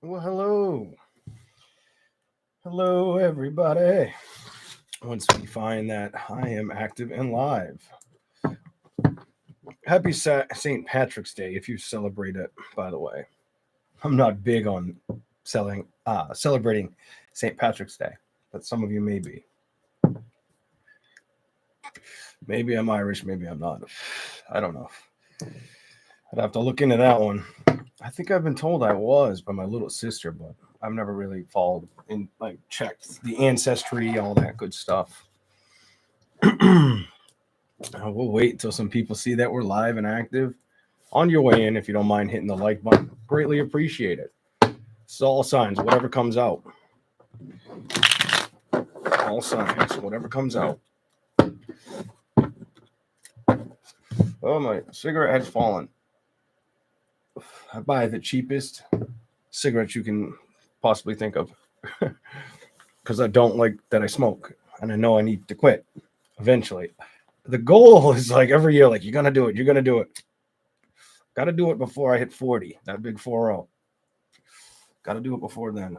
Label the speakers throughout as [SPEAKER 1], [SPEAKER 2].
[SPEAKER 1] Well, hello. Hello, everybody. Once we find that I am active and live. Happy St. Patrick's Day if you celebrate it, by the way. I'm not big on celebrating St. Patrick's Day, but some of you may be. Maybe I'm Irish, maybe I'm not. I don't know. I'd have to look into that one. I think I've been told I was by my little sister, but I've never really followed and like checked the ancestry, all that good stuff. We'll wait until some people see that we're live and active. On your way in, if you don't mind hitting the like button, greatly appreciate it. It's all signs, whatever comes out. All signs, whatever comes out. Oh, my cigarette has fallen. I buy the cheapest cigarettes you can possibly think of because I don't like that I smoke and I know I need to quit eventually. The goal is like every year, like, you're going to do it. You're going to do it. Got to do it before I hit 40, that big 4-0. Got to do it before then.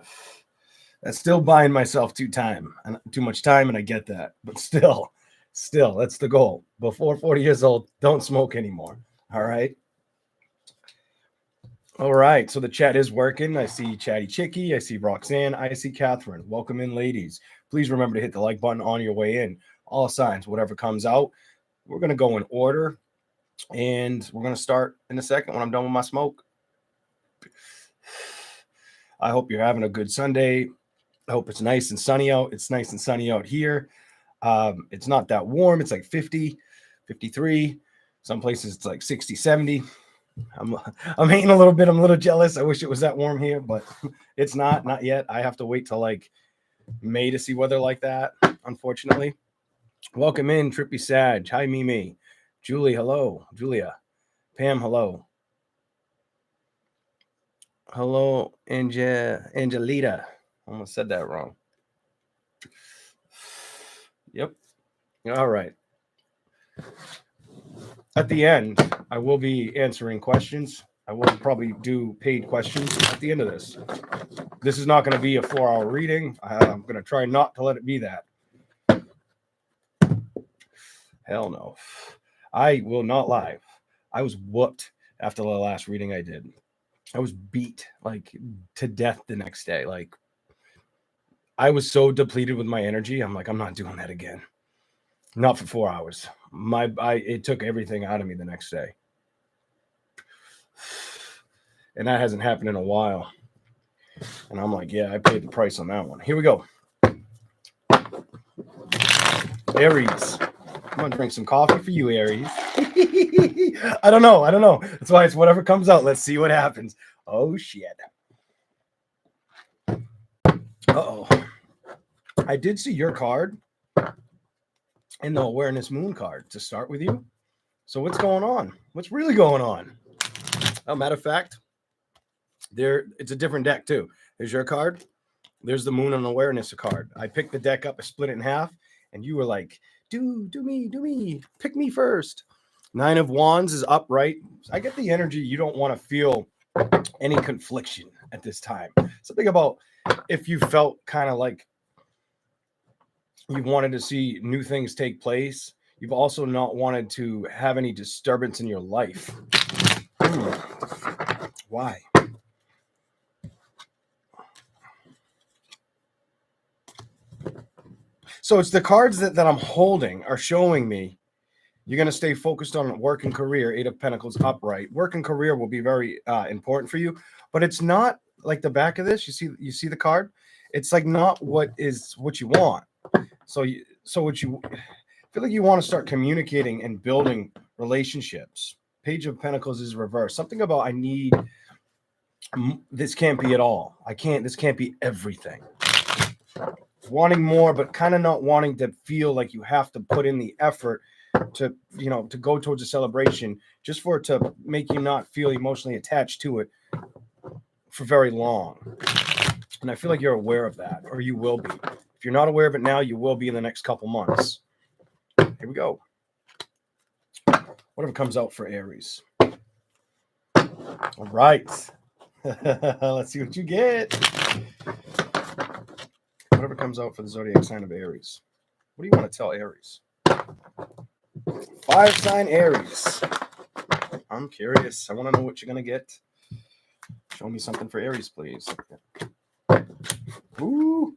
[SPEAKER 1] That's still buying myself too much time, and I get that. But still, that's the goal. Before 40 years old, don't smoke anymore. All right? All right, so the chat is working. I see Chatty Chicky. I see Roxanne. I see Catherine. Welcome in, ladies. Please remember to hit the like button on your way in. All signs, whatever comes out. We're going to go in order, and we're going to start in a second when I'm done with my smoke. I hope you're having a good Sunday. I hope it's nice and sunny out. It's nice and sunny out here. It's not that warm. It's like 50, 53. Some places it's like 60, 70. I'm hating a little bit. I'm a little jealous. I wish it was that warm here, but it's not yet. I have to wait till like May to see weather like that, unfortunately. Welcome in, Trippy Sag. Hi, Mimi. Julie, hello. Julia. Pam, hello. Hello, Angelita. I almost said that wrong. Yep. All right. At the end, I will be answering questions. I will probably do paid questions at the end of this. This is not going to be a 4-hour reading. I'm going to try not to let it be that. Hell no. I will not lie. I was whooped after the last reading I did. I was beat like to death the next day. Like, I was so depleted with my energy. I'm like, I'm not doing that again. Not for 4 hours. It took everything out of me the next day. And that hasn't happened in a while. And I'm like, yeah, I paid the price on that one. Here we go. Aries. I'm going to drink some coffee for you, Aries. I don't know. That's why it's whatever comes out. Let's see what happens. Oh, shit. Uh-oh. I did see your card in the Awareness Moon card to start with you. So what's going on? What's really going on? Oh, matter of fact, it's a different deck too. There's your card. There's the Moon and Awareness card. I picked the deck up, I split it in half, and you were like, do me, pick me first. 9 of Wands is upright. I get the energy you don't want to feel any confliction at this time. Something about if you felt kind of like you wanted to see new things take place, you've also not wanted to have any disturbance in your life. Why? So it's the cards that I'm holding are showing me you're going to stay focused on work and career. 8 of Pentacles upright. Work and career will be very important for you, but it's not like the back of this. You see the card? It's like not what you want. So what you feel like you want to start communicating and building relationships. Page of Pentacles is reversed. Something about this can't be it all. This can't be everything. Wanting more, but kind of not wanting to feel like you have to put in the effort to go towards a celebration just for it to make you not feel emotionally attached to it for very long. And I feel like you're aware of that, or you will be. If you're not aware of it now, you will be in the next couple months. Here we go. Whatever comes out for Aries. All right. Let's see what you get. Whatever comes out for the zodiac sign of Aries. What do you want to tell Aries? 5-sign Aries. I'm curious. I want to know what you're going to get. Show me something for Aries, please. Ooh.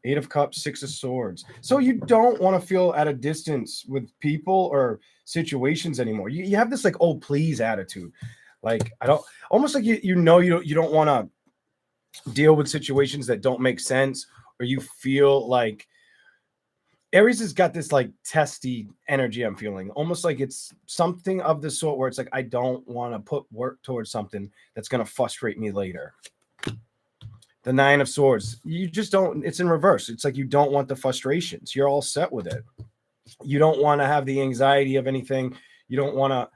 [SPEAKER 1] 8 of Cups, 6 of Swords. So you don't want to feel at a distance with people or situations anymore. You have this like, oh, please attitude. Like, I don't, almost like you don't want to deal with situations that don't make sense, or you feel like Aries has got this like testy energy. I'm feeling almost like it's something of the sort where it's like, I don't want to put work towards something that's going to frustrate me later. The 9 of Swords, you just don't, it's in reverse. It's like you don't want the frustrations. You're all set with it. You don't want to have the anxiety of anything. You don't want to,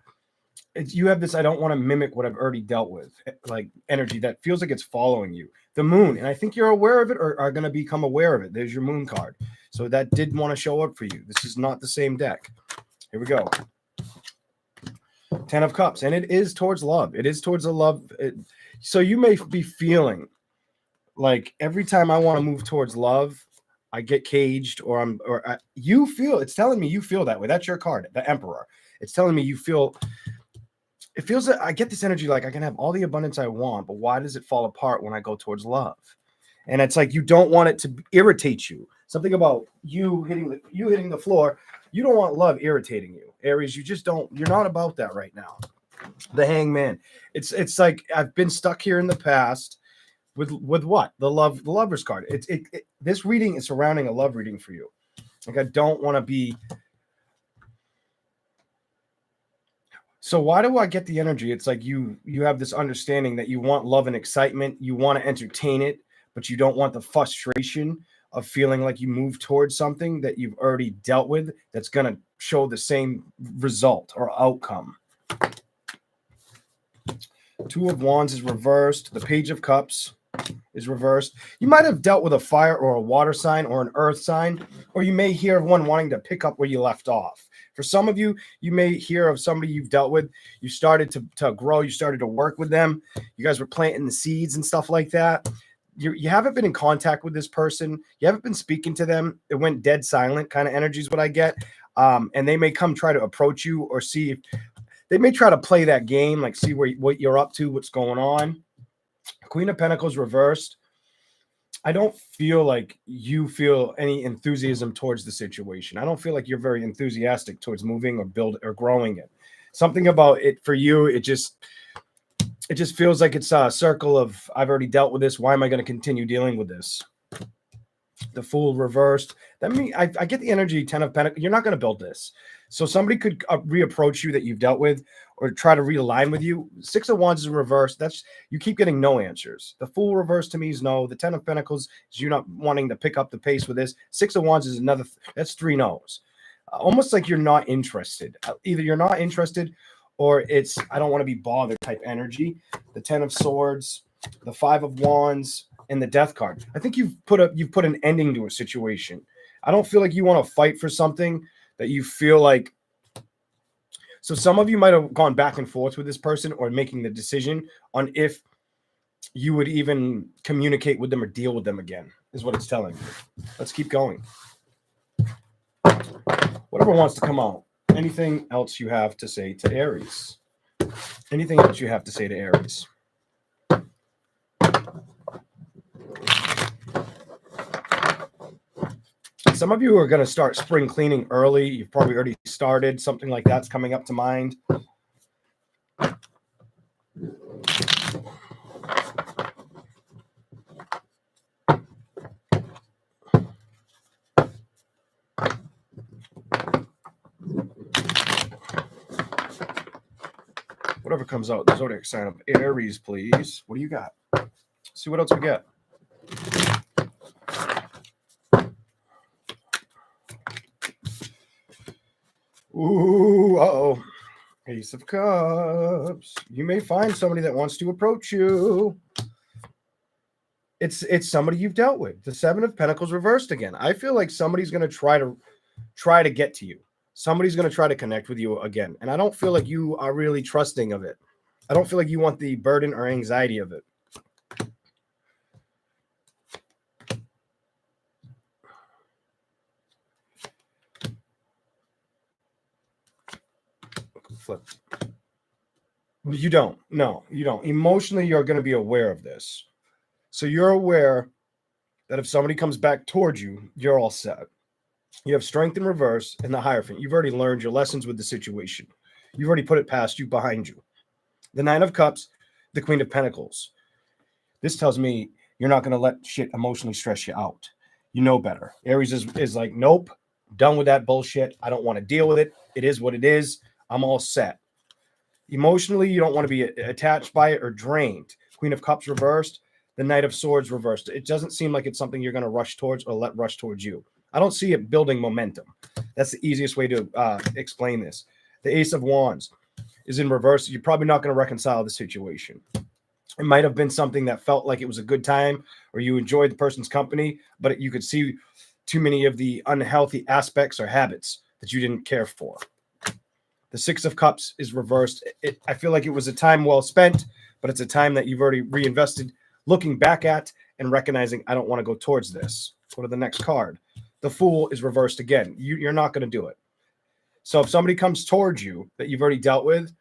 [SPEAKER 1] you have this, I don't want to mimic what I've already dealt with, like energy that feels like it's following you. The Moon, and I think you're aware of it or are going to become aware of it. There's your Moon card. So that did want to show up for you. This is not the same deck. Here we go. 10 of Cups, and it is towards love. It is towards a love. So you may be feeling like every time I want to move towards love, I get caged, you feel, it's telling me you feel that way. That's your card, the Emperor. It's telling me you feel, it feels that I get this energy like I can have all the abundance I want, but why does it fall apart when I go towards love? And it's like you don't want it to irritate you. Something about you hitting the floor. You don't want love irritating you, Aries. You just don't. You're not about that right now. The Hangman. It's like I've been stuck here in the past. With what? The Lover's card. This reading is surrounding a love reading for you. Like I don't want to be. So why do I get the energy? It's like you have this understanding that you want love and excitement. You want to entertain it, but you don't want the frustration of feeling like you move towards something that you've already dealt with that's going to show the same result or outcome. 2 of Wands is reversed. The Page of Cups is reversed. You might have dealt with a fire or a water sign or an earth sign, or you may hear of one wanting to pick up where you left off. For some of you, you may hear of somebody you've dealt with. You started to grow. You started to work with them. You guys were planting the seeds and stuff like that. You haven't been in contact with this person. You haven't been speaking to them. It went dead silent kind of energy is what I get. And they may come try to approach you or see if they may try to play that game, like see what you're up to, what's going on. Queen of Pentacles reversed. I don't feel like you feel any enthusiasm towards the situation. I don't feel like you're very enthusiastic towards moving or build or growing it. Something about it for you, it just feels like it's a circle of I've already dealt with this. Why am I going to continue dealing with this? The Fool reversed. That means I get the energy 10 of Pentacles. You're not going to build this. So somebody could reapproach you that you've dealt with or try to realign with you. 6 of Wands is reversed. That's you keep getting no answers. The Fool reversed to me is no. The 10 of Pentacles is you not wanting to pick up the pace with this. 6 of Wands is another. That's 3 no's. Almost like you're not interested. Either you're not interested or it's I don't want to be bothered type energy. The 10 of Swords, the 5 of Wands, and the Death card. I think you've put an ending to a situation. I don't feel like you want to fight for something that you feel like. So some of you might have gone back and forth with this person or making the decision on if you would even communicate with them or deal with them again, is what it's telling me. Let's keep going. Whatever wants to come out. Anything else you have to say to Aries? Anything else you have to say to Aries? Some of you are going to start spring cleaning early. You've probably already started. Something like that's coming up to mind. Whatever comes out, the zodiac sign of Aries, please. What do you got? See what else we get. Ooh, uh-oh. Ace of Cups. You may find somebody that wants to approach you. It's somebody you've dealt with. The 7 of Pentacles reversed again. I feel like somebody's going to try to get to you. Somebody's going to try to connect with you again. And I don't feel like you are really trusting of it. I don't feel like you want the burden or anxiety of it. Flip. You don't. No, you don't. Emotionally, you're going to be aware of this. So you're aware that if somebody comes back towards you, you're all set. You have strength in reverse and the Hierophant. You've already learned your lessons with the situation. You've already put it past you, behind you. The Nine of Cups, the Queen of Pentacles. This tells me you're not going to let shit emotionally stress you out. You know better. Aries is like, nope, done with that bullshit. I don't want to deal with it. It is what it is. I'm all set. Emotionally, you don't want to be attached by it or drained. Queen of Cups reversed, the Knight of Swords reversed. It doesn't seem like it's something you're going to rush towards or let rush towards you. I don't see it building momentum. That's the easiest way to explain this. The Ace of Wands is in reverse. You're probably not going to reconcile the situation. It might have been something that felt like it was a good time or you enjoyed the person's company, but you could see too many of the unhealthy aspects or habits that you didn't care for. The Six of Cups is reversed. I feel like it was a time well spent, but it's a time that you've already reinvested, looking back at and recognizing, I don't want to go towards this. Go to the next card. The Fool is reversed again. You're not going to do it. So if somebody comes towards you that you've already dealt with,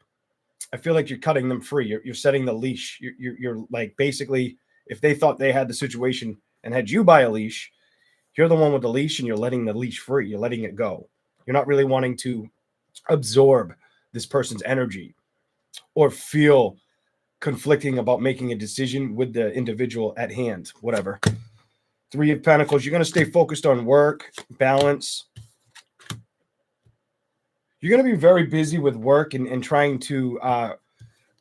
[SPEAKER 1] I feel like you're cutting them free. You're setting the leash. You're like, basically, if they thought they had the situation and had you by a leash, you're the one with the leash and you're letting the leash free. You're letting it go. You're not really wanting to absorb this person's energy or feel conflicting about making a decision with the individual at hand, whatever. Three of Pentacles, you're going to stay focused on work, balance. You're going to be very busy with work and trying to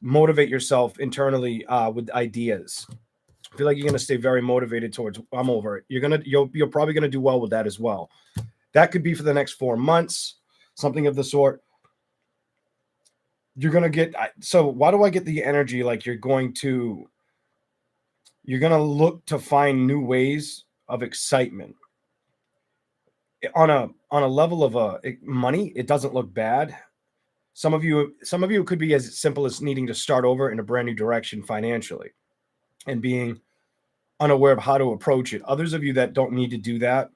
[SPEAKER 1] motivate yourself internally with ideas. I feel like you're going to stay very motivated towards, I'm over it. You're probably going to do well with that as well. That could be for the next 4 months, something of the sort. You're going to get, so why do I get the energy like you're going to look to find new ways of excitement on a level of money. It doesn't look bad. Some of you it could be as simple as needing to start over in a brand new direction financially and being unaware of how to approach it. Others of you that don't need to do that,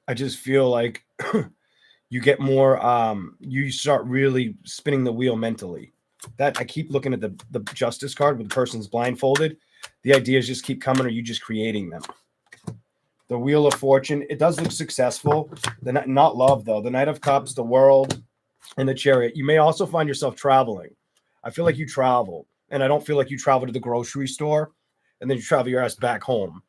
[SPEAKER 1] I just feel like you get more, you start really spinning the wheel mentally. That I keep looking at the Justice card with the person's blindfolded. The ideas just keep coming, or you just creating them. The Wheel of Fortune, it does look successful. Not love, though. The Knight of Cups, the World, and the Chariot. You may also find yourself traveling. I feel like you travel, and I don't feel like you travel to the grocery store and then you travel your ass back home.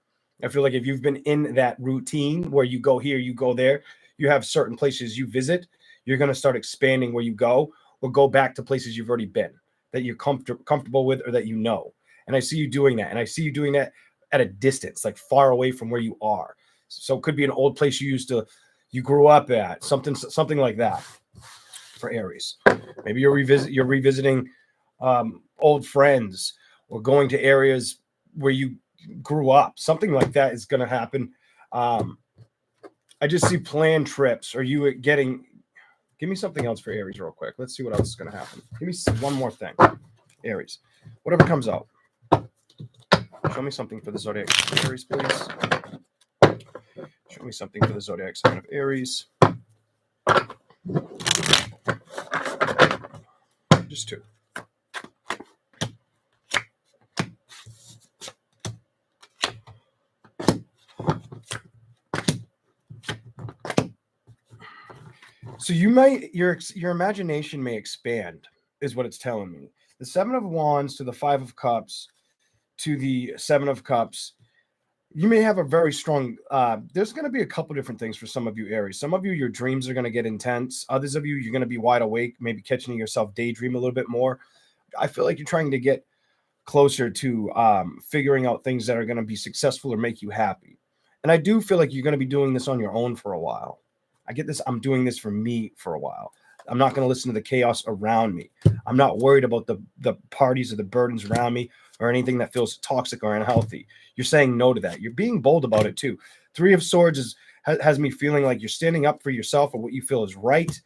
[SPEAKER 1] I feel like if you've been in that routine where you go here, you go there, you have certain places you visit, you're going to start expanding where you go or go back to places you've already been that you're comfortable with or that you know. And I see you doing that. And I see you doing that at a distance, like far away from where you are. So it could be an old place you grew up at, something like that for Aries. Maybe you're revisiting old friends or going to areas where you grew up. Something like that is going to happen. I just see planned trips. Are you getting, give me something else for Aries real quick. Let's see what else is going to happen. Give me one more thing. Aries, whatever comes out. Show me something for the zodiac sign of Aries, please. Show me something for the zodiac sign of Aries. Just two. So your imagination may expand, is what it's telling me. The Seven of Wands to the Five of Cups to the Seven of Cups. You may have a very strong, there's going to be a couple different things for some of you, Aries. Some of you, your dreams are going to get intense. Others of you, you're going to be wide awake, maybe catching yourself daydream a little bit more. I feel like you're trying to get closer to figuring out things that are going to be successful or make you happy. And I do feel like you're going to be doing this on your own for a while. I get this. I'm doing this for me for a while. I'm not going to listen to the chaos around me. I'm not worried about the parties or the burdens around me or anything that feels toxic or unhealthy. You're saying no to that. You're being bold about it too. Three of Swords has me feeling like you're standing up for yourself or what you feel is right,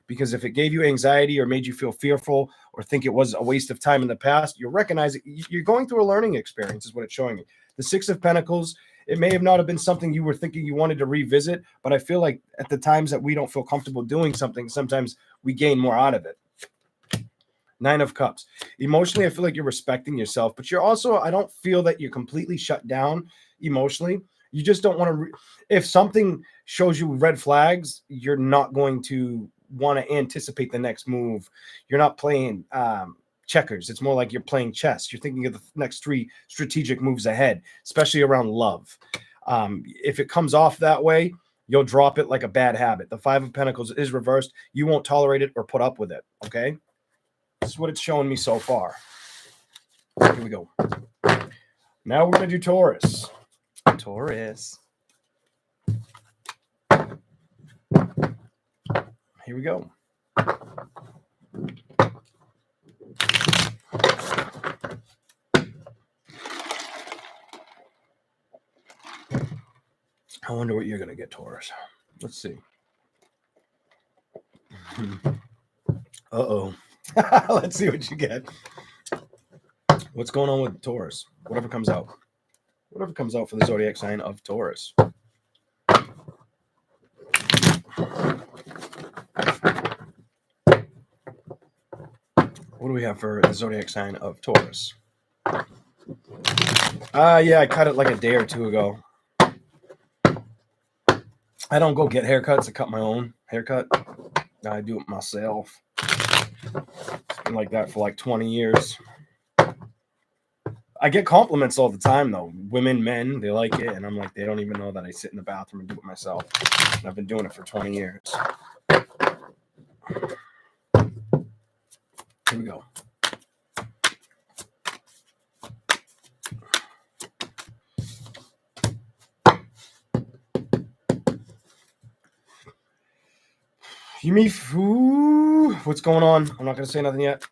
[SPEAKER 1] Because if it gave you anxiety or made you feel fearful or think it was a waste of time in the past, you're recognizing you're going through a learning experience is what it's showing you. The Six of Pentacles, it may have not have been something you were thinking you wanted to revisit, but I feel like at the times that we don't feel comfortable doing something, sometimes we gain more out of it. Nine of Cups. Emotionally, I feel like you're respecting yourself, but you're also, I don't feel that you're completely shut down emotionally. You just don't want to, if something shows you red flags, you're not going to want to anticipate the next move. You're not playing checkers. It's more like you're playing chess. You're thinking of the next 3 strategic moves ahead, especially around love. If it comes off that way, you'll drop it like a bad habit. The Five of Pentacles is reversed. You won't tolerate it or put up with it. Okay. This is what it's showing me so far. Here we go. Now we're going to do Taurus. Taurus. Here we go. I wonder what you're going to get, Taurus. Let's see. Uh-oh. Let's see what you get. What's going on with Taurus? Whatever comes out. Whatever comes out for the zodiac sign of Taurus. What do we have for the zodiac sign of Taurus? Yeah, I cut it like a day or 2 ago. I don't go get haircuts. I cut my own haircut. I do it myself. It's been like that for like 20 years. I get compliments all the time, though. Women, men, they like it. And I'm like, they don't even know that I sit in the bathroom and do it myself. And I've been doing it for 20 years. Here we go. What's going on? I'm not going to say nothing yet.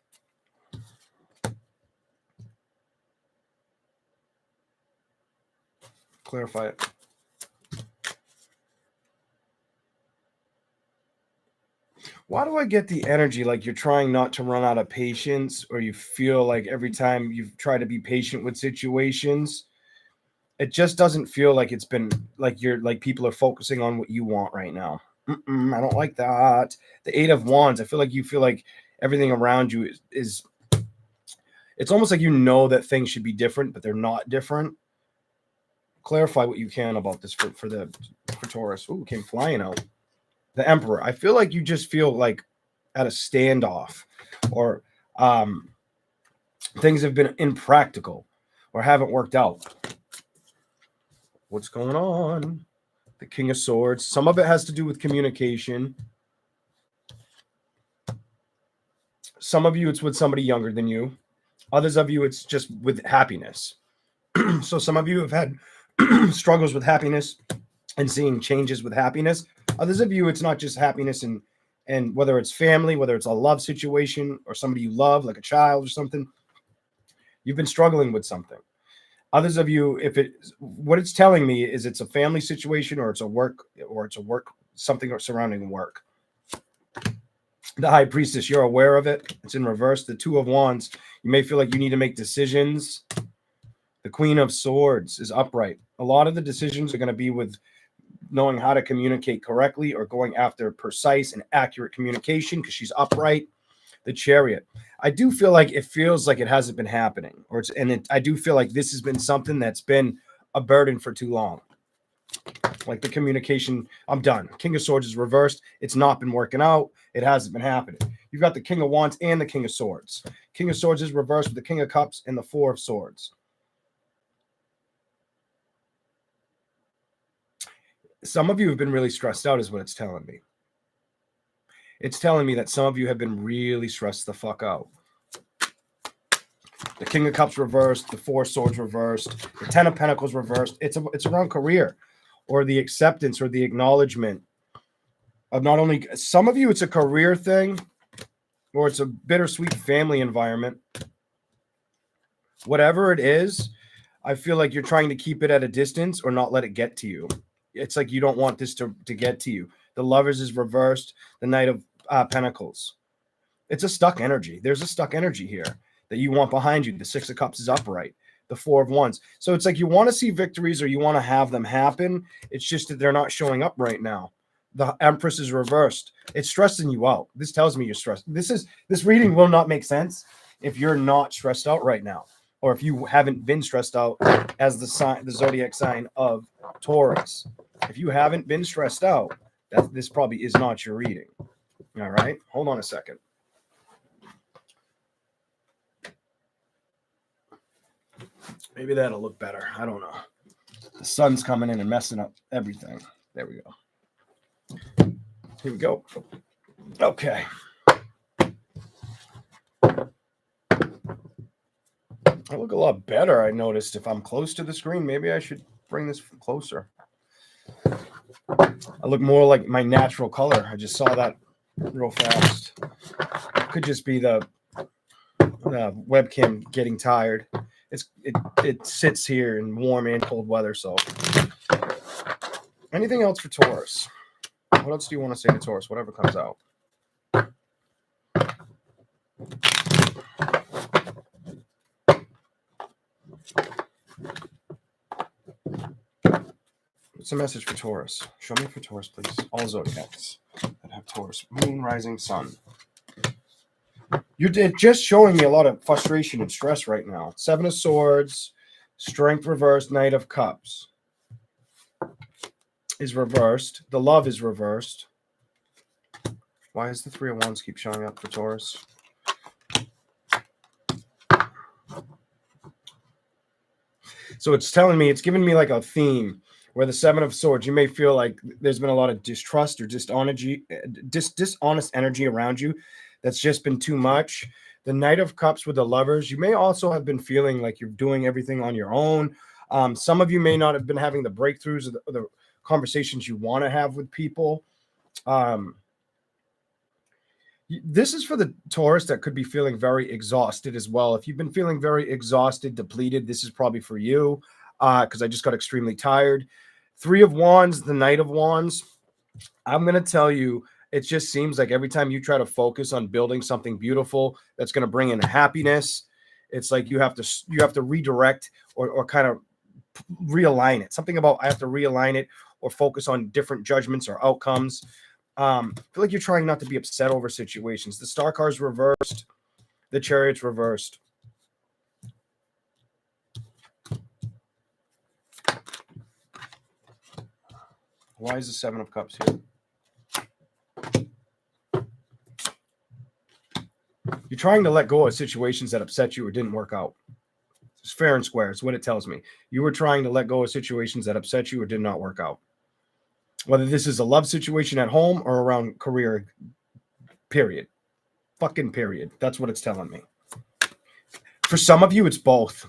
[SPEAKER 1] Clarify it. Why do I get the energy like you're trying not to run out of patience, or you feel like every time you've tried to be patient with situations, it just doesn't feel like it's been like you're like people are focusing on what you want right now. I don't like that. The Eight of Wands. I feel like you feel like everything around you is it's almost like you know that things should be different, but they're not different. Clarify what you can about this for Taurus. Ooh, came flying out. The Emperor. I feel like you just feel like at a standoff, or things have been impractical or haven't worked out. What's going on? The King of Swords. Some of it has to do with communication. Some of you, it's with somebody younger than you. Others of you, it's just with happiness. So some of you have had struggles with happiness and seeing changes with happiness. Others of you, it's not just happiness and whether it's family, whether it's a love situation or somebody you love, like a child or something, you've been struggling with something. Others of you, what it's telling me is it's a family situation, or it's a work, something or surrounding work. The High Priestess, you're aware of it. It's in reverse. The Two of Wands, you may feel like you need to make decisions. The Queen of Swords is upright. A lot of the decisions are going to be with knowing how to communicate correctly or going after precise and accurate communication, because she's upright. The Chariot. I do feel like it feels like it hasn't been happening, I do feel like this has been something that's been a burden for too long. Like the communication, I'm done. King of Swords is reversed. It's not been working out. It hasn't been happening. You've got the King of Wands and the King of Swords. King of Swords is reversed with the King of Cups and the Four of Swords. Some of you have been really stressed out is what it's telling me. It's telling me that some of you have been really stressed the fuck out. The King of Cups reversed, the Four of Swords reversed, the Ten of Pentacles reversed. It's around career, or the acceptance or the acknowledgement of not only some of you, it's a career thing, or it's a bittersweet family environment. Whatever it is, I feel like you're trying to keep it at a distance or not let it get to you. It's like you don't want this to get to you. The Lovers is reversed. The Knight of Pentacles. It's a stuck energy. There's a stuck energy here that you want behind you. The Six of Cups is upright. The Four of Wands. So it's like you want to see victories or you want to have them happen. It's just that they're not showing up right now. The Empress is reversed. It's stressing you out. This tells me you're stressed. This reading will not make sense if you're not stressed out right now, or if you haven't been stressed out as the zodiac sign of Taurus. If you haven't been stressed out, this probably is not your reading. All right, hold on a second. Maybe that'll look better. I don't know. The sun's coming in and messing up everything. There we go. Here we go. Okay. I look a lot better, I noticed. If I'm close to the screen, maybe I should bring this closer. I look more like my natural color. I just saw that real fast. It could just be the webcam getting tired. It sits here in warm and cold weather. So anything else for Taurus? What else do you want to say to Taurus? Whatever comes out. What's the message for Taurus? Show me for Taurus, please. All zodiacs that have Taurus. Moon, rising, sun. You're just showing me a lot of frustration and stress right now. Seven of Swords, Strength reversed, Knight of Cups is reversed. The Love is reversed. Why does the Three of Wands keep showing up for Taurus? So it's telling me, it's giving me like a theme where the Seven of Swords, you may feel like there's been a lot of distrust or dishonest energy around you. That's just been too much. The Knight of Cups with the Lovers, you may also have been feeling like you're doing everything on your own. Some of you may not have been having the breakthroughs or the conversations you want to have with people. This is for the Taurus that could be feeling very exhausted as well. If you've been feeling very exhausted, depleted, this is probably for you, because I just got extremely tired. Three of Wands, the Knight of Wands. I'm going to tell you, it just seems like every time you try to focus on building something beautiful that's going to bring in happiness, it's like you have to redirect or kind of realign it. Something about I have to realign it or focus on different judgments or outcomes. I feel like you're trying not to be upset over situations. The Star card's reversed. The Chariot's reversed. Why is the Seven of Cups here? You're trying to let go of situations that upset you or didn't work out. It's fair and square. It's what it tells me. You were trying to let go of situations that upset you or did not work out. Whether this is a love situation at home or around career, period. Fucking period. That's what it's telling me. For some of you, it's both.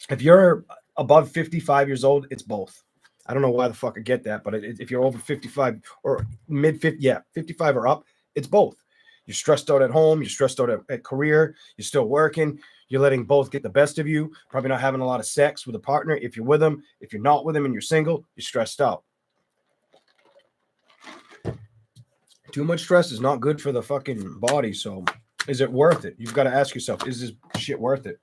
[SPEAKER 1] If you're above 55 years old, it's both. I don't know why the fuck I get that, but if you're over 55 or mid-50, yeah, 55 or up, it's both. You're stressed out at home. You're stressed out at career. You're still working. You're letting both get the best of you. Probably not having a lot of sex with a partner. If you're with them, if you're not with them and you're single, you're stressed out. Too much stress is not good for the fucking body. So is it worth it? You've got to ask yourself, is this shit worth it?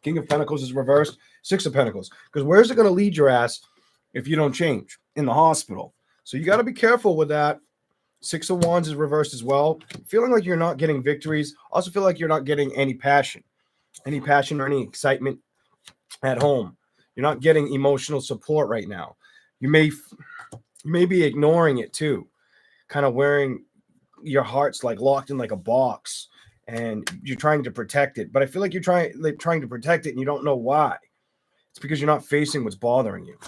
[SPEAKER 1] King of Pentacles is reversed. Six of Pentacles. Because where's it going to lead your ass if you don't change? In the hospital. So you got to be careful with that. Six of Wands is reversed as well. Feeling like you're not getting victories. Also feel like you're not getting any passion or any excitement at home. You're not getting emotional support right now. You may be ignoring it too. Kind of wearing your heart's like locked in like a box and you're trying to protect it. But I feel like you're trying to protect it and you don't know why. It's because you're not facing what's bothering you.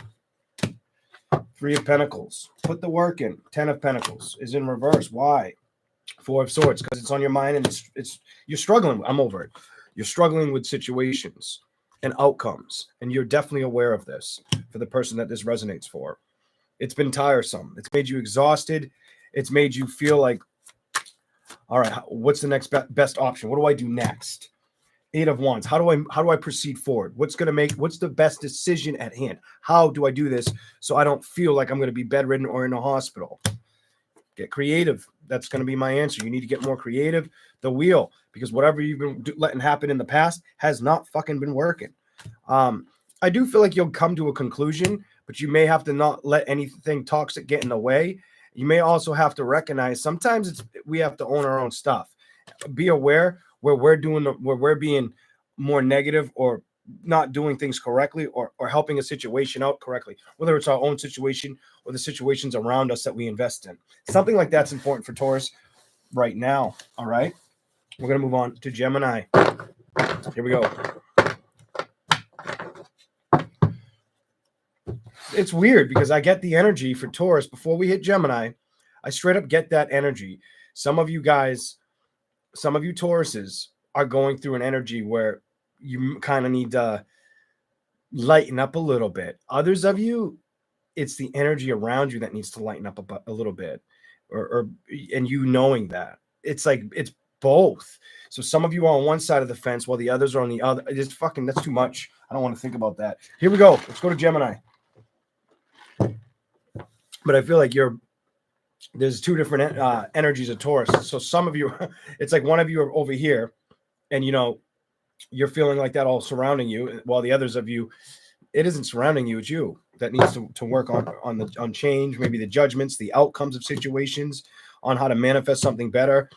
[SPEAKER 1] Three of Pentacles. Put the work in. 10 of Pentacles is in reverse. Why? Four of Swords, because it's on your mind and it's you're struggling. I'm over it. You're struggling with situations and outcomes, and you're definitely aware of this for the person that this resonates for. It's been tiresome. It's made you exhausted. It's made you feel like, all right, what's the next best option? What do I do next? Eight of Wands. How do I proceed forward? What's the best decision at hand? How do I do this so I don't feel like I'm going to be bedridden or in a hospital? Get creative. That's going to be my answer. You need to get more creative. The wheel, because whatever you've been letting happen in the past has not fucking been working. I do feel like you'll come to a conclusion, but you may have to not let anything toxic get in the way. You may also have to recognize sometimes we have to own our own stuff. Be aware where we're being more negative or not doing things correctly or helping a situation out correctly, whether it's our own situation or the situations around us that we invest in. Something like that's important for Taurus right now. All right. We're going to move on to Gemini. Here we go. It's weird because I get the energy for Taurus before we hit Gemini. I straight up get that energy. Some of you guys, some of you Tauruses are going through an energy where you kind of need to lighten up a little bit. Others of you, it's the energy around you that needs to lighten up a little bit, and you knowing that it's like it's both. So some of you are on one side of the fence while the others are on the other. It's fucking, that's too much. I don't want to think about that. Here we go. Let's go to Gemini. But I feel like there's two different energies of Taurus. So some of you, it's like one of you are over here, and you're feeling like that all surrounding you, while the others of you, it isn't surrounding you, it's you that needs to work on change, maybe the judgments, the outcomes of situations, on how to manifest something better.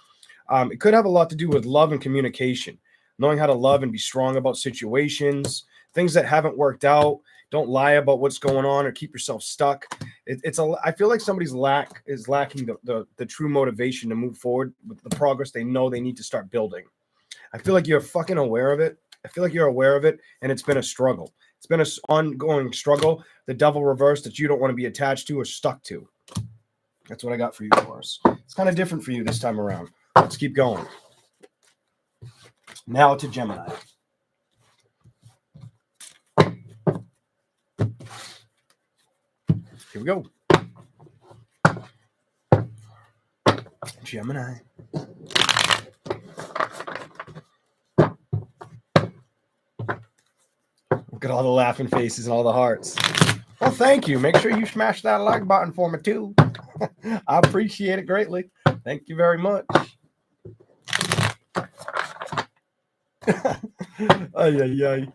[SPEAKER 1] It could have a lot to do with love and communication, knowing how to love and be strong about situations, things that haven't worked out. Don't lie about what's going on or keep yourself stuck. I feel like somebody's lacking the true motivation to move forward with the progress they know they need to start building. I feel like you're fucking aware of it. I feel like you're aware of it, and it's been a struggle. It's been an ongoing struggle. The devil reverse that you don't want to be attached to or stuck to. That's what I got for you, Taurus. It's kind of different for you this time around. Let's keep going. Now to Gemini. Here we go. Gemini. Look at all the laughing faces and all the hearts. Well, thank you. Make sure you smash that like button for me, too. I appreciate it greatly. Thank you very much. Ay, ay, ay.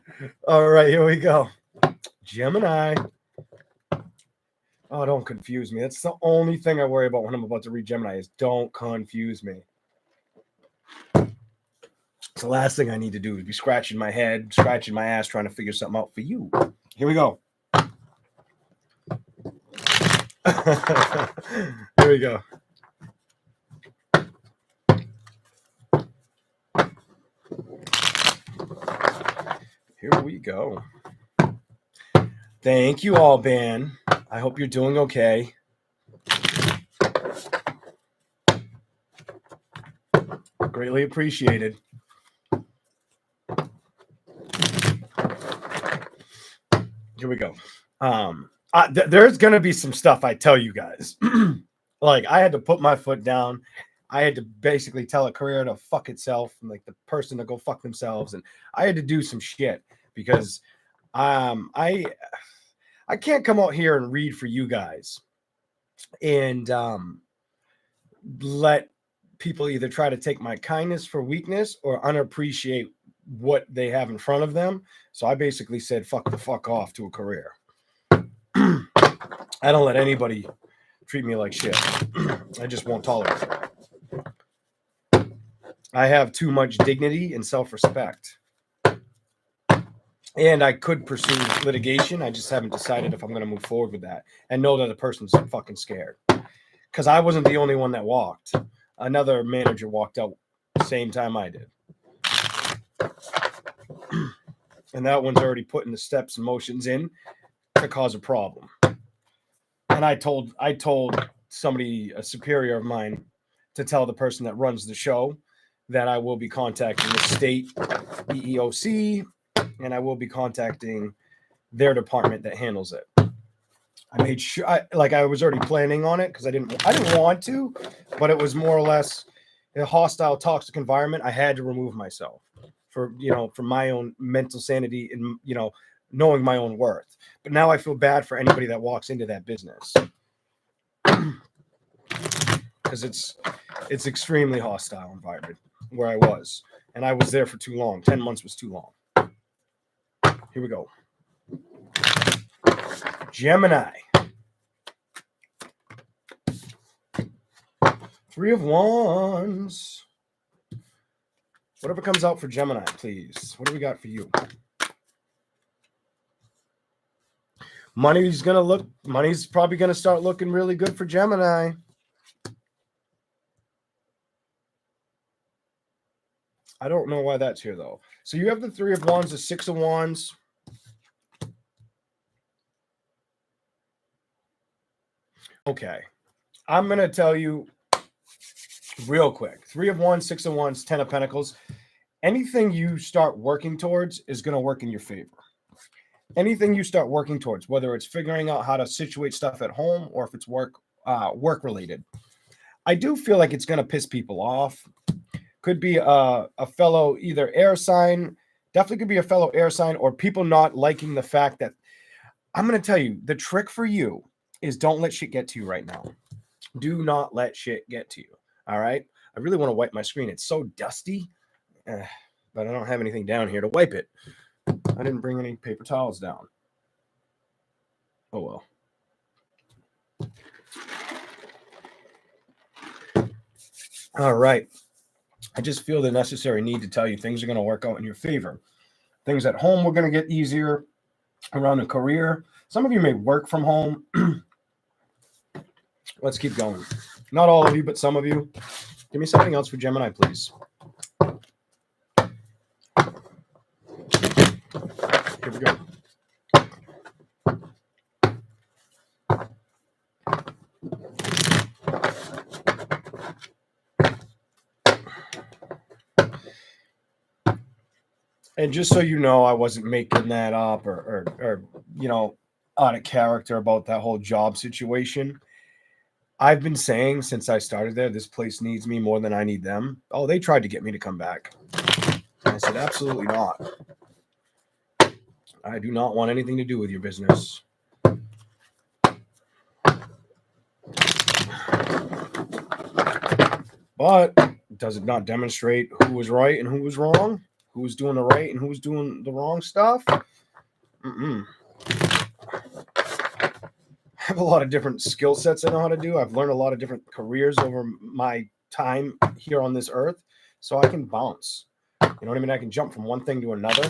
[SPEAKER 1] All right, here we go. Gemini. Oh, don't confuse me. That's the only thing I worry about when I'm about to read Gemini is don't confuse me. It's the last thing I need to do is be scratching my head, scratching my ass, trying to figure something out for you. Here we go. Here we go. Here we go. Thank you all, Ben. I hope you're doing okay. Greatly appreciated. Here we go. There's going to be some stuff I tell you guys. Like, I had to put my foot down. I had to basically tell a career to fuck itself, and like the person to go fuck themselves. And I had to do some shit because I can't come out here and read for you guys and let people either try to take my kindness for weakness or unappreciate what they have in front of them. So I basically said, fuck the fuck off to a career. I don't let anybody treat me like shit. I just won't tolerate it. I have too much dignity and self-respect. And I could pursue litigation. I just haven't decided if I'm going to move forward with that and know that the person's fucking scared. Because I wasn't the only one that walked. Another manager walked out the same time I did. And that one's already putting the steps and motions in to cause a problem. And I told somebody, a superior of mine, to tell the person that runs the show that I will be contacting the state EEOC, and I will be contacting their department that handles it. I made sure, I was already planning on it because I didn't want to, but it was more or less a hostile, toxic environment. I had to remove myself for my own mental sanity and knowing my own worth. But now I feel bad for anybody that walks into that business. because it's extremely hostile environment where I was, and I was there for too long. 10 months was too long. Here we go. Gemini. 3 of Wands. Whatever comes out for Gemini, please. What do we got for you? Money's probably gonna start looking really good for Gemini. I don't know why that's here though. So you have the 3 of Wands, the 6 of Wands. Okay. I'm gonna tell you real quick. 3 of Wands, 6 of Wands, 10 of Pentacles. Anything you start working towards is gonna work in your favor. Anything you start working towards, whether it's figuring out how to situate stuff at home or if it's work related, I do feel like it's going to piss people off. Could be a fellow either air sign, definitely could be a fellow air sign, or people not liking the fact that I'm going to tell you the trick for you is don't let shit get to you right now. Do not let shit get to you. All right. I really want to wipe my screen. It's so dusty, but I don't have anything down here to wipe it. I didn't bring any paper towels down. Oh, well. All right. I just feel the necessary need to tell you things are going to work out in your favor. Things at home are going to get easier around the career. Some of you may work from home. Let's keep going. Not all of you, but some of you. Give me something else for Gemini, please. Here we go. And just so you know, I wasn't making that up or out of character about that whole job situation. I've been saying since I started there, this place needs me more than I need them. Oh, they tried to get me to come back. I said, absolutely not. I do not want anything to do with your business. But does it not demonstrate who was right and who was wrong? Who was doing the right and who was doing the wrong stuff? I have a lot of different skill sets I know how to do. I've learned a lot of different careers over my time here on this earth. So I can bounce. You know what I mean? I can jump from one thing to another.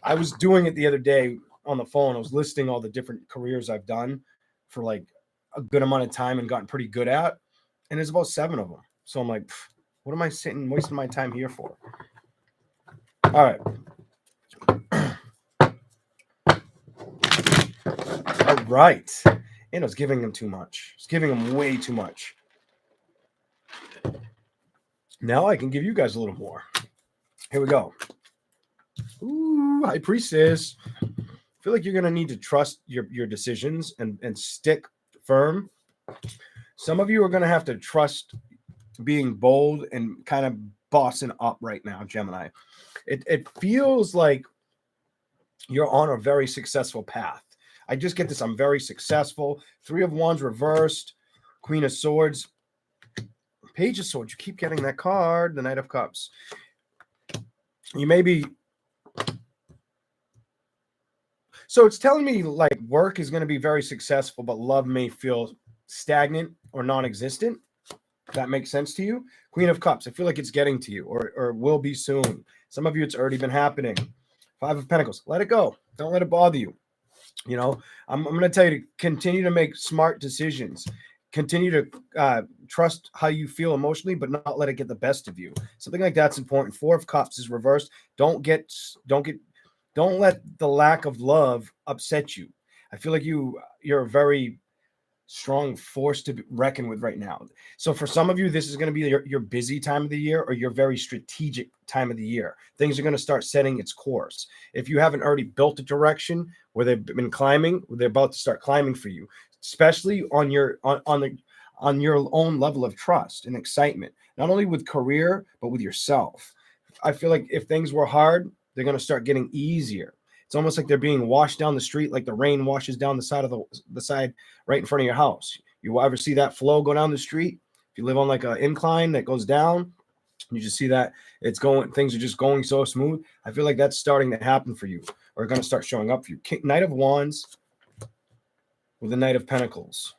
[SPEAKER 1] I was doing it the other day on the phone. I was listing all the different careers I've done for like a good amount of time and gotten pretty good at. And there's about 7 of them. So I'm like, what am I sitting wasting my time here for? All right. All right. And I was giving them too much. I was giving them way too much. Now I can give you guys a little more. Here we go. Ooh, High Priestess. I feel like you're going to need to trust your decisions and stick firm. Some of you are going to have to trust being bold and kind of bossing up right now, Gemini. It feels like you're on a very successful path. I just get this. I'm very successful. 3 of Wands reversed. Queen of Swords. Page of Swords. You keep getting that card. The Knight of Cups. You may be... So it's telling me like work is going to be very successful, but love may feel stagnant or non-existent. If that makes sense to you. Queen of Cups. I feel like it's getting to you or will be soon. Some of you, it's already been happening. 5 of Pentacles. Let it go. Don't let it bother you. You know, I'm going to tell you to continue to make smart decisions. Continue to trust how you feel emotionally, but not let it get the best of you. Something like that's important. 4 of Cups is reversed. Don't let the lack of love upset you. I feel like you're a very strong force to reckon with right now. So for some of you, this is going to be your busy time of the year or your very strategic time of the year. Things are going to start setting its course. If you haven't already built a direction where they've been climbing, they're about to start climbing for you, especially on your own level of trust and excitement, not only with career, but with yourself. I feel like if things were hard, they're going to start getting easier. It's almost like they're being washed down the street, like the rain washes down the side of the side right in front of your house. You ever see that flow go down the street? If you live on like an incline that goes down, you just see that things are just going so smooth. I feel like that's starting to happen for you, or going to start showing up for you. Knight of Wands with the Knight of Pentacles.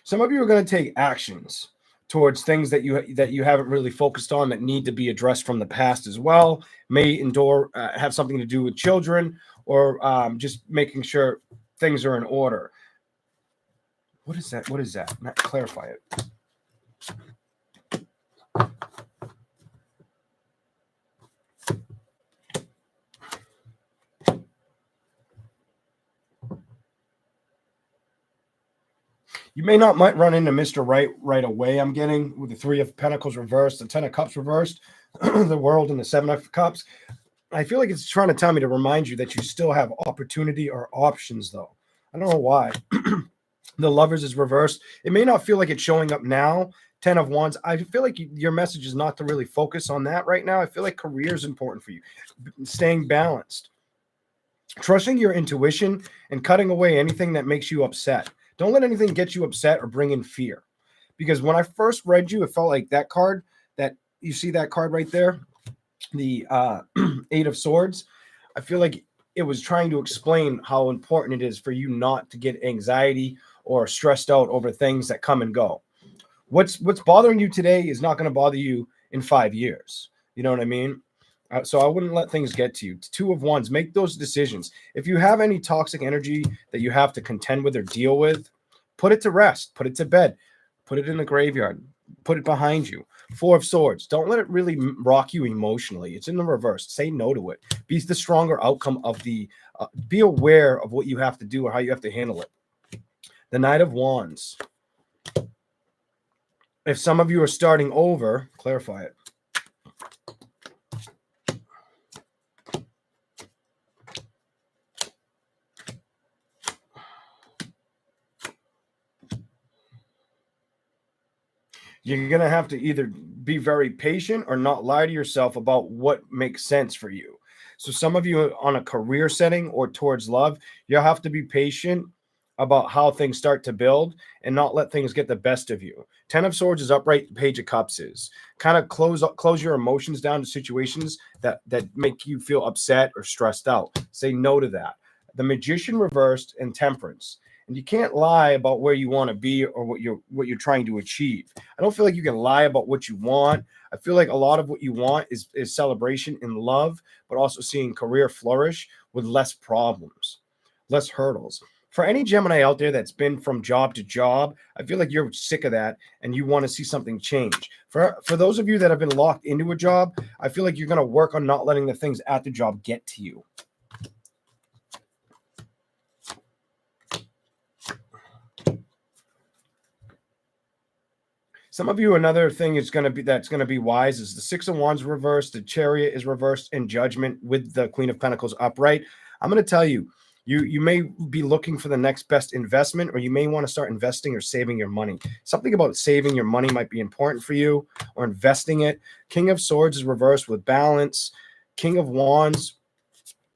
[SPEAKER 1] Some of you are going to take actions towards things that you haven't really focused on, that need to be addressed from the past as well. May have something to do with children, or just making sure things are in order. What is that? What is that? Clarify it. You may not might run into Mr. Right away. I'm getting with the Three of Pentacles reversed, the Ten of Cups reversed, the World, and the Seven of Cups. I feel like it's trying to tell me to remind you that you still have opportunity or options, though. I don't know why. The Lovers is reversed. It may not feel like it's showing up now. 10 of Wands. I feel like your message is not to really focus on that right now. I feel like career is important for you. Staying balanced. Trusting your intuition and cutting away anything that makes you upset. Don't let anything get you upset or bring in fear. Because when I first read you, it felt like that card, that you see that card right there, the Eight of Swords. I feel like it was trying to explain how important it is for you not to get anxiety or stressed out over things that come and go. What's bothering you today is not going to bother you in 5 years. You know what I mean? So I wouldn't let things get to you. Two of Wands, make those decisions. If you have any toxic energy that you have to contend with or deal with, put it to rest, put it to bed, put it in the graveyard, put it behind you. Four of Swords, don't let it really rock you emotionally. It's in the reverse. Say no to it. Be the stronger outcome of the, be aware of what you have to do or how you have to handle it. The Knight of Wands. If some of you are starting over, clarify it. You're going to have to either be very patient or not lie to yourself about what makes sense for you. So some of you on a career setting or towards love, you'll have to be patient about how things start to build and not let things get the best of you. 10 of Swords is upright. Page of Cups is kind of close your emotions down to situations that make you feel upset or stressed out. Say no to that. The Magician reversed and Temperance. And you can't lie about where you want to be or what you're trying to achieve. I don't feel like you can lie about what you want. I feel like a lot of what you want is celebration in love, but also seeing career flourish with less problems, less hurdles. For any Gemini out there that's been from job to job, I feel like you're sick of that and you want to see something change. For those of you that have been locked into a job, I feel like you're going to work on not letting the things at the job get to you. Some of you, another thing that's going to be wise is the Six of Wands reversed, the Chariot is reversed, and Judgment with the Queen of Pentacles upright. I'm going to tell you, you may be looking for the next best investment, or you may want to start investing or saving your money. Something about saving your money might be important for you, or investing it. King of Swords is reversed with balance. King of Wands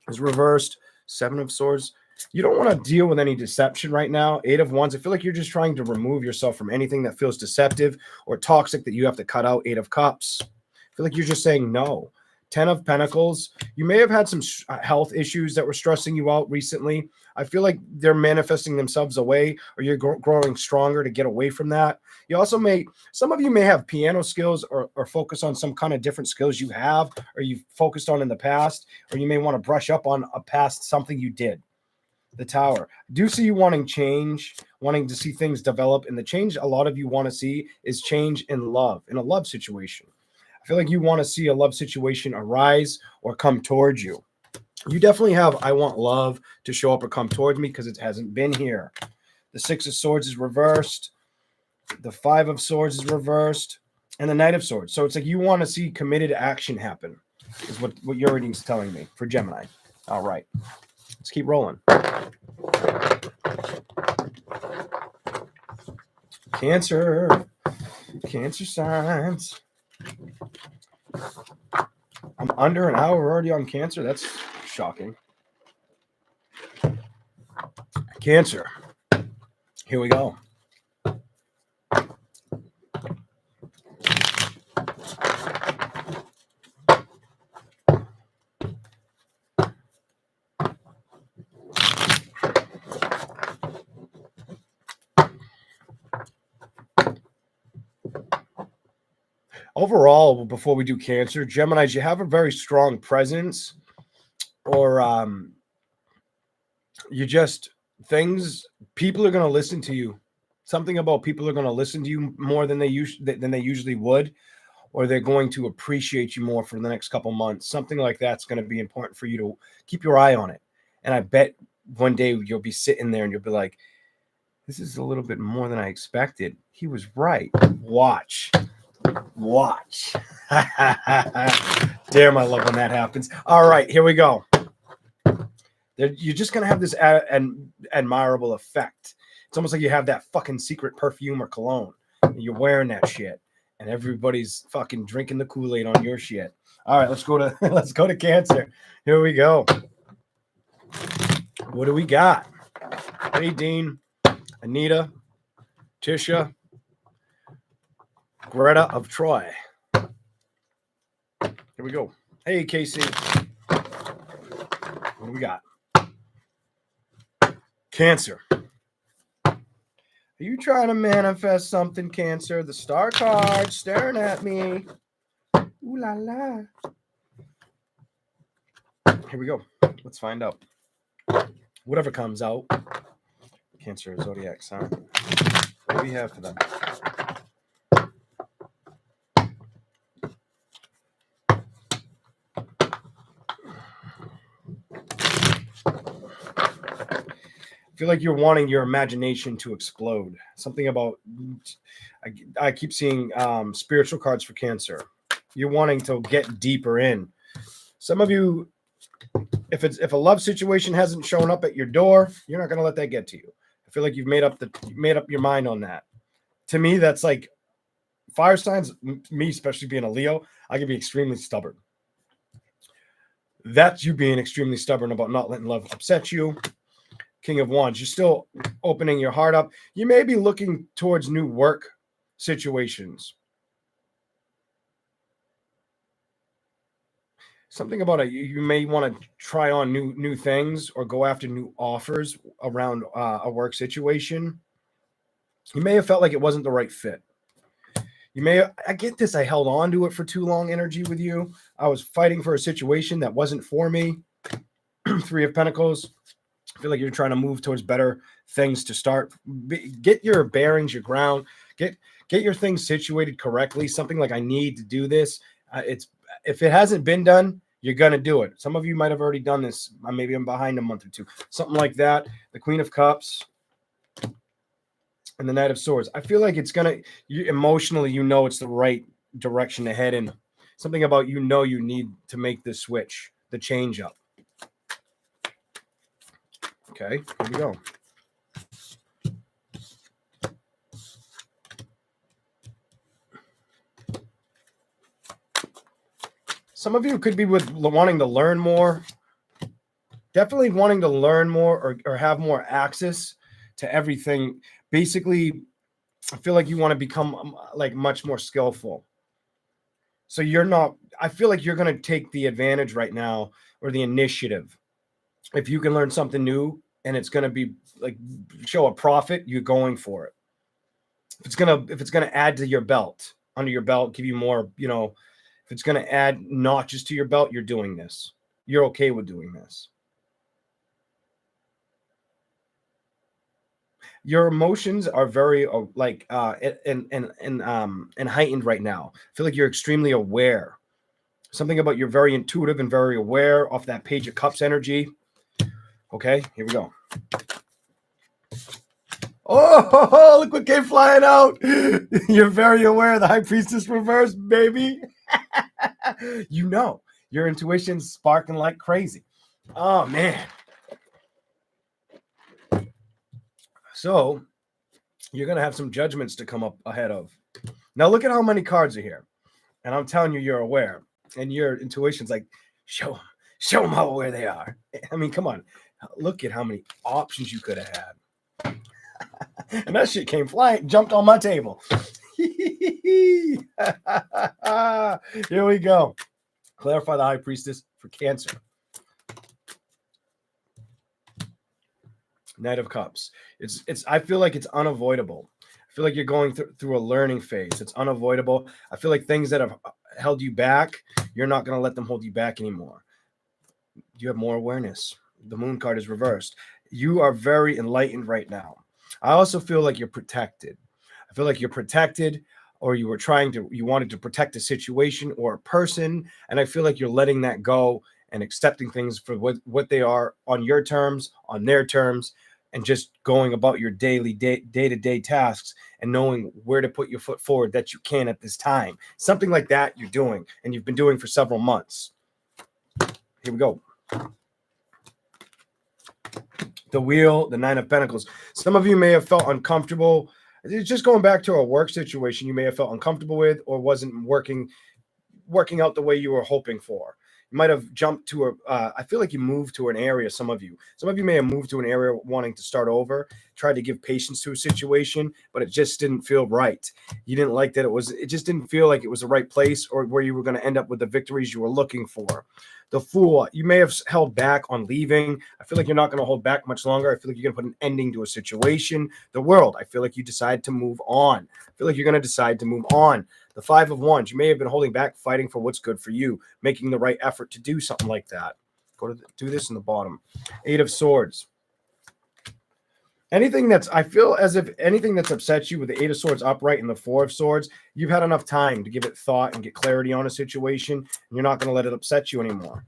[SPEAKER 1] is reversed. Seven of Swords. You don't want to deal with any deception right now. Eight of Wands. I feel like you're just trying to remove yourself from anything that feels deceptive or toxic that you have to cut out. Eight of Cups. I feel like you're just saying no. 10 of Pentacles. You may have had some health issues that were stressing you out recently. I feel like they're manifesting themselves away, or you're growing stronger to get away from that. You also some of you may have piano skills or focus on some kind of different skills you have or you've focused on in the past, or you may want to brush up on a past something you did. The Tower. I do see you wanting change, wanting to see things develop, and the change a lot of you want to see is change in love, in a love situation. I feel like you want to see a love situation arise or come towards you. You definitely have I want love to show up or come towards me because it hasn't been here. The Six of Swords is reversed. The Five of Swords is reversed. And the Knight of Swords. So it's like you want to see committed action happen is what your reading is telling me for Gemini. All right. Let's keep rolling. Cancer signs. I'm under an hour already on Cancer. That's shocking. Cancer. Here we go. Overall, before we do Cancer, Geminis, you have a very strong presence, or you just people are going to listen to you. Something about people are going to listen to you more than they usually would, or they're going to appreciate you more for the next couple months. Something like that's going to be important for you to keep your eye on it. And I bet one day you'll be sitting there and you'll be like, this is a little bit more than I expected. He was right. Watch. Damn, I love when that happens. All right, here we go. You're just going to have this admirable effect. It's almost like you have that fucking secret perfume or cologne. And you're wearing that shit. And everybody's fucking drinking the Kool-Aid on your shit. All right, let's go to Cancer. Here we go. What do we got? Hey, Dean, Anita, Tisha, Greta of Troy. Here we go. Hey, Casey. What do we got? Cancer. Are you trying to manifest something, Cancer? The star card staring at me. Ooh la la. Here we go. Let's find out. Whatever comes out. Cancer zodiac sign. What do we have for them? I feel like you're wanting your imagination to explode. Something about, I keep seeing spiritual cards for Cancer. You're wanting to get deeper in. Some of you, if a love situation hasn't shown up at your door, you're not going to let that get to you. I feel like you've made up your mind on that. To me, that's like fire signs. Me, especially being a Leo, I can be extremely stubborn. That's you being extremely stubborn about not letting love upset you. King of Wands, you're still opening your heart up. You may be looking towards new work situations. Something about it. You may want to try on new things or go after new offers around a work situation. You may have felt like it wasn't the right fit. I get this. I held on to it for too long. Energy with you. I was fighting for a situation that wasn't for me. Three of Pentacles. I feel like you're trying to move towards better things to start. Get your bearings, your ground. Get your things situated correctly. Something like, I need to do this. If it hasn't been done, you're gonna do it. Some of you might have already done this. Maybe I'm behind a month or two. Something like that. The Queen of Cups and the Knight of Swords. I feel like it's gonna. Emotionally, it's the right direction to head in. Something about you need to make this switch, the change up. Okay, here we go. Some of you could be with wanting to learn more. Definitely wanting to learn more or have more access to everything. Basically, I feel like you want to become like much more skillful. So I feel like you're going to take the advantage right now, or the initiative. If you can learn something new and it's going to be like show a profit, you're going for it. If it's going to add to your belt, under your belt, give you more, if it's going to add notches to your belt, you're doing this. You're okay with doing this. Your emotions are very and heightened right now. I feel like you're extremely aware. Something about you're very intuitive and very aware off that Page of Cups energy. Okay, here we go. Oh, look what came flying out. You're very aware of the High Priestess reverse, baby. Your intuition's sparking like crazy. Oh, man. So you're going to have some judgments to come up ahead of. Now, look at how many cards are here. And I'm telling you, you're aware. And your intuition's like, show them how aware they are. I mean, come on. Look at how many options you could have had. And that shit came flying, jumped on my table. Here we go. Clarify the High Priestess for Cancer. Knight of Cups. I feel like it's unavoidable. I I feel like you're going through a learning phase. It's unavoidable. I feel like things that have held you back, you're not going to let them hold you back anymore. You have more awareness. The moon card is reversed. You are very enlightened right now. I also feel like you're protected. I feel like you're protected, or you wanted to protect a situation or a person. And I feel like you're letting that go and accepting things for what they are on your terms, on their terms, and just going about your day-to-day tasks and knowing where to put your foot forward that you can at this time. Something like that you're doing, and you've been doing for several months. Here we go. The wheel, the 9 of Pentacles. Some of you may have felt uncomfortable. It's just going back to a work situation you may have felt uncomfortable with, or wasn't working out the way you were hoping for. You might have jumped to I feel like you moved to an area. Some of you may have moved to an area wanting to start over, tried to give patience to a situation, but it just didn't feel right. You didn't like that it just didn't feel like it was the right place, or where you were going to end up with the victories you were looking for. The Fool, you may have held back on leaving. I feel like you're not going to hold back much longer. I feel like you're going to put an ending to a situation. The World, I feel like you decide to move on. I feel like you're going to decide to move on. The 5 of Wands, you may have been holding back, fighting for what's good for you, making the right effort to do something like that. Do this in the bottom. 8 of Swords. I feel as if anything that's upset you with the 8 of Swords upright and the 4 of Swords, you've had enough time to give it thought and get clarity on a situation, and you're not going to let it upset you anymore.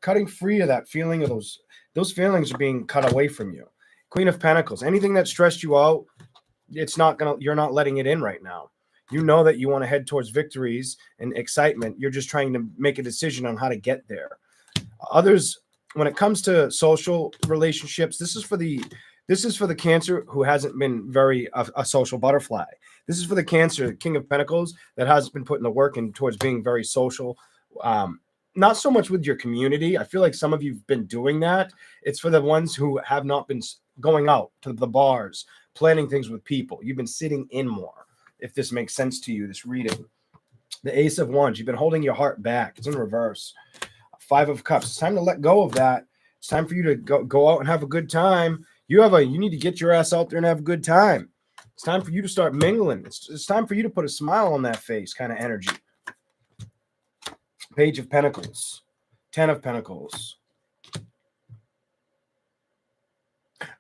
[SPEAKER 1] Cutting free of that feeling of those feelings are being cut away from you. Queen of Pentacles. Anything that stressed you out, you're not letting it in right now. You know that you want to head towards victories and excitement. You're just trying to make a decision on how to get there. Others, when it comes to social relationships, this is for the Cancer who hasn't been very a social butterfly. This is for the Cancer, King of Pentacles, that hasn't been putting the work in towards being very social. Not so much with your community. I feel like some of you've been doing that. It's for the ones who have not been going out to the bars, planning things with people. You've been sitting in more. If this makes sense to you, this reading. The Ace of Wands, you've been holding your heart back. It's in reverse. 5 of Cups. It's time to let go of that. It's time for you to go out and have a good time. You need to get your ass out there and have a good time. It's time for you to start mingling. It's time for you to put a smile on that face kind of energy. Page of Pentacles. 10 of Pentacles.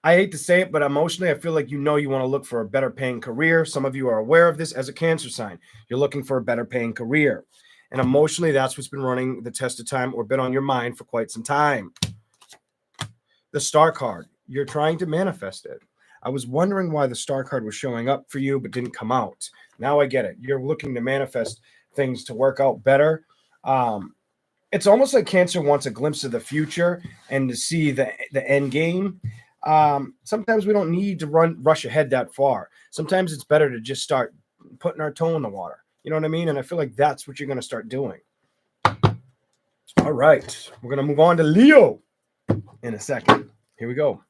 [SPEAKER 1] I hate to say it, but emotionally, I feel like you want to look for a better paying career. Some of you are aware of this as a Cancer sign. You're looking for a better paying career. And emotionally, that's what's been running the test of time or been on your mind for quite some time. The Star card. You're trying to manifest it. I was wondering why the Star card was showing up for you but didn't come out. Now I get it. You're looking to manifest things to work out better. It's almost like Cancer wants a glimpse of the future and to see the end game. Sometimes we don't need to rush ahead that far. Sometimes it's better to just start putting our toe in the water. You know what I mean? And I feel like that's what you're going to start doing. All right. We're going to move on to Leo in a second. Here we go.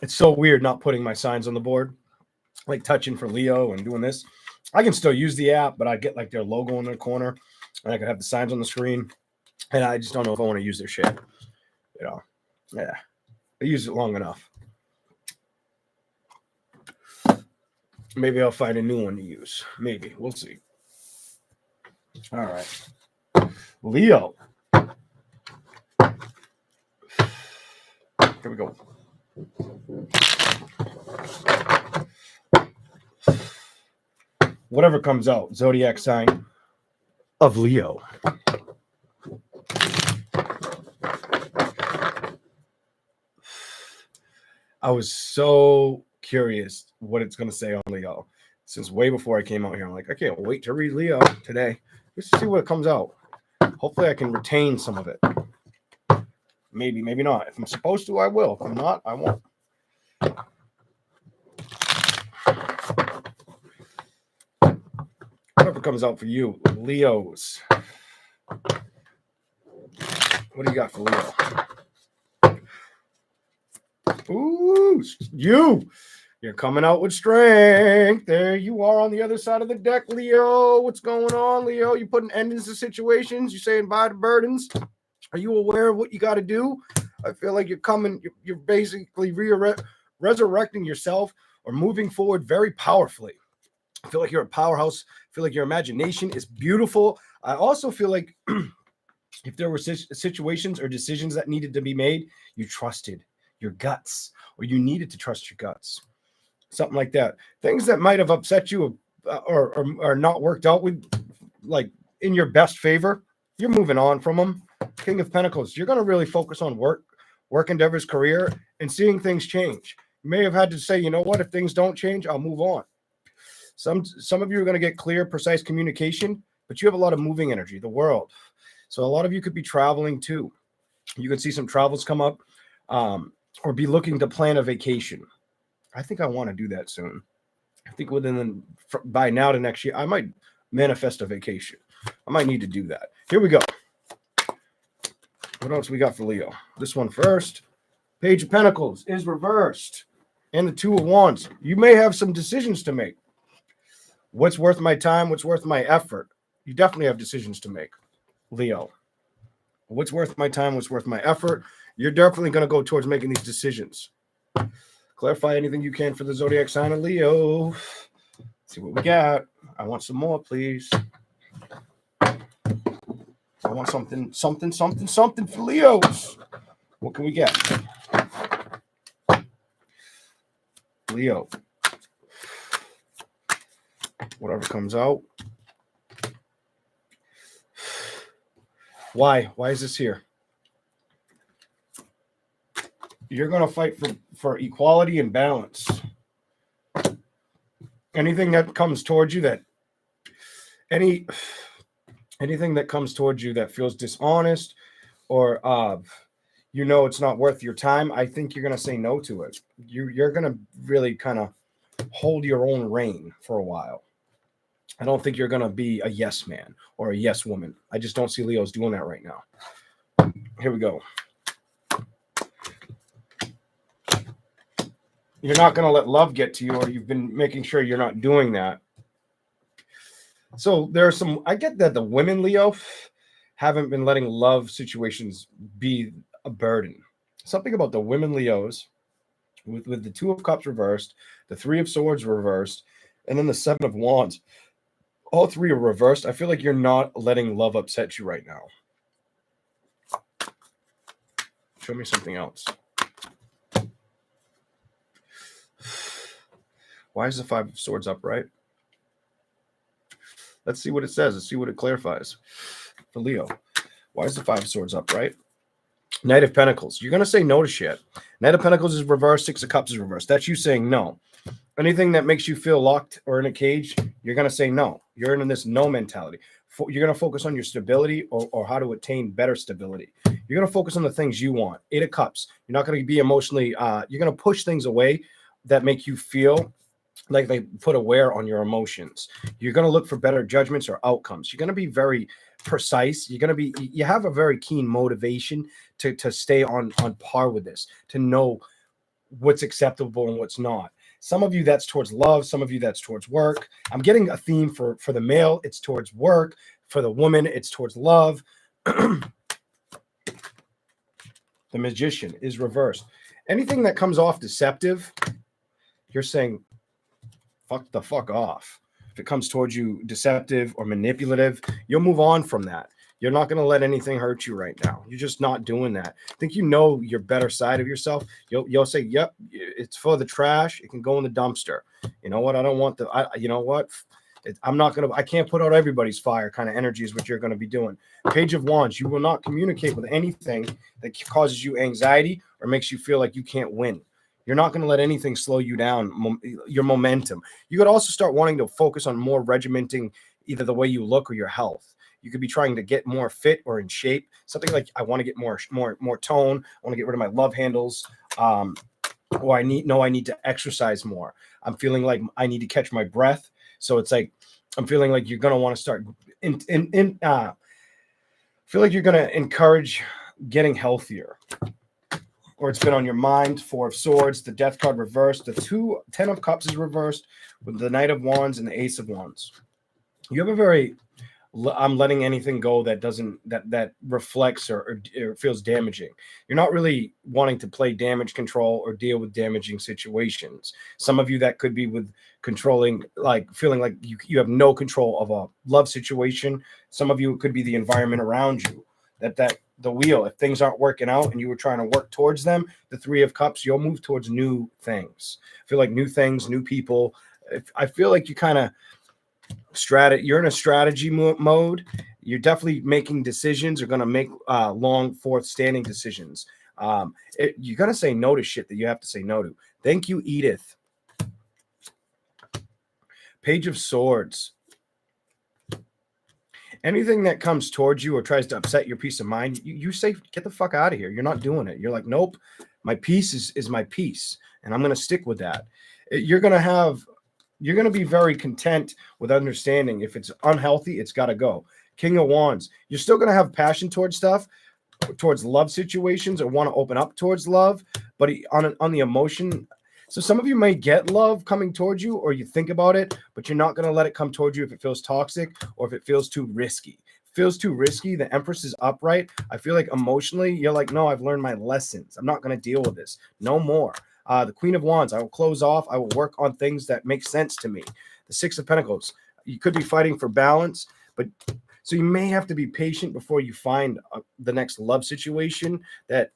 [SPEAKER 1] It's so weird not putting my signs on the board, like touching for Leo and doing this. I can still use the app, but I get like their logo in their corner, and I could have the signs on the screen. And I just don't know if I want to use their shit. Yeah. I use it long enough. Maybe I'll find a new one to use. Maybe. We'll see. All right. Leo. Here we go. Whatever comes out. Zodiac sign of Leo. I was so curious what it's going to say on Leo since way before I came out here. I'm like, I can't wait to read Leo today. Let's see what comes out. Hopefully I can retain some of it. Maybe, maybe not. If I'm supposed to, I will. If I'm not, I won't. Whatever comes out for you, Leos. What do you got for Leo? Ooh, you're coming out with strength. There you are on the other side of the deck, Leo. What's going on, Leo? You putting endings to situations. You saying bye to burdens. Are you aware of what you got to do? I feel like you're basically resurrecting yourself or moving forward very powerfully. I feel like you're a powerhouse. I feel like your imagination is beautiful. I also feel like if there were situations or decisions that needed to be made, you trusted your guts, or you needed to trust your guts. Something like that. Things that might have upset you or not worked out with, like in your best favor, you're moving on from them. King of Pentacles, you're going to really focus on work endeavors, career, and seeing things change. You may have had to say, you know what, if things don't change, I'll move on. Some of you are going to get clear, precise communication, but you have a lot of moving energy, the world. So a lot of you could be traveling too. You could see some travels come up, or be looking to plan a vacation. I think I want to do that soon. I think by now to next year, I might manifest a vacation. I might need to do that. Here we go. What else we got for Leo? This one first. Page of Pentacles is reversed. And the Two of Wands. You may have some decisions to make. What's worth my time? What's worth my effort? You definitely have decisions to make, Leo. What's worth my time? What's worth my effort? You're definitely going to go towards making these decisions. Clarify anything you can for the zodiac sign of Leo. Let's see what we got. I want some more, please. I want something for Leos. What can we get? Leo. Whatever comes out. Why? Why is this here? You're going to fight for equality and balance. Anything that comes towards you anything that comes towards you that feels dishonest or it's not worth your time, I think you're going to say no to it. You're going to really kind of hold your own reign for a while. I don't think you're going to be a yes man or a yes woman. I just don't see Leos doing that right now. Here we go. You're not going to let love get to you, or you've been making sure you're not doing that. So there are some, I get that the women, Leo, haven't been letting love situations be a burden. Something about the women Leos with the Two of Cups reversed, the Three of Swords reversed, and then the Seven of Wands. All three are reversed. I feel like you're not letting love upset you right now. Show me something else. Why is the Five of Swords upright? Let's see what it says. Let's see what it clarifies for Leo. Why is the Five of Swords upright? Knight of Pentacles. You're going to say no to shit. Knight of Pentacles is reversed. Six of Cups is reversed. That's you saying no. Anything that makes you feel locked or in a cage, you're going to say no. You're in this no mentality. You're going to focus on your stability or how to attain better stability. You're going to focus on the things you want. Eight of Cups. You're not going to be emotionally, you're going to push things away that make you feel like they put a wear on your emotions. You're going to look for better judgments or outcomes. You're going to be very precise. You have a very keen motivation to stay on par with this, to know what's acceptable and what's not. Some of you, that's towards love. Some of you, that's towards work. I'm getting a theme for the male. It's towards work. For the woman, it's towards love. The Magician is reversed. Anything that comes off deceptive, you're saying, fuck off. If it comes towards you deceptive or manipulative, you'll move on from that. You're not going to let anything hurt you right now. You're just not doing that. I think you know your better side of yourself. You'll say, yep, it's for the trash. It can go in the dumpster. You know what? I don't want you know what? I can't put out everybody's fire kind of energy is what you're going to be doing. Page of Wands. You will not communicate with anything that causes you anxiety or makes you feel like you can't win. You're not going to let anything slow you down, your momentum. You could also start wanting to focus on more regimenting either the way you look or your health. You could be trying to get more fit or in shape. Something like, I want to get more tone. I want to get rid of my love handles. Or I need to exercise more. I'm feeling like I need to catch my breath. So it's like, I'm feeling like you're going to want to start feel like you're going to encourage getting healthier. Or it's been on your mind. Four of Swords, the Death card reversed. The Ten of Cups is reversed with the Knight of Wands and the Ace of Wands. You have a very I'm letting anything go that doesn't that reflects or feels damaging. You're not really wanting to play damage control or deal with damaging situations. Some of you, that could be with controlling, like feeling like you have no control of a love situation. Some of you, it could be the environment around you. That the wheel, if things aren't working out and you were trying to work towards them, the Three of Cups, you'll move towards new things. I feel like new things, new people. I feel like you kind of you're in a strategy mode. You're definitely making decisions. You're going to make long forth standing decisions. You got to say no to shit that you have to say no to. Thank you, Edith. Page of Swords. Anything that comes towards you or tries to upset your peace of mind, you say, get the fuck out of here. You're not doing it. You're like, nope, my peace is my peace, and I'm going to stick with that. You're going to be very content with understanding if it's unhealthy, it's got to go. King of Wands. You're still going to have passion towards stuff, towards love situations, or want to open up towards love, but on the emotion. So some of you may get love coming towards you, or you think about it, but you're not going to let it come towards you if it feels toxic or if it feels too risky. Feels too risky. The Empress is upright. I feel like emotionally, you're like, no, I've learned my lessons. I'm not going to deal with this. No more. The Queen of Wands. I will close off. I will work on things that make sense to me. The Six of Pentacles. You could be fighting for balance, but so you may have to be patient before you find the next love situation. That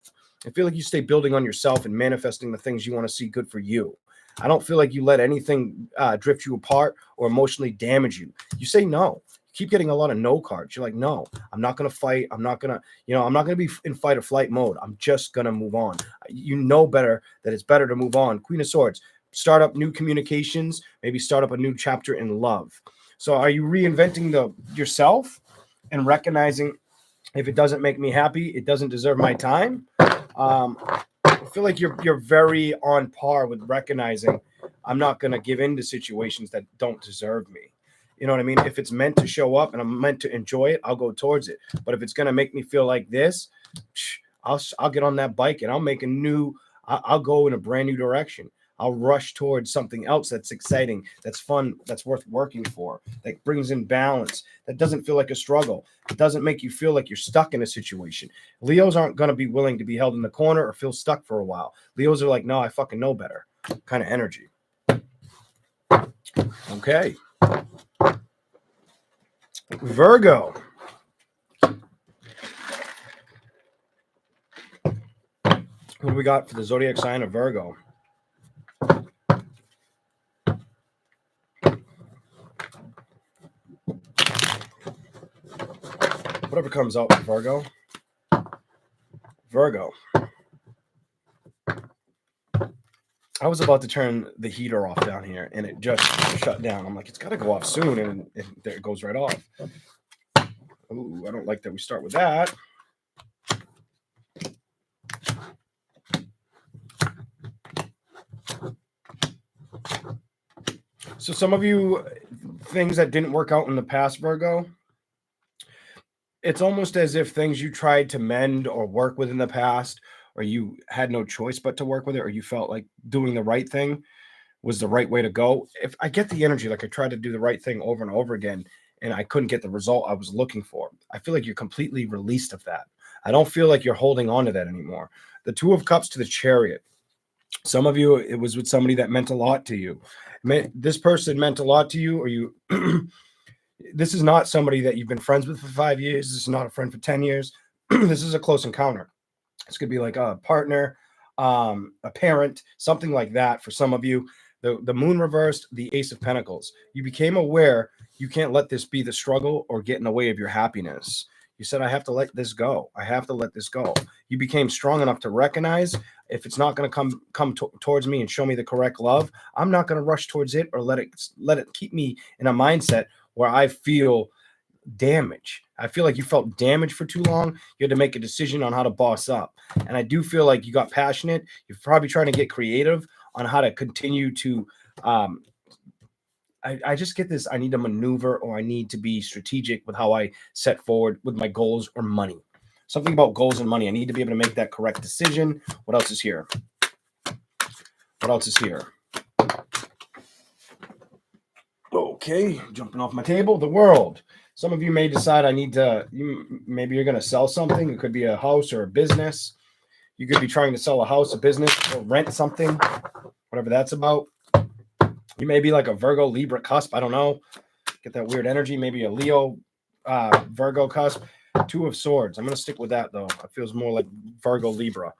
[SPEAKER 1] I feel like you stay building on yourself and manifesting the things you want to see good for you. I don't feel like you let anything drift you apart or emotionally damage you. You say no. You keep getting a lot of no cards. You're like, no, I'm not going to fight. I'm not going to be in fight or flight mode. I'm just going to move on. You know better that it's better to move on. Queen of Swords. Start up new communications. Maybe start up a new chapter in love. So are you reinventing yourself and recognizing if it doesn't make me happy, it doesn't deserve my time? I feel like you're very on par with recognizing I'm not going to give in to situations that don't deserve me. You know what I mean? If it's meant to show up and I'm meant to enjoy it, I'll go towards it. But if it's going to make me feel like this, I'll get on that bike and I'll go in a brand new direction. I'll rush towards something else that's exciting, that's fun, that's worth working for, that brings in balance, that doesn't feel like a struggle. It doesn't make you feel like you're stuck in a situation. Leos aren't going to be willing to be held in the corner or feel stuck for a while. Leos are like, no, I fucking know better kind of energy. Okay. Virgo. What do we got for the zodiac sign of Virgo? Whatever comes out for Virgo. Virgo. I was about to turn the heater off down here, and it just shut down. I'm like, it's got to go off soon, and there it goes right off. Ooh, I don't like that we start with that. So some of you, things that didn't work out in the past, Virgo, it's almost as if things you tried to mend or work with in the past, or you had no choice but to work with it, or you felt like doing the right thing was the right way to go. If I get the energy, like I tried to do the right thing over and over again, and I couldn't get the result I was looking for, I feel like you're completely released of that. I don't feel like you're holding on to that anymore. The Two of Cups to the Chariot. Some of you, it was with somebody that meant a lot to you. This person meant a lot to you, or you... This is not somebody that you've been friends with for 5 years. This is not a friend for 10 years. This is a close encounter. This could be like a partner, a parent, something like that for some of you. The moon reversed, the Ace of Pentacles. You became aware you can't let this be the struggle or get in the way of your happiness. You said, I have to let this go. I have to let this go. You became strong enough to recognize if it's not going to come towards me and show me the correct love, I'm not going to rush towards it or let it keep me in a mindset where I feel damage. I feel like you felt damaged for too long. You had to make a decision on how to boss up. And I do feel like you got passionate. You're probably trying to get creative on how to continue to, I just get this, I need to maneuver, or I need to be strategic with how I set forward with my goals or money. Something about goals and money. I need to be able to make that correct decision. What else is here? What else is here? Okay, jumping off my table. The World. Some of you may decide maybe you're going to sell something. It could be a house or a business. You could be trying to sell a house, a business, or rent something, whatever that's about. You may be like a Virgo, Libra cusp. I don't know. Get that weird energy. Maybe a Leo, Virgo cusp. Two of Swords. I'm going to stick with that, though. It feels more like Virgo, Libra.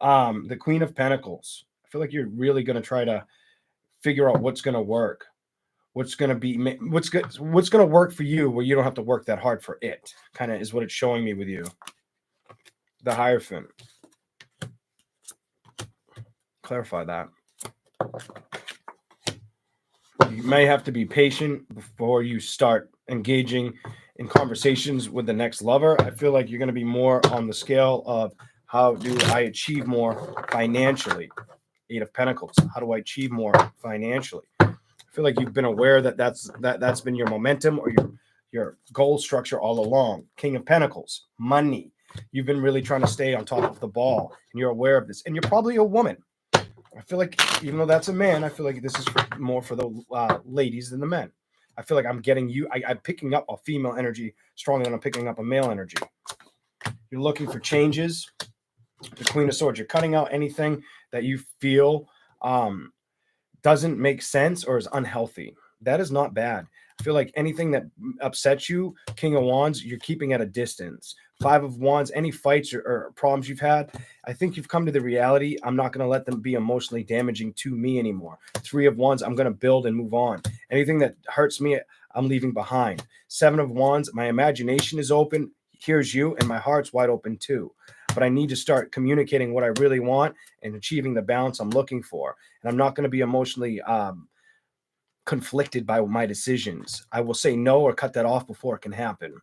[SPEAKER 1] The Queen of Pentacles. I feel like you're really going to try to figure out what's going to work. What's going to work for you where you don't have to work that hard for it, kind of is what it's showing me with you. The Hierophant. Clarify that. You may have to be patient before you start engaging in conversations with the next lover. I feel like you're going to be more on the scale of how do I achieve more financially? Eight of Pentacles. How do I achieve more financially? I feel like you've been aware that that's been your momentum or your goal structure all along. King of Pentacles, money. You've been really trying to stay on top of the ball, and you're aware of this. And you're probably a woman. I feel like even though that's a man, I feel like this is more for the ladies than the men. I feel like I'm getting you. I'm picking up a female energy stronger than I'm picking up a male energy. You're looking for changes. The Queen of Swords. You're cutting out anything that you feel doesn't make sense or is unhealthy. That is not bad. I feel like anything that upsets you, King of Wands, you're keeping at a distance. Five of Wands, any fights or problems you've had, I think you've come to the reality, I'm not going to let them be emotionally damaging to me anymore. Three of Wands, I'm going to build and move on. Anything that hurts me, I'm leaving behind. Seven of Wands, my imagination is open. Here's you, and my heart's wide open too. But I need to start communicating what I really want and achieving the balance I'm looking for. And I'm not going to be emotionally conflicted by my decisions. I will say no or cut that off before it can happen.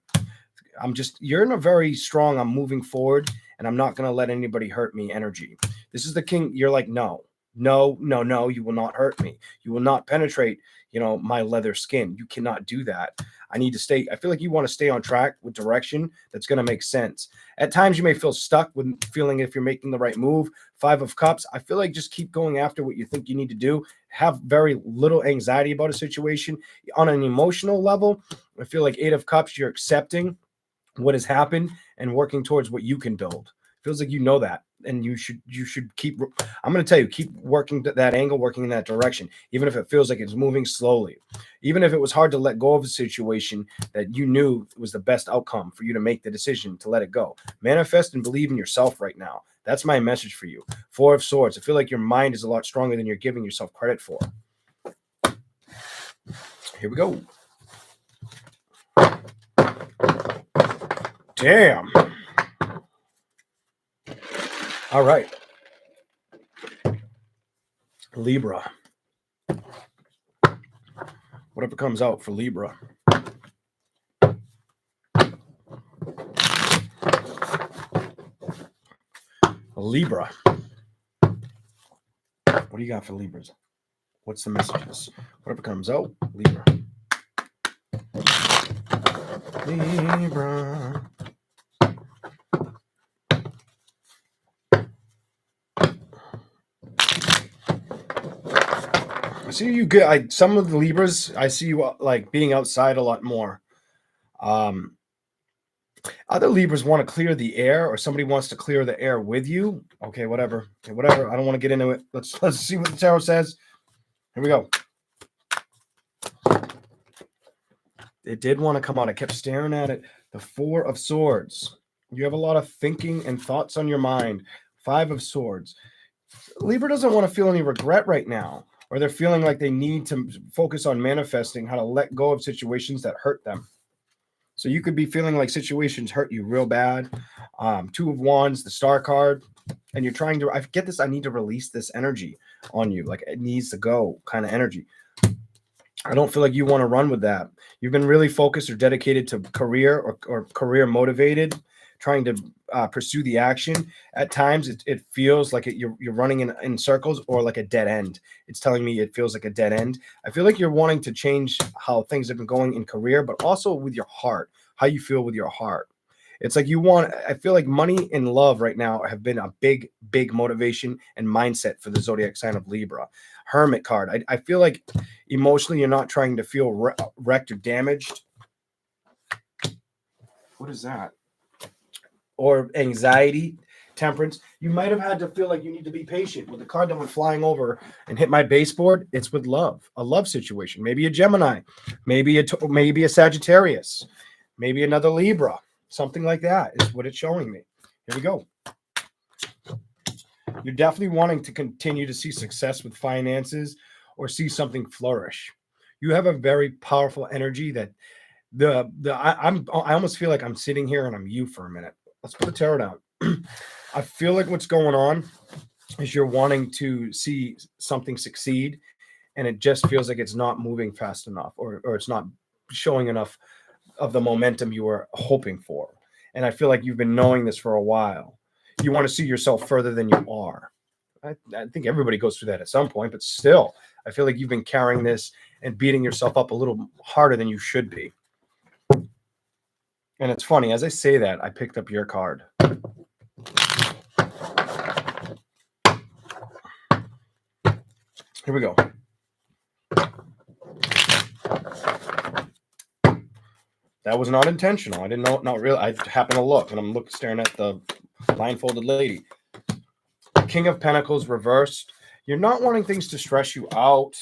[SPEAKER 1] You're in a very strong, I'm moving forward and I'm not going to let anybody hurt me energy. This is the king. You're like, no, you will not hurt me. You will not penetrate, my leather skin. You cannot do that. I need to stay. I feel like you want to stay on track with direction that's going to make sense. At times you may feel stuck with feeling if you're making the right move. Five of Cups. I feel like just keep going after what you think you need to do. Have very little anxiety about a situation. On an emotional level, I feel like Eight of Cups, you're accepting what has happened and working towards what you can build. Feels like you know that, and you should keep. I'm going to tell you, keep working that angle, working in that direction, even if it feels like it's moving slowly. Even if it was hard to let go of a situation that you knew was the best outcome for you to make the decision to let it go. Manifest and believe in yourself right now. That's my message for you. Four of Swords. I feel like your mind is a lot stronger than you're giving yourself credit for. Here we go. Damn. All right. Libra. Whatever comes out for Libra. Libra. What do you got for Libras? What's the messages? Whatever comes out, Libra. Libra. I see you get some of the Libras. I see you like being outside a lot more. Other Libras want to clear the air, or somebody wants to clear the air with you. Okay, whatever. Okay, whatever. I don't want to get into it. Let's see what the tarot says. Here we go. It did want to come out. I kept staring at it. The Four of Swords. You have a lot of thinking and thoughts on your mind. Five of Swords. Libra doesn't want to feel any regret right now, or they're feeling like they need to focus on manifesting how to let go of situations that hurt them. So you could be feeling like situations hurt you real bad. Two of Wands, the Star card, and you're trying to, I get this, I need to release this energy on you. Like it needs to go kind of energy. I don't feel like you want to run with that. You've been really focused or dedicated to career or career motivated, trying to pursue the action. At times it feels like you're running in circles or like a dead end. It's telling me it feels like a dead end. I feel like you're wanting to change how things have been going in career, but also with your heart, how you feel with your heart. It's like I feel like money and love right now have been a big, big motivation and mindset for the zodiac sign of Libra. Hermit card. I feel like emotionally you're not trying to feel wrecked or damaged. What is that? Or anxiety, temperance. You might have had to feel like you need to be patient. With the card that went flying over and hit my baseboard, it's with love, a love situation. Maybe a Gemini, maybe a Sagittarius, maybe another Libra, something like that is what it's showing me. Here we go. You're definitely wanting to continue to see success with finances or see something flourish. You have a very powerful energy that I almost feel like I'm sitting here and I'm you for a minute. Let's put the tarot down. I feel like what's going on is you're wanting to see something succeed, and it just feels like it's not moving fast enough, or it's not showing enough of the momentum you were hoping for. And I feel like you've been knowing this for a while. You want to see yourself further than you are. I think everybody goes through that at some point, but still, I feel like you've been carrying this and beating yourself up a little harder than you should be. And it's funny, as I say that, I picked up your card. Here we go. That was not intentional. I didn't know, not really. I happened to look, and I'm staring at the blindfolded lady. King of Pentacles reversed. You're not wanting things to stress you out.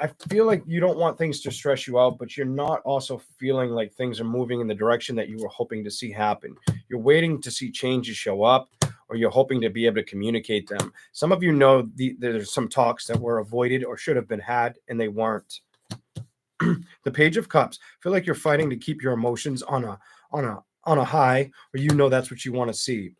[SPEAKER 1] I feel like you don't want things to stress you out, but you're not also feeling like things are moving in the direction that you were hoping to see happen. You're waiting to see changes show up, or you're hoping to be able to communicate them. Some of you know there's some talks that were avoided or should have been had, and they weren't. The Page of Cups. I feel like you're fighting to keep your emotions on a high, or you know that's what you want to see.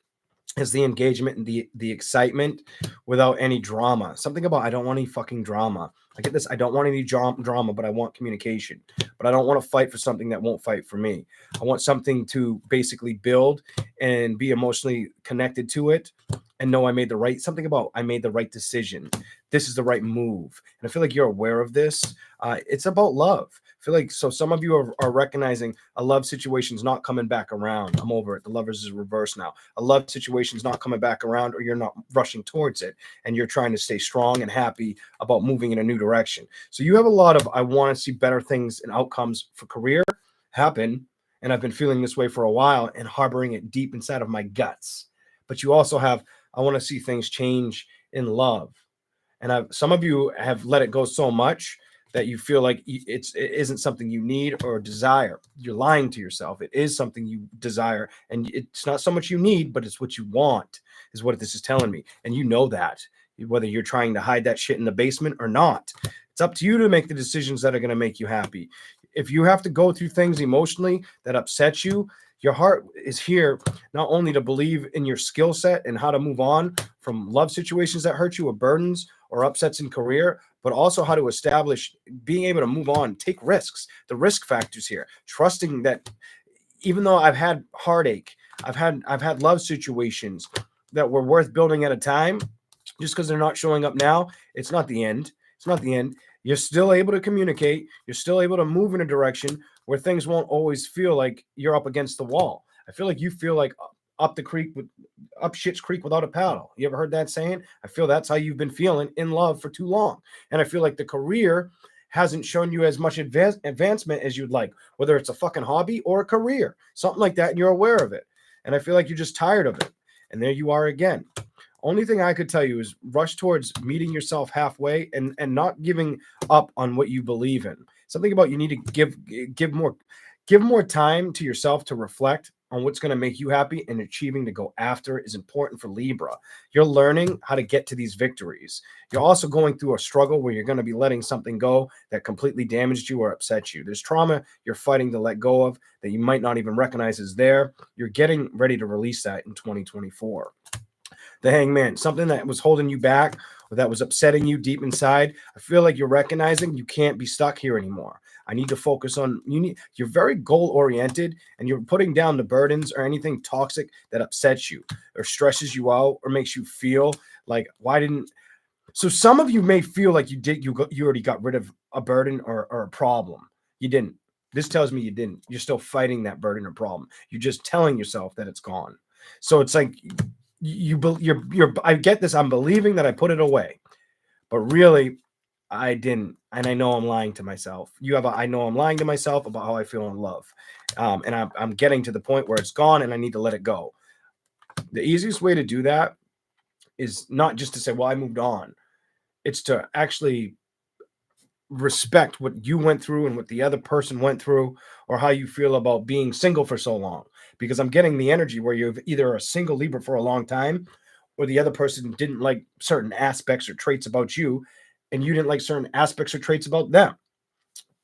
[SPEAKER 1] Is the engagement and the excitement without any drama. Something about I don't want any fucking drama. I get this. I don't want any drama, but I want communication. But I don't want to fight for something that won't fight for me. I want something to basically build and be emotionally connected to it and know I made the right decision. This is the right move. And I feel like you're aware of this. It's about love. I feel like some of you are recognizing a love situation is not coming back around. I'm over it. The Lovers is reversed now. A love situation is not coming back around, or you're not rushing towards it, and you're trying to stay strong and happy about moving in a new direction. So you have a lot of I want to see better things and outcomes for career happen, and I've been feeling this way for a while and harboring it deep inside of my guts. But you also have I want to see things change in love, and some of you have let it go so much that you feel like it isn't something you need or desire. You're lying to yourself. It is something you desire, and it's not so much you need, but it's what you want, is what this is telling me. And you know that, whether you're trying to hide that shit in the basement or not. It's up to you to make the decisions that are going to make you happy. If you have to go through things emotionally that upset you, your heart is here not only to believe in your skill set and how to move on from love situations that hurt you or burdens or upsets in career, but also how to establish being able to move on, take risks. The risk factors here, trusting that even though I've had heartache, I've had love situations that were worth building at a time, just because they're not showing up now, it's not the end. It's not the end. You're still able to communicate. You're still able to move in a direction where things won't always feel like you're up against the wall. I feel like you feel like up shit's creek without a paddle. You ever heard that saying? I feel that's how you've been feeling in love for too long. And I feel like the career hasn't shown you as much advancement as you'd like, whether it's a fucking hobby or a career, something like that, and you're aware of it. And I feel like you're just tired of it. And there you are again. Only thing I could tell you is rush towards meeting yourself halfway and not giving up on what you believe in. Something about you need to give more time to yourself to reflect on what's going to make you happy, and achieving to go after is important for Libra. You're learning how to get to these victories. You're also going through a struggle where you're going to be letting something go that completely damaged you or upset you. There's trauma you're fighting to let go of that you might not even recognize is there. You're getting ready to release that in 2024. The Hangman, something that was holding you back or that was upsetting you deep inside. I feel like you're recognizing you can't be stuck here anymore. I need to focus on you're very goal oriented, and you're putting down the burdens or anything toxic that upsets you or stresses you out or makes you feel like so some of you may feel like you already got rid of a burden or a problem. You didn't. This tells me you didn't. You're still fighting that burden or problem. You're just telling yourself that it's gone. So it's like I get this. I'm believing that I put it away, but really I didn't. And I know I'm lying to myself. I know I'm lying to myself about how I feel in love. And I'm getting to the point where it's gone and I need to let it go. The easiest way to do that is not just to say, well, I moved on. It's to actually respect what you went through and what the other person went through, or how you feel about being single for so long. Because I'm getting the energy where you're either a single Libra for a long time, or the other person didn't like certain aspects or traits about you, and you didn't like certain aspects or traits about them.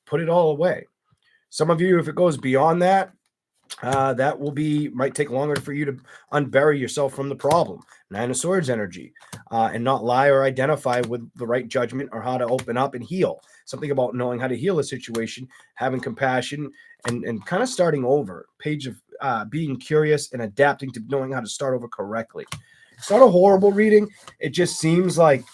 [SPEAKER 1] Put it all away. Some of you, if it goes beyond that, that might take longer for you to unbury yourself from the problem. Nine of Swords energy, and not lie or identify with the right judgment or how to open up and heal. Something about knowing how to heal a situation, having compassion, and kind of starting over. Page of being curious and adapting to knowing how to start over correctly. It's not a horrible reading. It just seems like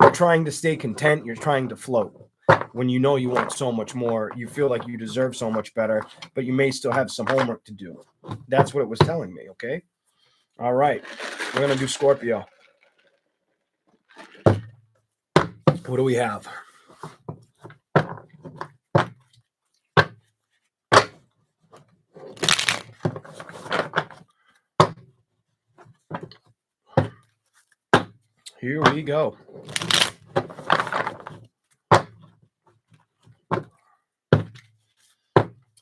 [SPEAKER 1] you're trying to stay content. You're trying to float. When you know you want so much more, you feel like you deserve so much better, but you may still have some homework to do. That's what it was telling me, okay? All right. We're going to do Scorpio. What do we have? Here we go.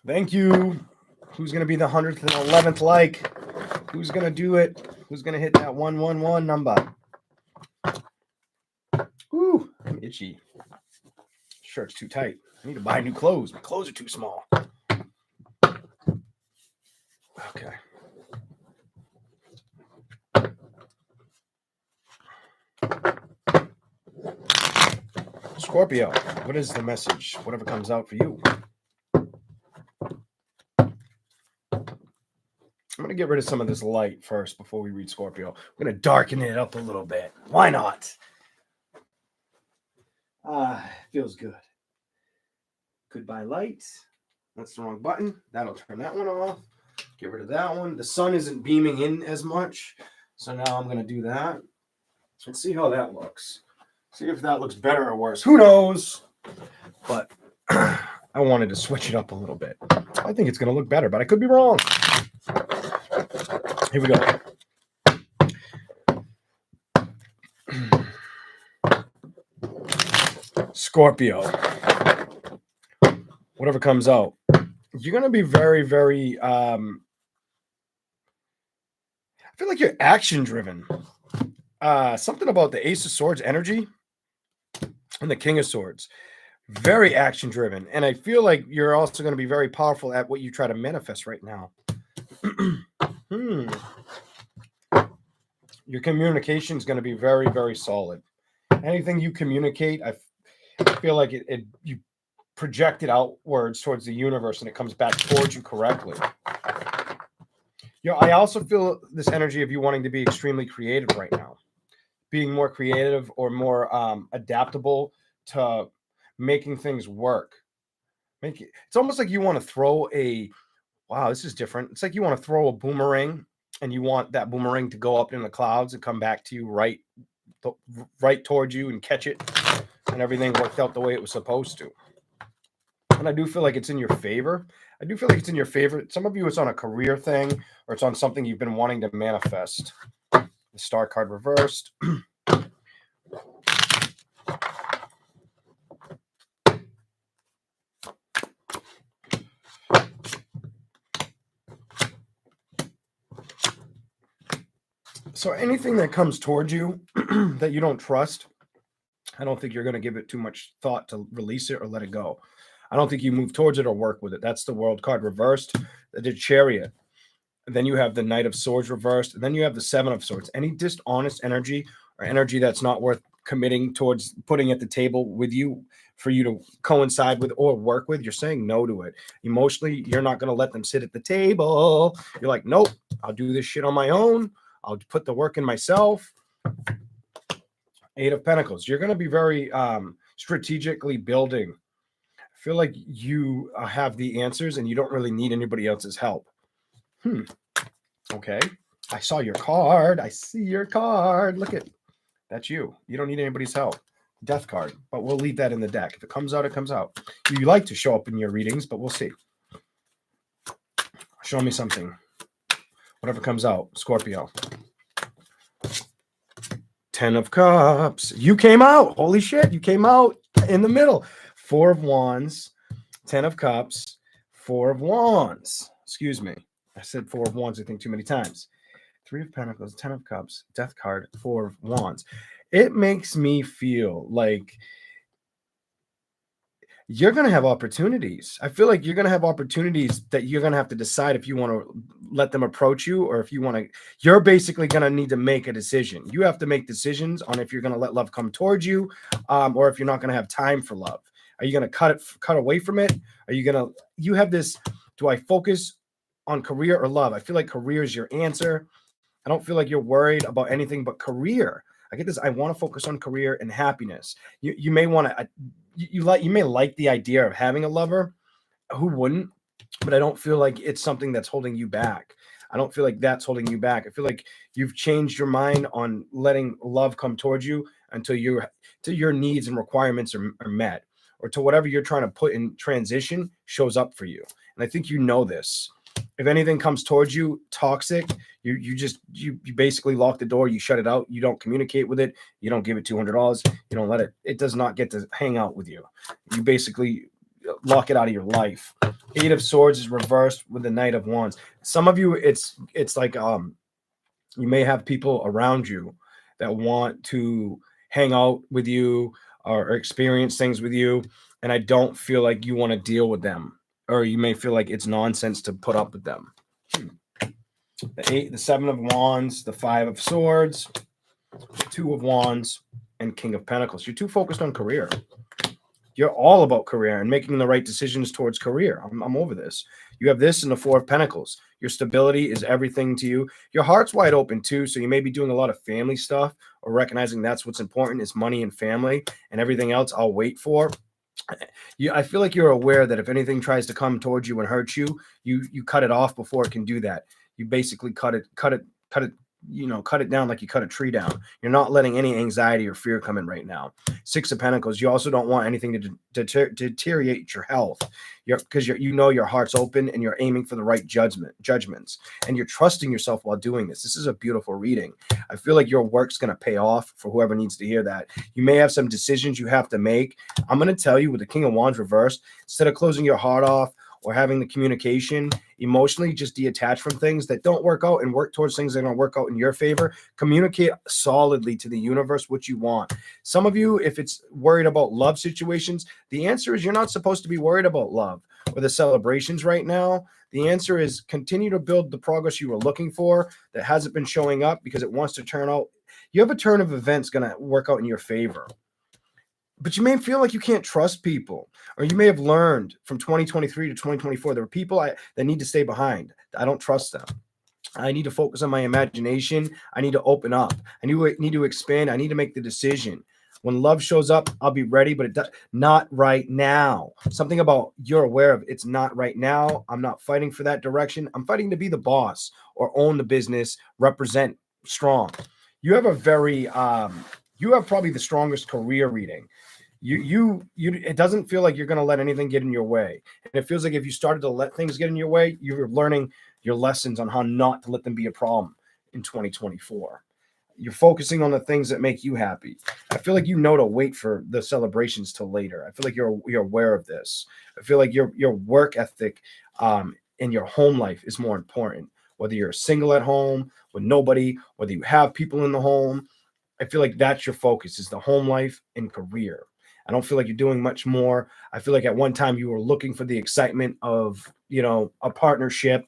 [SPEAKER 1] Thank you. Who's going to be the 100th and 11th like? Who's going to do it? Who's going to hit that 111 number? Ooh, I'm itchy. Shirt's too tight. I need to buy new clothes. My clothes are too small. Okay. Scorpio, what is the message? Whatever comes out for you. I'm going to get rid of some of this light first before we read Scorpio. I'm going to darken it up a little bit. Why not? Feels good. Goodbye light. That's the wrong button. That'll turn that one off. Get rid of that one. The sun isn't beaming in as much. So now I'm going to do that. Let's see how that looks. See if that looks better or worse. Who knows? But I wanted to switch it up a little bit. I think it's going to look better, but I could be wrong. Here we go. Scorpio. Whatever comes out. You're going to be very, very... I feel like you're action-driven. Something about the Ace of Swords energy and the King of Swords. Very action-driven. And I feel like you're also going to be very powerful at what you try to manifest right now. Your communication is going to be very, very solid. Anything you communicate, I feel like you project it outwards towards the universe and it comes back towards you correctly. I also feel this energy of you wanting to be extremely creative right now. Being more creative or more adaptable to making things work. It's almost like you want to throw wow, this is different. It's like you want to throw a boomerang and you want that boomerang to go up in the clouds and come back to you right towards you and catch it, and everything worked out the way it was supposed to. And I do feel like it's in your favor. Some of you, it's on a career thing, or it's on something you've been wanting to manifest. The Star card reversed. So anything that comes towards you that you don't trust, I don't think you're going to give it too much thought to release it or let it go. I don't think you move towards it or work with it. That's the World card reversed. The Chariot. And then you have the Knight of Swords reversed. And then you have the Seven of Swords. Any dishonest energy or energy that's not worth committing towards putting at the table with you for you to coincide with or work with, you're saying no to it. Emotionally, you're not going to let them sit at the table. You're like, nope, I'll do this shit on my own. I'll put the work in myself. Eight of Pentacles. You're going to be very strategically building. I feel like you have the answers and you don't really need anybody else's help. Okay. I saw your card. I see your card. Look at that's you. You don't need anybody's help. Death card. But we'll leave that in the deck. If it comes out, it comes out. You like to show up in your readings, but we'll see. Show me something. Whatever comes out. Scorpio. 10 of Cups. You came out. Holy shit. You came out in the middle. 4 of Wands. 10 of Cups. 4 of Wands. Excuse me. I said 4 of Wands, I think, too many times. 3 of Pentacles. 10 of Cups. Death card. 4 of Wands. It makes me feel like you're going to have opportunities. I feel like you're going to have opportunities that you're going to have to decide if you want to let them approach you or if you want to. You're basically going to need to make a decision. You have to make decisions on if you're going to let love come towards you, or if you're not going to have time for love. Are you going to cut away from it? Are you going to, you have this, do I focus on career or love? I feel like career is your answer. I don't feel like you're worried about anything but career. I get this. I want to focus on career and happiness. You may want to, you may like the idea of having a lover. Who wouldn't? But I don't feel like it's something that's holding you back. I don't feel like that's holding you back. I feel like you've changed your mind on letting love come towards you until your needs and requirements are met, or to whatever you're trying to put in transition shows up for you. And I think you know this. If anything comes towards you toxic, you basically lock the door, you shut it out, you don't communicate with it, you don't give it $200, you don't let it does not get to hang out with you. You basically lock it out of your life. 8 of Swords is reversed with the Knight of Wands. Some of you, it's like you may have people around you that want to hang out with you or experience things with you, and I don't feel like you want to deal with them. Or you may feel like it's nonsense to put up with them. The 7 of Wands, the 5 of Swords, 2 of Wands, and King of Pentacles. You're too focused on career. You're all about career and making the right decisions towards career. I'm over this. You have this in the 4 of Pentacles. Your stability is everything to you. Your heart's wide open too, so you may be doing a lot of family stuff or recognizing that's what's important is money and family, and everything else I'll wait for. I feel like you're aware that if anything tries to come towards you and hurt you, you cut it off before it can do that. You basically cut it down like you cut a tree down. You're not letting any anxiety or fear come in right now. 6 of Pentacles. You also don't want anything to deteriorate your health. Because you know your heart's open and you're aiming for the right judgments, and you're trusting yourself while doing this. This is a beautiful reading. I feel like your work's going to pay off for whoever needs to hear that. You may have some decisions you have to make. I'm going to tell you, with the King of Wands reversed, instead of closing your heart off or having the communication, emotionally just detach from things that don't work out and work towards things that are going to work out in your favor. Communicate solidly to the universe what you want. Some of you, if it's worried about love situations, the answer is you're not supposed to be worried about love or the celebrations right now. The answer is continue to build the progress you were looking for that hasn't been showing up because it wants to turn out. You have a turn of events going to work out in your favor. But you may feel like you can't trust people, or you may have learned from 2023 to 2024, there are people that need to stay behind. I don't trust them. I need to focus on my imagination. I need to open up. I need to expand. I need to make the decision. When love shows up, I'll be ready, but not right now. Something about you're aware of it's not right now. I'm not fighting for that direction. I'm fighting to be the boss or own the business, represent strong. You have a very, you have probably the strongest career reading. It doesn't feel like you're going to let anything get in your way. And it feels like if you started to let things get in your way, you're learning your lessons on how not to let them be a problem in 2024. You're focusing on the things that make you happy. I feel like you know to wait for the celebrations till later. I feel like you're aware of this. I feel like your work ethic and your home life is more important. Whether you're single at home with nobody, whether you have people in the home, I feel like that's your focus is the home life and career. I don't feel like you're doing much more. I feel like at one time you were looking for the excitement of, a partnership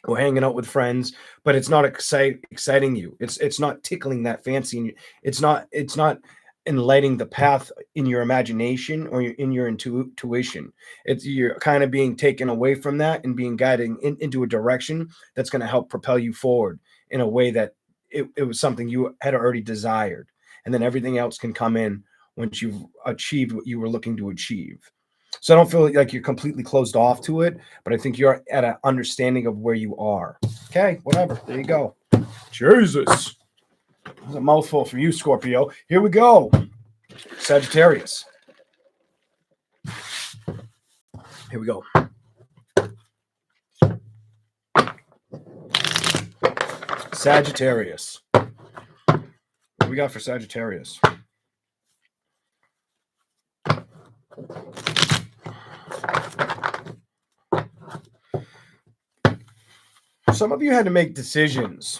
[SPEAKER 1] or hanging out with friends, but it's not exciting you. It's not tickling that fancy. It's not enlightening the path in your imagination or in your intuition. You're kind of being taken away from that and being guided into a direction that's going to help propel you forward in a way that it was something you had already desired. And then everything else can come in once you've achieved what you were looking to achieve. So I don't feel like you're completely closed off to it, but I think you're at an understanding of where you are. Okay, whatever. There you go. Jesus. That's a mouthful for you, Scorpio. Here we go. Sagittarius. Here we go. Sagittarius. What do we got for Sagittarius? Some of you had to make decisions.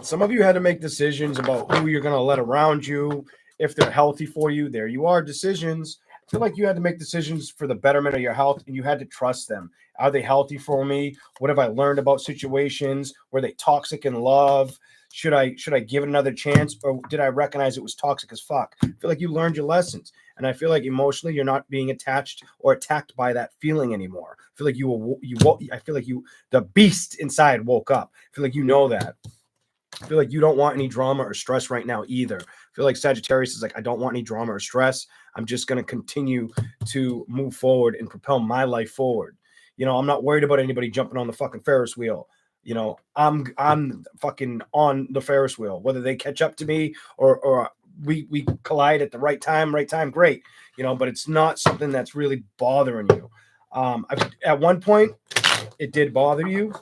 [SPEAKER 1] Some of you had to make decisions about who you're going to let around you, if they're healthy for you. There you are, decisions. I feel like you had to make decisions for the betterment of your health, and you had to trust them. Are they healthy for me? What have I learned about situations? Were they toxic in love? Should I give it another chance, or did I recognize it was toxic as fuck? I feel like you learned your lessons, and I feel like emotionally you're not being attached or attacked by that feeling anymore. I feel like I feel like the beast inside woke up. I feel like you know that. I feel like you don't want any drama or stress right now either. I feel like Sagittarius is like, I don't want any drama or stress. I'm just going to continue to move forward and propel my life forward. You know, I'm not worried about anybody jumping on the fucking Ferris wheel. You know, I'm fucking on the Ferris wheel, whether they catch up to me or we collide at the right time, great. You know, but it's not something that's really bothering you. At one point, it did bother you.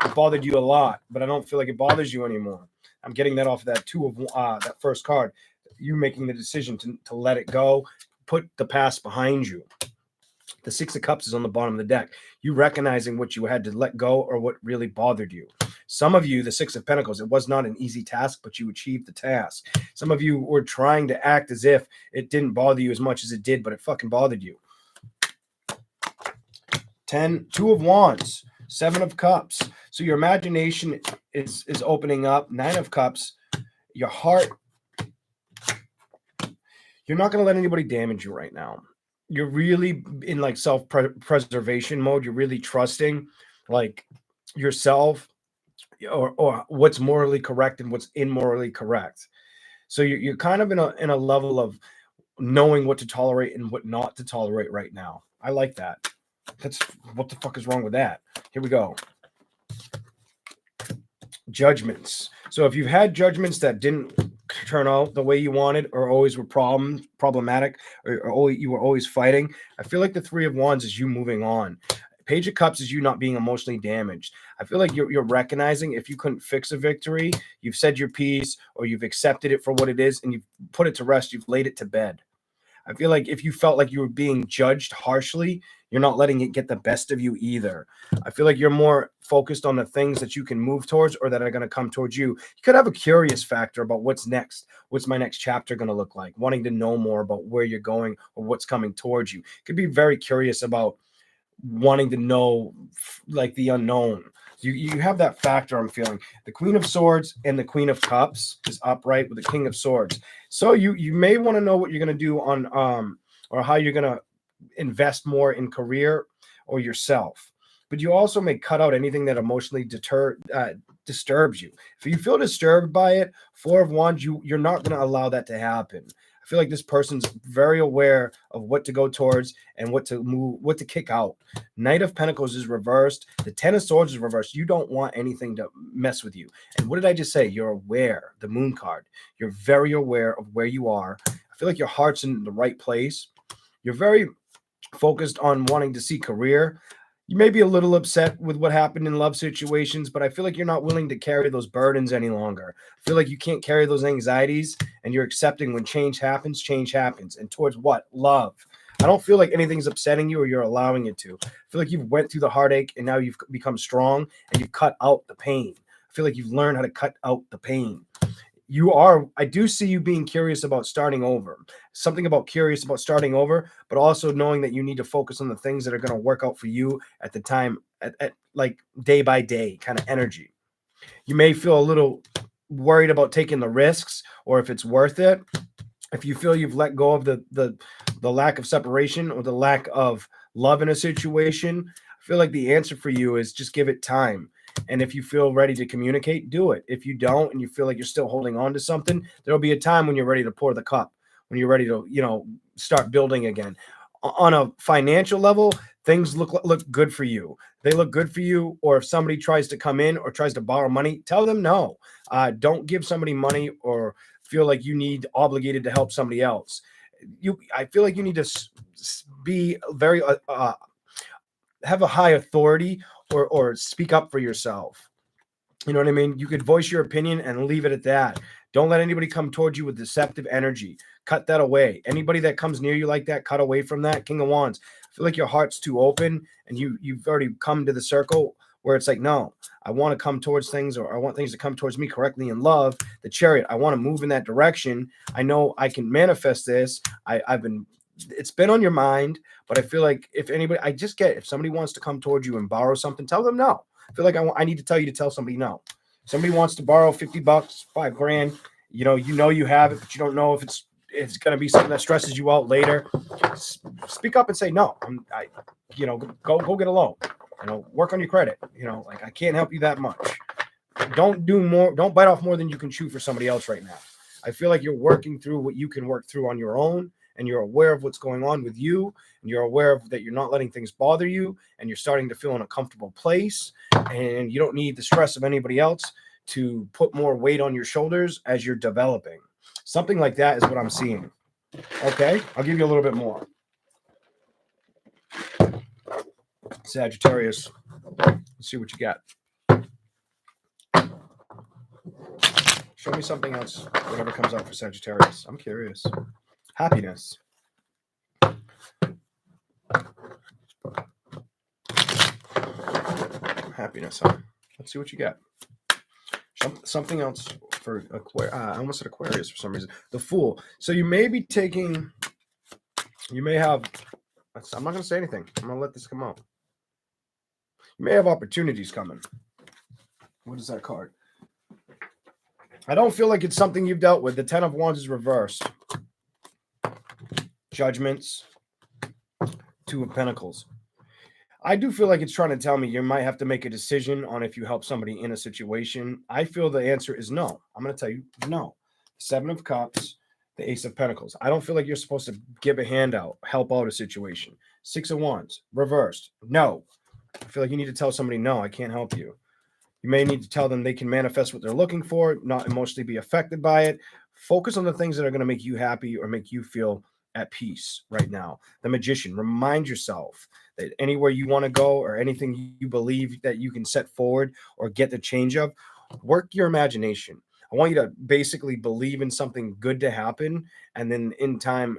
[SPEAKER 1] It bothered you a lot, but I don't feel like it bothers you anymore. I'm getting that off of that that first card. You making the decision to let it go, put the past behind you. The Six of Cups is on the bottom of the deck. You recognizing what you had to let go or what really bothered you. Some of you, the Six of Pentacles, it was not an easy task, but you achieved the task. Some of you were trying to act as if it didn't bother you as much as it did, but it fucking bothered you. Two of Wands, Seven of Cups. So your imagination is opening up. Nine of Cups. Your heart. You're not going to let anybody damage you right now. You're really in like self-preservation mode. You're really trusting like yourself or what's morally correct and what's immorally correct. So you're kind of in a level of knowing what to tolerate and what not to tolerate right now. I like that. That's what the fuck is wrong with that? Here we go. Judgments. So if you've had judgments that didn't turn out the way you wanted or always were problematic or you were always fighting, I feel like the Three of Wands is you moving on. Page of Cups is you not being emotionally damaged. I feel like you're recognizing if you couldn't fix a victory, you've said your piece or you've accepted it for what it is and you've put it to rest, you've laid it to bed. I feel like if you felt like you were being judged harshly, you're not letting it get the best of you either. I feel like you're more focused on the things that you can move towards or that are going to come towards you. You could have a curious factor about what's next. What's my next chapter going to look like? Wanting to know more about where you're going or what's coming towards you. Could be very curious about wanting to know like the unknown. You have that factor. I'm feeling the Queen of Swords and the Queen of Cups is upright with the King of Swords. So you may want to know what you're going to do on or how you're going to invest more in career or yourself. But you also may cut out anything that emotionally disturbs you. If you feel disturbed by it, Four of Wands, you're not going to allow that to happen. I feel like this person's very aware of what to go towards and what to move, what to kick out. Knight of Pentacles is reversed. The Ten of Swords is reversed. You don't want anything to mess with you. And what did I just say? You're aware. The Moon card. You're very aware of where you are. I feel like your heart's in the right place. You're very focused on wanting to see career. You may be a little upset with what happened in love situations, but I feel like you're not willing to carry those burdens any longer. I feel like you can't carry those anxieties and you're accepting when change happens. And towards what? Love. I don't feel like anything's upsetting you or you're allowing it to. I feel like you've went through the heartache and now you've become strong and you've cut out the pain. I feel like you've learned how to cut out the pain. I do see you being curious about starting over. Something about curious about starting over, but also knowing that you need to focus on the things that are going to work out for you at the time, at like day by day kind of energy. You may feel a little worried about taking the risks or if it's worth it. If you feel you've let go of the lack of separation or the lack of love in a situation, I feel like the answer for you is just give it time. And if you feel ready to communicate, do it. If you don't, and you feel like you're still holding on to something, there'll be a time when you're ready to pour the cup, when you're ready to, start building again. On a financial level, things look good for you. They look good for you. Or if somebody tries to come in or tries to borrow money, tell them no. Don't give somebody money or feel like you need obligated to help somebody else. I feel like you need to be very have a high authority or speak up for yourself. You know what I mean? You could voice your opinion and leave it at that. Don't let anybody come towards you with deceptive energy. Cut that away. Anybody that comes near you like that, cut away from that. King of Wands. I feel like your heart's too open and you've already come to the circle where it's like, no, I want to come towards things, or I want things to come towards me correctly in love. The Chariot, I want to move in that direction. I know I can manifest this. It's been on your mind, but I feel like if somebody wants to come towards you and borrow something, tell them no. I feel like I need to tell you to tell somebody no. Somebody wants to borrow $50, $5,000. You know you have it, but you don't know if it's going to be something that stresses you out later. Speak up and say no. Go get a loan. Work on your credit. I can't help you that much. Don't do more. Don't bite off more than you can chew for somebody else right now. I feel like you're working through what you can work through on your own, and you're aware of what's going on with you, and you're aware of that you're not letting things bother you, and you're starting to feel in a comfortable place, and you don't need the stress of anybody else to put more weight on your shoulders as you're developing. Something like that is what I'm seeing. Okay, I'll give you a little bit more. Sagittarius, let's see what you got. Show me something else, whatever comes up for Sagittarius. I'm curious. Happiness. Happiness, huh? Let's see what you got. Something else for Aquarius. I almost said Aquarius for some reason. The Fool. So you may have, I'm not going to say anything. I'm going to let this come out. You may have opportunities coming. What is that card? I don't feel like it's something you've dealt with. The 10 of Wands is reversed. Judgments. 2 of Pentacles. I do feel like it's trying to tell me you might have to make a decision on if you help somebody in a situation. I feel the answer is no. I'm going to tell you no. 7 of Cups, the Ace of Pentacles. I don't feel like you're supposed to give a handout, help out a situation. 6 of Wands, reversed. No. I feel like you need to tell somebody, no, I can't help you. You may need to tell them they can manifest what they're looking for, not emotionally be affected by it. Focus on the things that are going to make you happy or make you feel at peace right now. The Magician, remind yourself that anywhere you want to go or anything you believe that you can set forward or get the change of, work your imagination. I want you to basically believe in something good to happen and then in time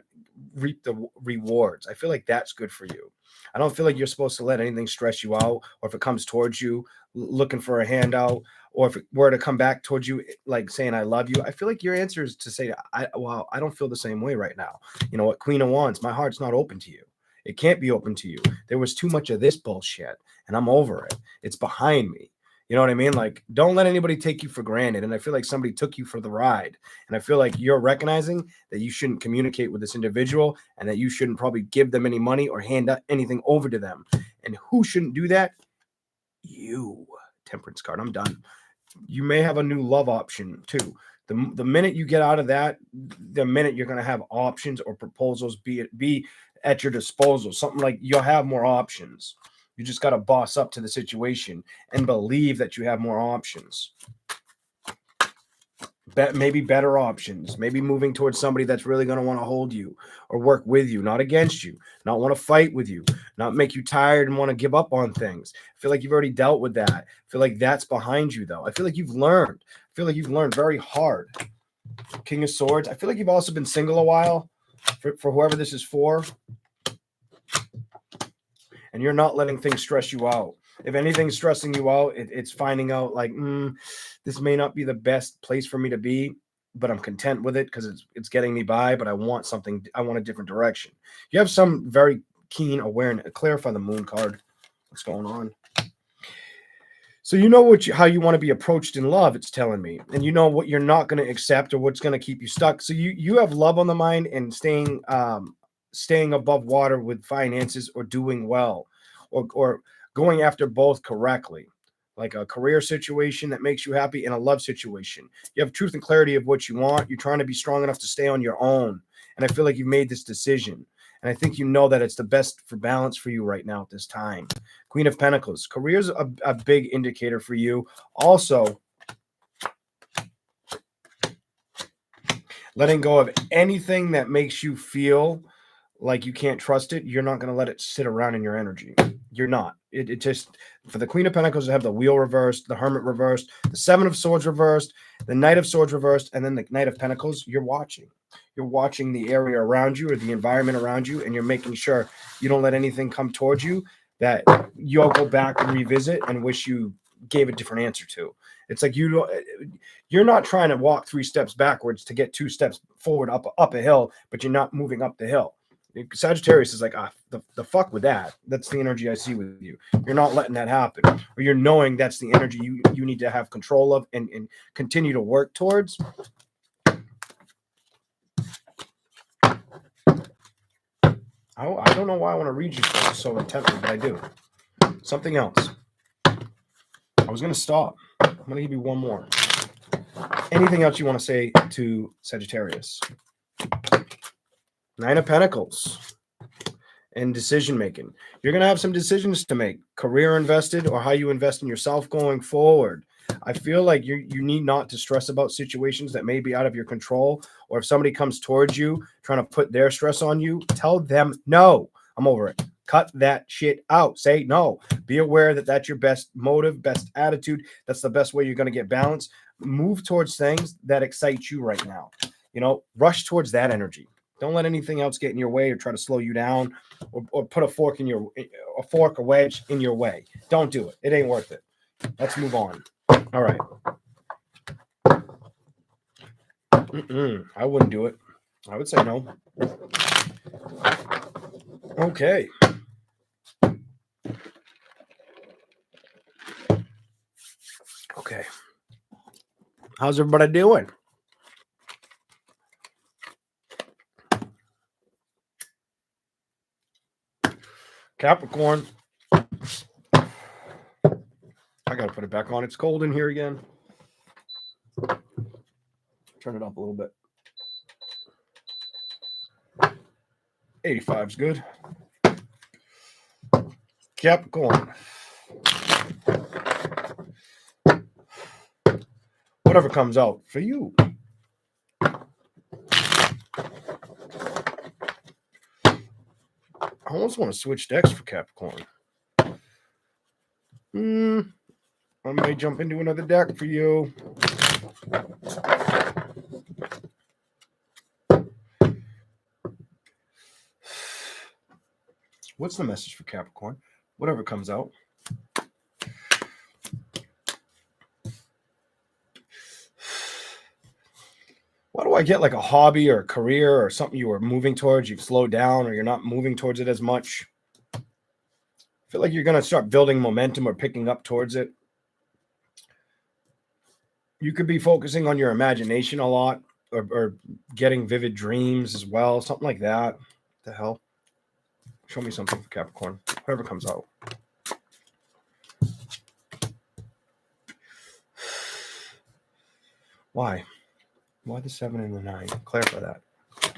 [SPEAKER 1] reap the rewards. I feel like that's good for you. I don't feel like you're supposed to let anything stress you out, or if it comes towards you looking for a handout, or if it were to come back towards you like saying I love you. I feel like your answer is to say, I don't feel the same way right now. You know what? Queen of Wands, my heart's not open to you. It can't be open to you. There was too much of this bullshit and I'm over it. It's behind me. You know what I mean? Like, don't let anybody take you for granted. And I feel like somebody took you for the ride. And I feel like you're recognizing that you shouldn't communicate with this individual and that you shouldn't probably give them any money or hand anything over to them. And who shouldn't do that? You. Temperance card. I'm done. You may have a new love option too. The minute you get out of that, the minute you're going to have options or proposals be at your disposal. Something like you'll have more options. You just got to boss up to the situation and believe that you have more options. Maybe better options. Maybe moving towards somebody that's really going to want to hold you or work with you, not against you, not want to fight with you, not make you tired and want to give up on things. I feel like you've already dealt with that. I feel like that's behind you, though. I feel like you've learned. I feel like you've learned very hard. King of Swords. I feel like you've also been single a while for whoever this is for. And you're not letting things stress you out. If anything's stressing you out, it's finding out like, this may not be the best place for me to be, but I'm content with it because it's getting me by, but I want something. I want a different direction. You have some very keen awareness. Clarify the Moon card. What's going on? So you know how you want to be approached in love, it's telling me. And you know what you're not going to accept or what's going to keep you stuck. So you have love on the mind and staying above water with finances or doing well or going after both correctly, like a career situation that makes you happy and a love situation. You have truth and clarity of what you want. You're trying to be strong enough to stay on your own. And I feel like you've made this decision. And I think you know that it's the best for balance for you right now at this time. Queen of Pentacles. Career's a big indicator for you. Also, letting go of anything that makes you feel like you can't trust it, you're not going to let it sit around in your energy. You're not. It just, for the Queen of Pentacles to have the Wheel reversed, the Hermit reversed, the Seven of Swords reversed, the Knight of Swords reversed, and then the Knight of Pentacles, you're watching. You're watching the area around you or the environment around you, and you're making sure you don't let anything come towards you that you'll go back and revisit and wish you gave a different answer to. It's like you're not trying to walk 3 steps backwards to get 2 steps forward up a hill, but you're not moving up the hill. Sagittarius is like, the fuck with that. That's the energy I see with you. You're not letting that happen. Or you're knowing that's the energy you need to have control of and continue to work towards. I don't know why I want to read you so intently, but I do. Something else. I was going to stop. I'm going to give you one more. Anything else you want to say to Sagittarius? 9 of Pentacles and decision making. You're going to have some decisions to make. Career invested or how you invest in yourself going forward. I feel like you need not to stress about situations that may be out of your control, or if somebody comes towards you trying to put their stress on you, tell them, no, I'm over it. Cut that shit out. Say no. Be aware that that's your best motive, best attitude. That's the best way you're going to get balance. Move towards things that excite you right now. Rush towards that energy. Don't let anything else get in your way or try to slow you down or put a fork or wedge in your way. Don't do it. It ain't worth it. Let's move on. All right. I wouldn't do it. I would say no. Okay. Okay. How's everybody doing? Capricorn. I got to put it back on. It's cold in here again. Turn it up a little bit. 85 is good. Capricorn. Whatever comes out for you. I almost want to switch decks for Capricorn. I may jump into another deck for you. What's the message for Capricorn? Whatever comes out. Why do I get like a hobby or a career or something you were moving towards, you've slowed down or you're not moving towards it as much? I feel like you're going to start building momentum or picking up towards it. You could be focusing on your imagination a lot or getting vivid dreams as well. Something like that. What the hell? Show me something for Capricorn. Whatever comes out. Why? Why the 7 and the 9? Clarify that.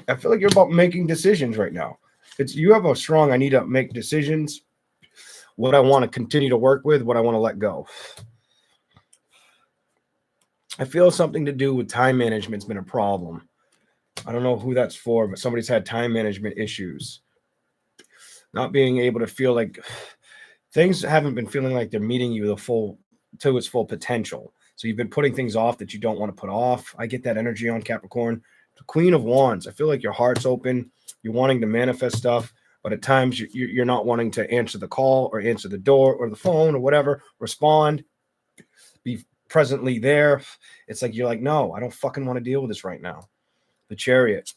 [SPEAKER 1] I feel like you're about making decisions right now. You have a strong, I need to make decisions. What I want to continue to work with, what I want to let go. I feel something to do with time management's been a problem. I don't know who that's for, but somebody's had time management issues. Not being able to feel like things haven't been feeling like they're meeting you to its full potential. So you've been putting things off that you don't want to put off. I get that energy on Capricorn. The Queen of Wands. I feel like your heart's open. You're wanting to manifest stuff, but at times you're not wanting to answer the call or answer the door or the phone or whatever. Respond. Be presently there. It's like you're like, no, I don't fucking want to deal with this right now. The Chariot.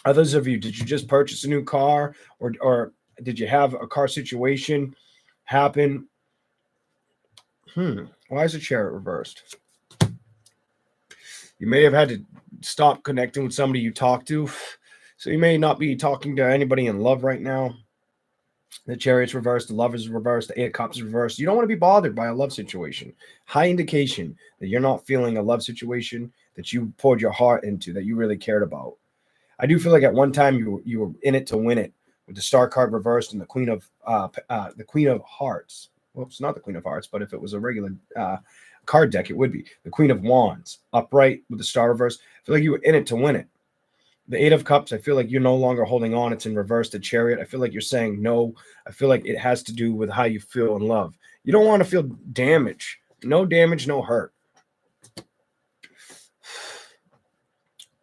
[SPEAKER 1] Others of you, did you just purchase a new car or did you have a car situation happen? Why is the Chariot reversed? You may have had to stop connecting with somebody you talk to. So you may not be talking to anybody in love right now. The Chariot's reversed. The Love is reversed. The 8 of Cups is reversed. You don't want to be bothered by a love situation. High indication that you're not feeling a love situation that you poured your heart into, that you really cared about. I do feel like at one time you were in it to win it with the Star card reversed and the Queen of Hearts. Well, it's not the Queen of Hearts, but if it was a regular card deck, it would be the Queen of Wands upright with the Star reversed. I feel like you were in it to win it. The Eight of Cups, I feel like you're no longer holding on. It's in reverse, the Chariot. I feel like you're saying no. I feel like it has to do with how you feel in love. You don't want to feel damage. No damage, no hurt.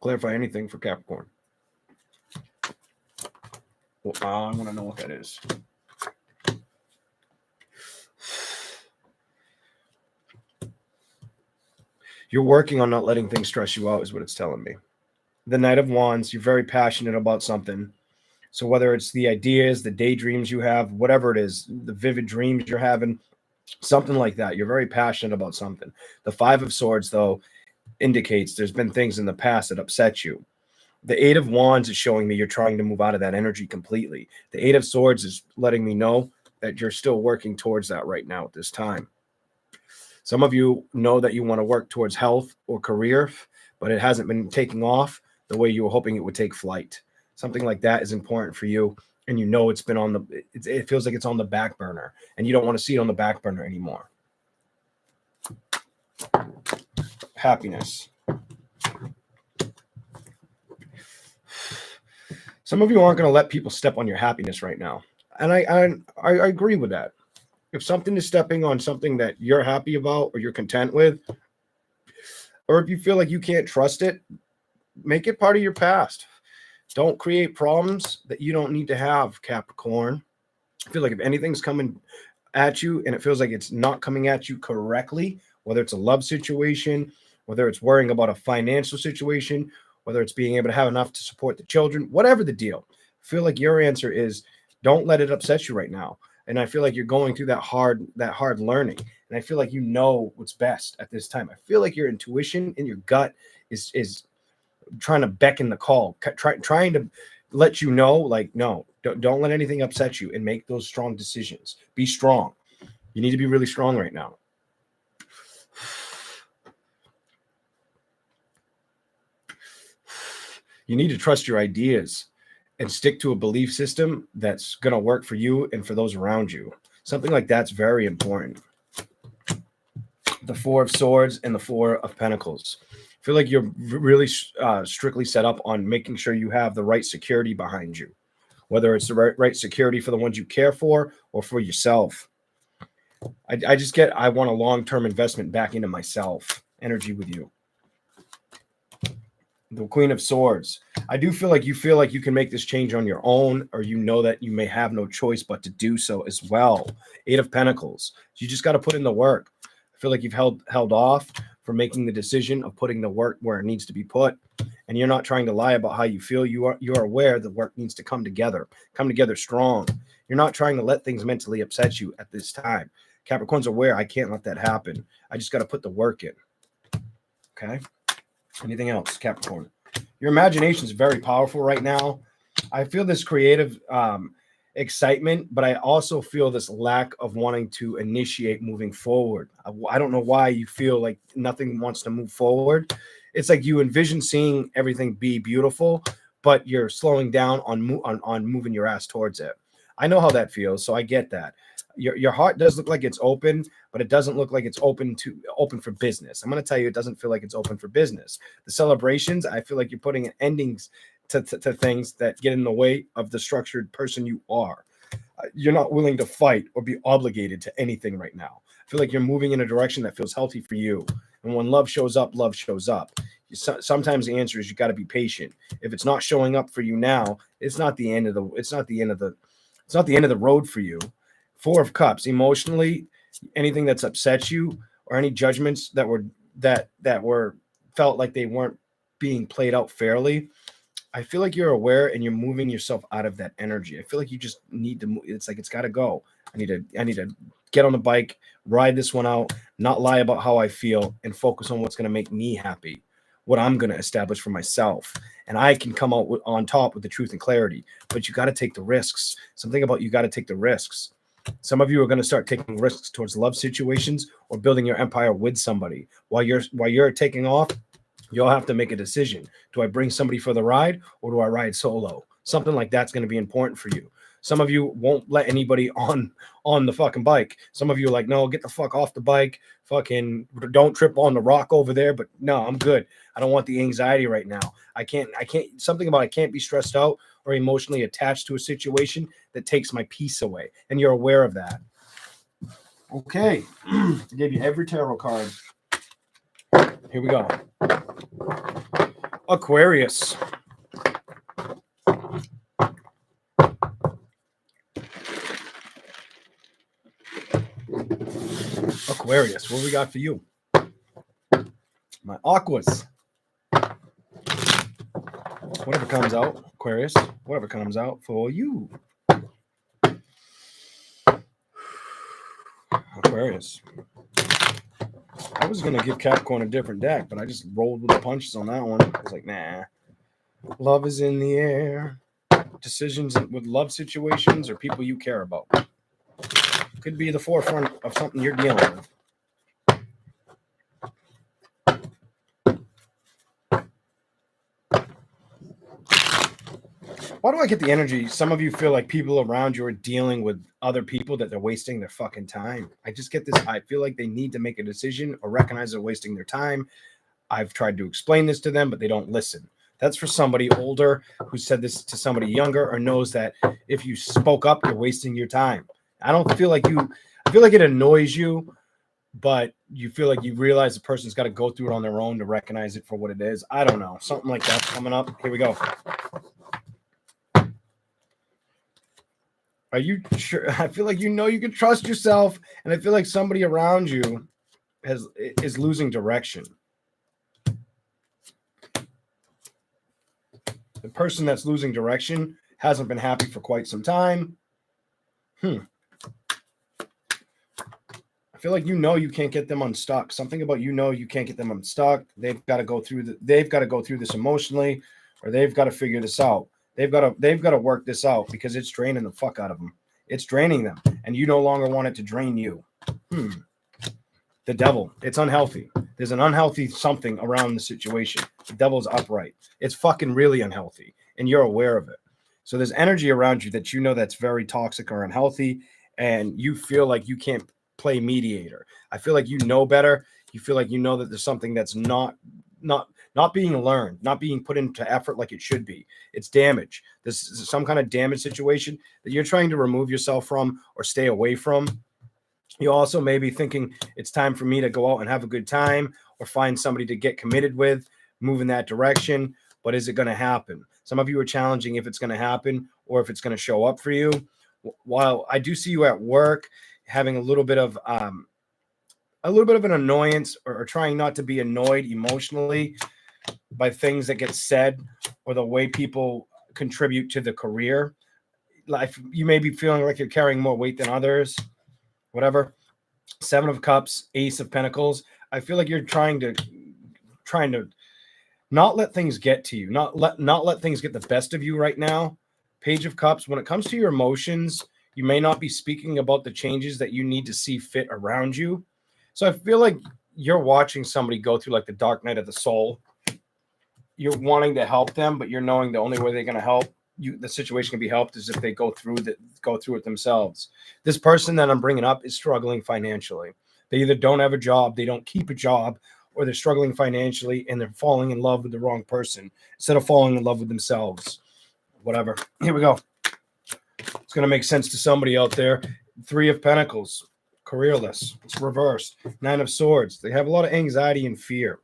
[SPEAKER 1] Clarify anything for Capricorn. Well, I want to know what that is. You're working on not letting things stress you out is what it's telling me. The Knight of Wands, you're very passionate about something. So whether it's the ideas, the daydreams you have, whatever it is, the vivid dreams you're having, something like that, you're very passionate about something. The Five of Swords, though, indicates there's been things in the past that upset you. The Eight of Wands is showing me you're trying to move out of that energy completely. The Eight of Swords is letting me know that you're still working towards that right now at this time. Some of you know that you want to work towards health or career, but it hasn't been taking off the way you were hoping it would take flight. Something like that is important for you, and you know it's been on the, it feels like it's on the back burner, and you don't want to see it on the back burner anymore. Happiness. Some of you aren't going to let people step on your happiness right now, and I agree with that. If something is stepping on something that you're happy about or you're content with, or if you feel like you can't trust it, make it part of your past. Don't create problems that you don't need to have, Capricorn. I feel like if anything's coming at you and it feels like it's not coming at you correctly, whether it's a love situation, whether it's worrying about a financial situation, whether it's being able to have enough to support the children, whatever the deal, I feel like your answer is don't let it upset you right now. And I feel like you're going through that hard learning. And I feel like you know what's best at this time. I feel like your intuition and your gut is trying to beckon the call, trying to let you know, like, no, don't let anything upset you and make those strong decisions. Be strong. You need to be really strong right now. You need to trust your ideas and stick to a belief system that's going to work for you and for those around you. Something like that's very important. The Four of Swords and the Four of Pentacles. I feel like you're really strictly set up on making sure you have the right security behind you, whether it's the right security for the ones you care for or for yourself. I want a long-term investment back into myself. Energy with you. The Queen of Swords. I do feel like you can make this change on your own, or you know that you may have no choice but to do so as well. Eight of Pentacles. You just got to put in the work. I feel like you've held off for making the decision of putting the work where it needs to be put, and you're not trying to lie about how you feel. You're aware the work needs to come together strong. You're not trying to let things mentally upset you at this time. Capricorn's aware, I can't let that happen. I just got to put the work in. Okay. Anything else, Capricorn? Your imagination is very powerful right now. I feel this creative excitement, but I also feel this lack of wanting to initiate moving forward. I don't know why you feel like nothing wants to move forward. It's like you envision seeing everything be beautiful, but you're slowing down on moving your ass towards it. I know how that feels, so I get that. Your heart does look like it's open, but it doesn't look like it's open for business. I'm going to tell you, it doesn't feel like it's open for business. The celebrations, I feel like you're putting endings to things that get in the way of the structured person you are. You're not willing to fight or be obligated to anything right now. I feel like you're moving in a direction that feels healthy for you. And when love shows up, love shows up. Sometimes the answer is you got to be patient. If it's not showing up for you now, it's not the end of the road for you. Four of Cups. Emotionally, anything that's upset you or any judgments that were felt like they weren't being played out fairly, I feel like you're aware and you're moving yourself out of that energy. I feel like you just need to move. It's like it's got to go. I need to get on the bike, ride this one out, not lie about how I feel, and focus on what's going to make me happy, what I'm going to establish for myself. And I can come out on top with the truth and clarity. But you got to take the risks. Something about you got to take the risks. Some of you are going to start taking risks towards love situations or building your empire with somebody. While you're taking off, you'll have to make a decision. Do I bring somebody for the ride or do I ride solo? Something like that's going to be important for you. Some of you won't let anybody on the fucking bike. Some of you are like, no, get the fuck off the bike. Fucking don't trip on the rock over there. But no, I'm good. I don't want the anxiety right now. I can't, something about I can't be stressed out or emotionally attached to a situation that takes my peace away. And you're aware of that. Okay. I gave you every tarot card. Here we go. Aquarius. Aquarius, what we got for you? My aquas. Whatever comes out, Aquarius, whatever comes out for you. Aquarius. I was going to give Capricorn a different deck, but I just rolled with the punches on that one. I was like, nah. Love is in the air. Decisions with love situations or people you care about. Could be the forefront of something you're dealing with. Why do I get the energy? Some of you feel like people around you are dealing with other people that they're wasting their fucking time. I just get this. I feel like they need to make a decision or recognize they're wasting their time. I've tried to explain this to them, but they don't listen. That's for somebody older who said this to somebody younger or knows that if you spoke up, you're wasting your time. I don't feel like you, I feel like it annoys you, but you feel like you realize the person's got to go through it on their own to recognize it for what it is. I don't know. Something like that's coming up. Here we go. Are you sure? I feel like you can trust yourself, and I feel like somebody around you is losing direction. The person that's losing direction hasn't been happy for quite some time. I feel like you can't get them unstuck. Something about you can't get them unstuck. They've got to go through this emotionally, or they've got to figure this out. They've got to work this out because it's draining the fuck out of them. It's draining them, and you no longer want it to drain you. The devil. It's unhealthy. There's an unhealthy something around the situation. The devil's upright. It's fucking really unhealthy, and you're aware of it. So there's energy around you that that's very toxic or unhealthy, and you feel like you can't play mediator. I feel like you know better. You feel like you know that there's something that's not being learned, not being put into effort like it should be. It's damage. This is some kind of damage situation that you're trying to remove yourself from or stay away from. You also may be thinking it's time for me to go out and have a good time or find somebody to get committed with, move in that direction. But is it going to happen? Some of you are challenging if it's going to happen or if it's going to show up for you. While I do see you at work having a little bit of an annoyance or trying not to be annoyed emotionally by things that get said or the way people contribute to the career. Like you may be feeling like you're carrying more weight than others, whatever. 7 of Cups, Ace of Pentacles. I feel like you're trying to not let things get to you, not let things get the best of you right now. Page of Cups, when it comes to your emotions, you may not be speaking about the changes that you need to see fit around you. So I feel like you're watching somebody go through like the dark night of the soul. You're wanting to help them, but you're knowing the only way they're going to help you, the situation can be helped, is if they go through it themselves. This person that I'm bringing up is struggling financially. They either don't have a job, they don't keep a job, or they're struggling financially and they're falling in love with the wrong person instead of falling in love with themselves. Whatever. Here we go. It's going to make sense to somebody out there. 3 of Pentacles, careerless. It's reversed. 9 of Swords. They have a lot of anxiety and fear,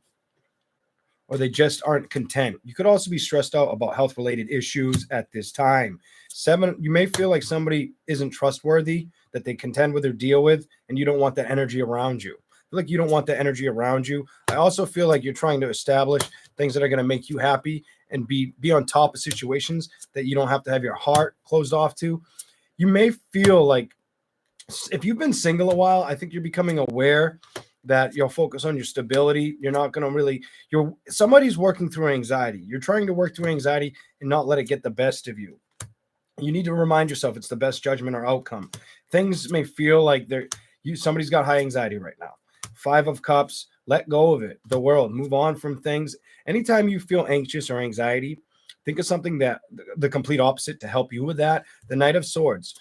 [SPEAKER 1] or they just aren't content. You could also be stressed out about health-related issues at this time. 7, you may feel like somebody isn't trustworthy that they contend with or deal with, and you don't want that energy around you. I feel like you don't want that energy around you. I also feel like you're trying to establish things that are going to make you happy and be on top of situations that you don't have to have your heart closed off to. You may feel like if you've been single a while, I think you're becoming aware that you'll focus on your stability. You're not going to really, somebody's working through anxiety. You're trying to work through anxiety and not let it get the best of you. You need to remind yourself it's the best judgment or outcome. Things may feel like somebody's got high anxiety right now. 5 of Cups, let go of it. The world, move on from things. Anytime you feel anxious or anxiety, Think of something that the complete opposite to help you with that. The Knight of Swords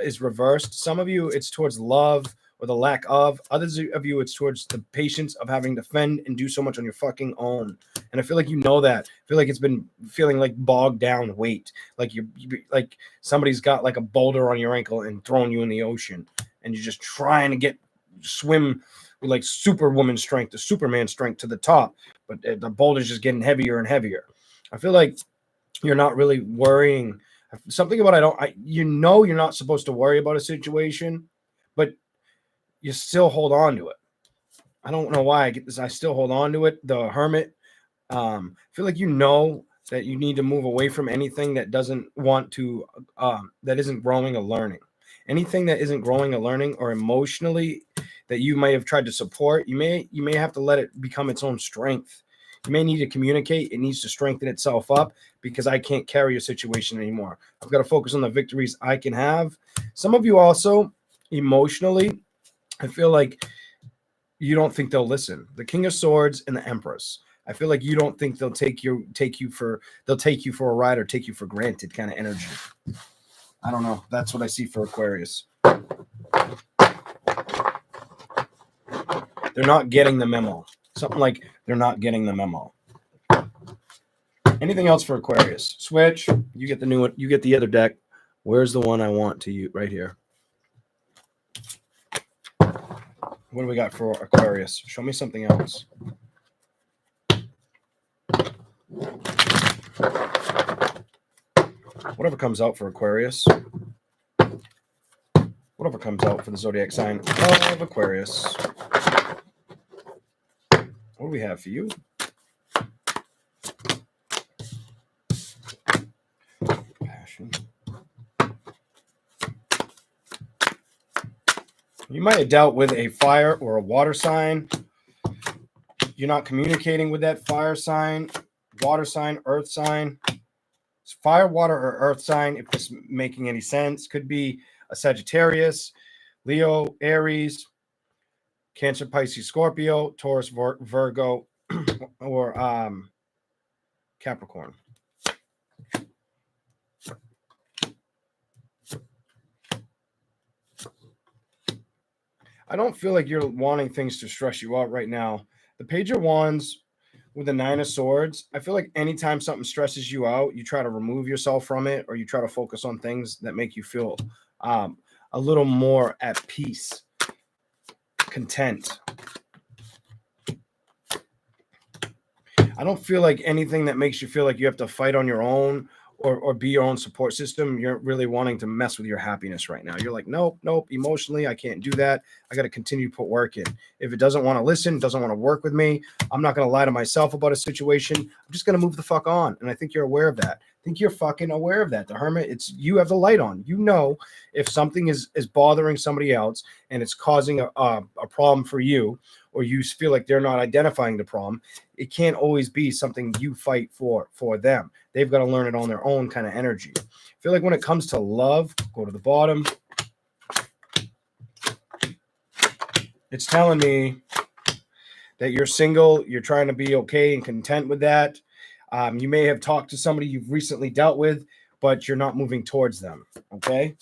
[SPEAKER 1] is reversed. Some of you, it's towards love or the lack of. Others of you, it's towards the patience of having to fend and do so much on your fucking own. And I feel like you know that. I feel like it's been feeling like bogged down weight. Like you like somebody's got like a boulder on your ankle and throwing you in the ocean. And you're just trying to swim with like superwoman strength, the Superman strength to the top. But the boulder's just getting heavier and heavier. I feel like you're not really worrying. Something about you're not supposed to worry about a situation, but you still hold on to it. I don't know why I get this. I still hold on to it. The Hermit. I feel like you know that you need to move away from anything that doesn't want to, that isn't growing or learning. Anything that isn't growing or learning, or emotionally that you may have tried to support, you may have to let it become its own strength. You may need to communicate. It needs to strengthen itself up because I can't carry a situation anymore. I've got to focus on the victories I can have. Some of you also emotionally, I feel like you don't think they'll listen. The King of Swords and the Empress. I feel like you don't think they'll take you for a ride or take you for granted kind of energy. I don't know. That's what I see for Aquarius. They're not getting the memo. Something like they're not getting the memo. Anything else for Aquarius? Switch. You get the new one. You get the other deck. Where's the one I want to use? Right here. What do we got for Aquarius? Show me something else. Whatever comes out for Aquarius. Whatever comes out for the zodiac sign of Aquarius. What do we have for you? Passion. You might have dealt with a fire or a water sign. You're not communicating with that fire sign, water sign, earth sign. It's fire, water, or earth sign, if this is making any sense. Could be a Sagittarius, Leo, Aries, Cancer, Pisces, Scorpio, Taurus, Virgo, or Capricorn. I don't feel like you're wanting things to stress you out right now. The Page of Wands with the Nine of Swords, I feel like anytime something stresses you out, you try to remove yourself from it, or you try to focus on things that make you feel a little more at peace, content. I don't feel like anything that makes you feel like you have to fight on your own or be your own support system. You're really wanting to mess with your happiness right now. You're like, nope, emotionally, I can't do that. I got to continue to put work in. If it doesn't want to listen, doesn't want to work with me, I'm not going to lie to myself about a situation. I'm just going to move the fuck on. And I think you're aware of that. I think you're fucking aware of that. The Hermit, you have the light on. You know if something is bothering somebody else and it's causing a problem for you, or you feel like they're not identifying the problem, it can't always be something you fight for them. They've got to learn it on their own kind of energy. I feel like when it comes to love, go to the bottom. It's telling me that you're single, you're trying to be okay and content with that. You may have talked to somebody you've recently dealt with, but you're not moving towards them, okay?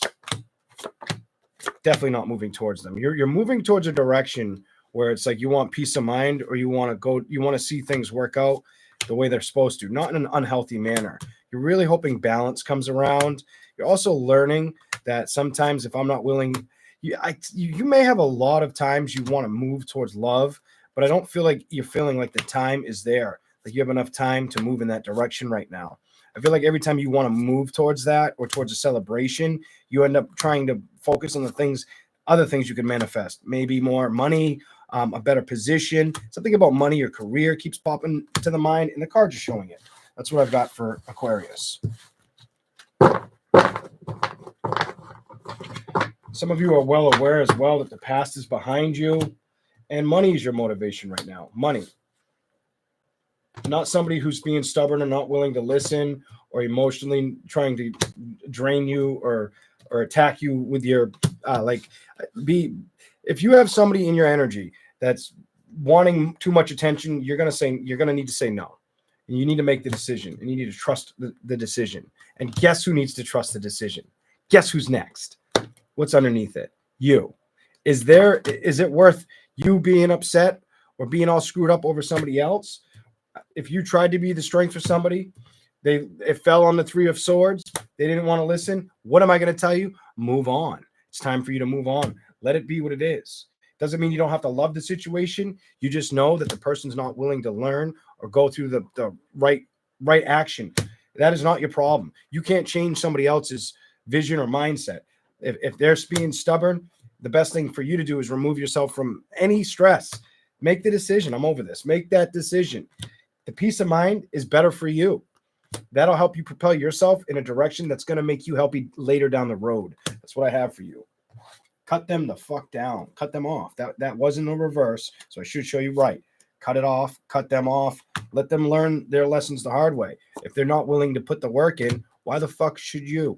[SPEAKER 1] Definitely not moving towards them. You're moving towards a direction where it's like you want peace of mind, or you want to see things work out the way they're supposed to, not in an unhealthy manner. You're really hoping balance comes around. You're also learning that sometimes if I'm not willing, you may have a lot of times you want to move towards love, but I don't feel like you're feeling like the time is there. Like you have enough time to move in that direction right now. I feel like every time you want to move towards that or towards a celebration, you end up trying to focus on the other things you can manifest. Maybe more money, a better position. Something about money or career keeps popping to the mind, and the cards are showing it. That's what I've got for Aquarius. Some of you are well aware as well that the past is behind you, and money is your motivation right now. Money. Not somebody who's being stubborn and not willing to listen, or emotionally trying to drain you or attack you with your if you have somebody in your energy that's wanting too much attention, you're going to need to say no. And you need to make the decision, and you need to trust the decision. And guess who needs to trust the decision? Guess who's next? What's underneath it? You. Is it worth you being upset or being all screwed up over somebody else? If you tried to be the strength for somebody, it fell on the 3 of Swords. They didn't want to listen. What am I going to tell you? Move on. It's time for you to move on. Let it be what it is. Doesn't mean you don't have to love the situation. You just know that the person's not willing to learn or go through the right action. That is not your problem. You can't change somebody else's vision or mindset. If they're being stubborn, the best thing for you to do is remove yourself from any stress. Make the decision. I'm over this. Make that decision. The peace of mind is better for you. That'll help you propel yourself in a direction that's going to make you healthy later down the road. That's what I have for you. Cut them the fuck down. Cut them off. That wasn't a reverse, so I should show you right. Cut it off. Cut them off. Let them learn their lessons the hard way. If they're not willing to put the work in, why the fuck should you?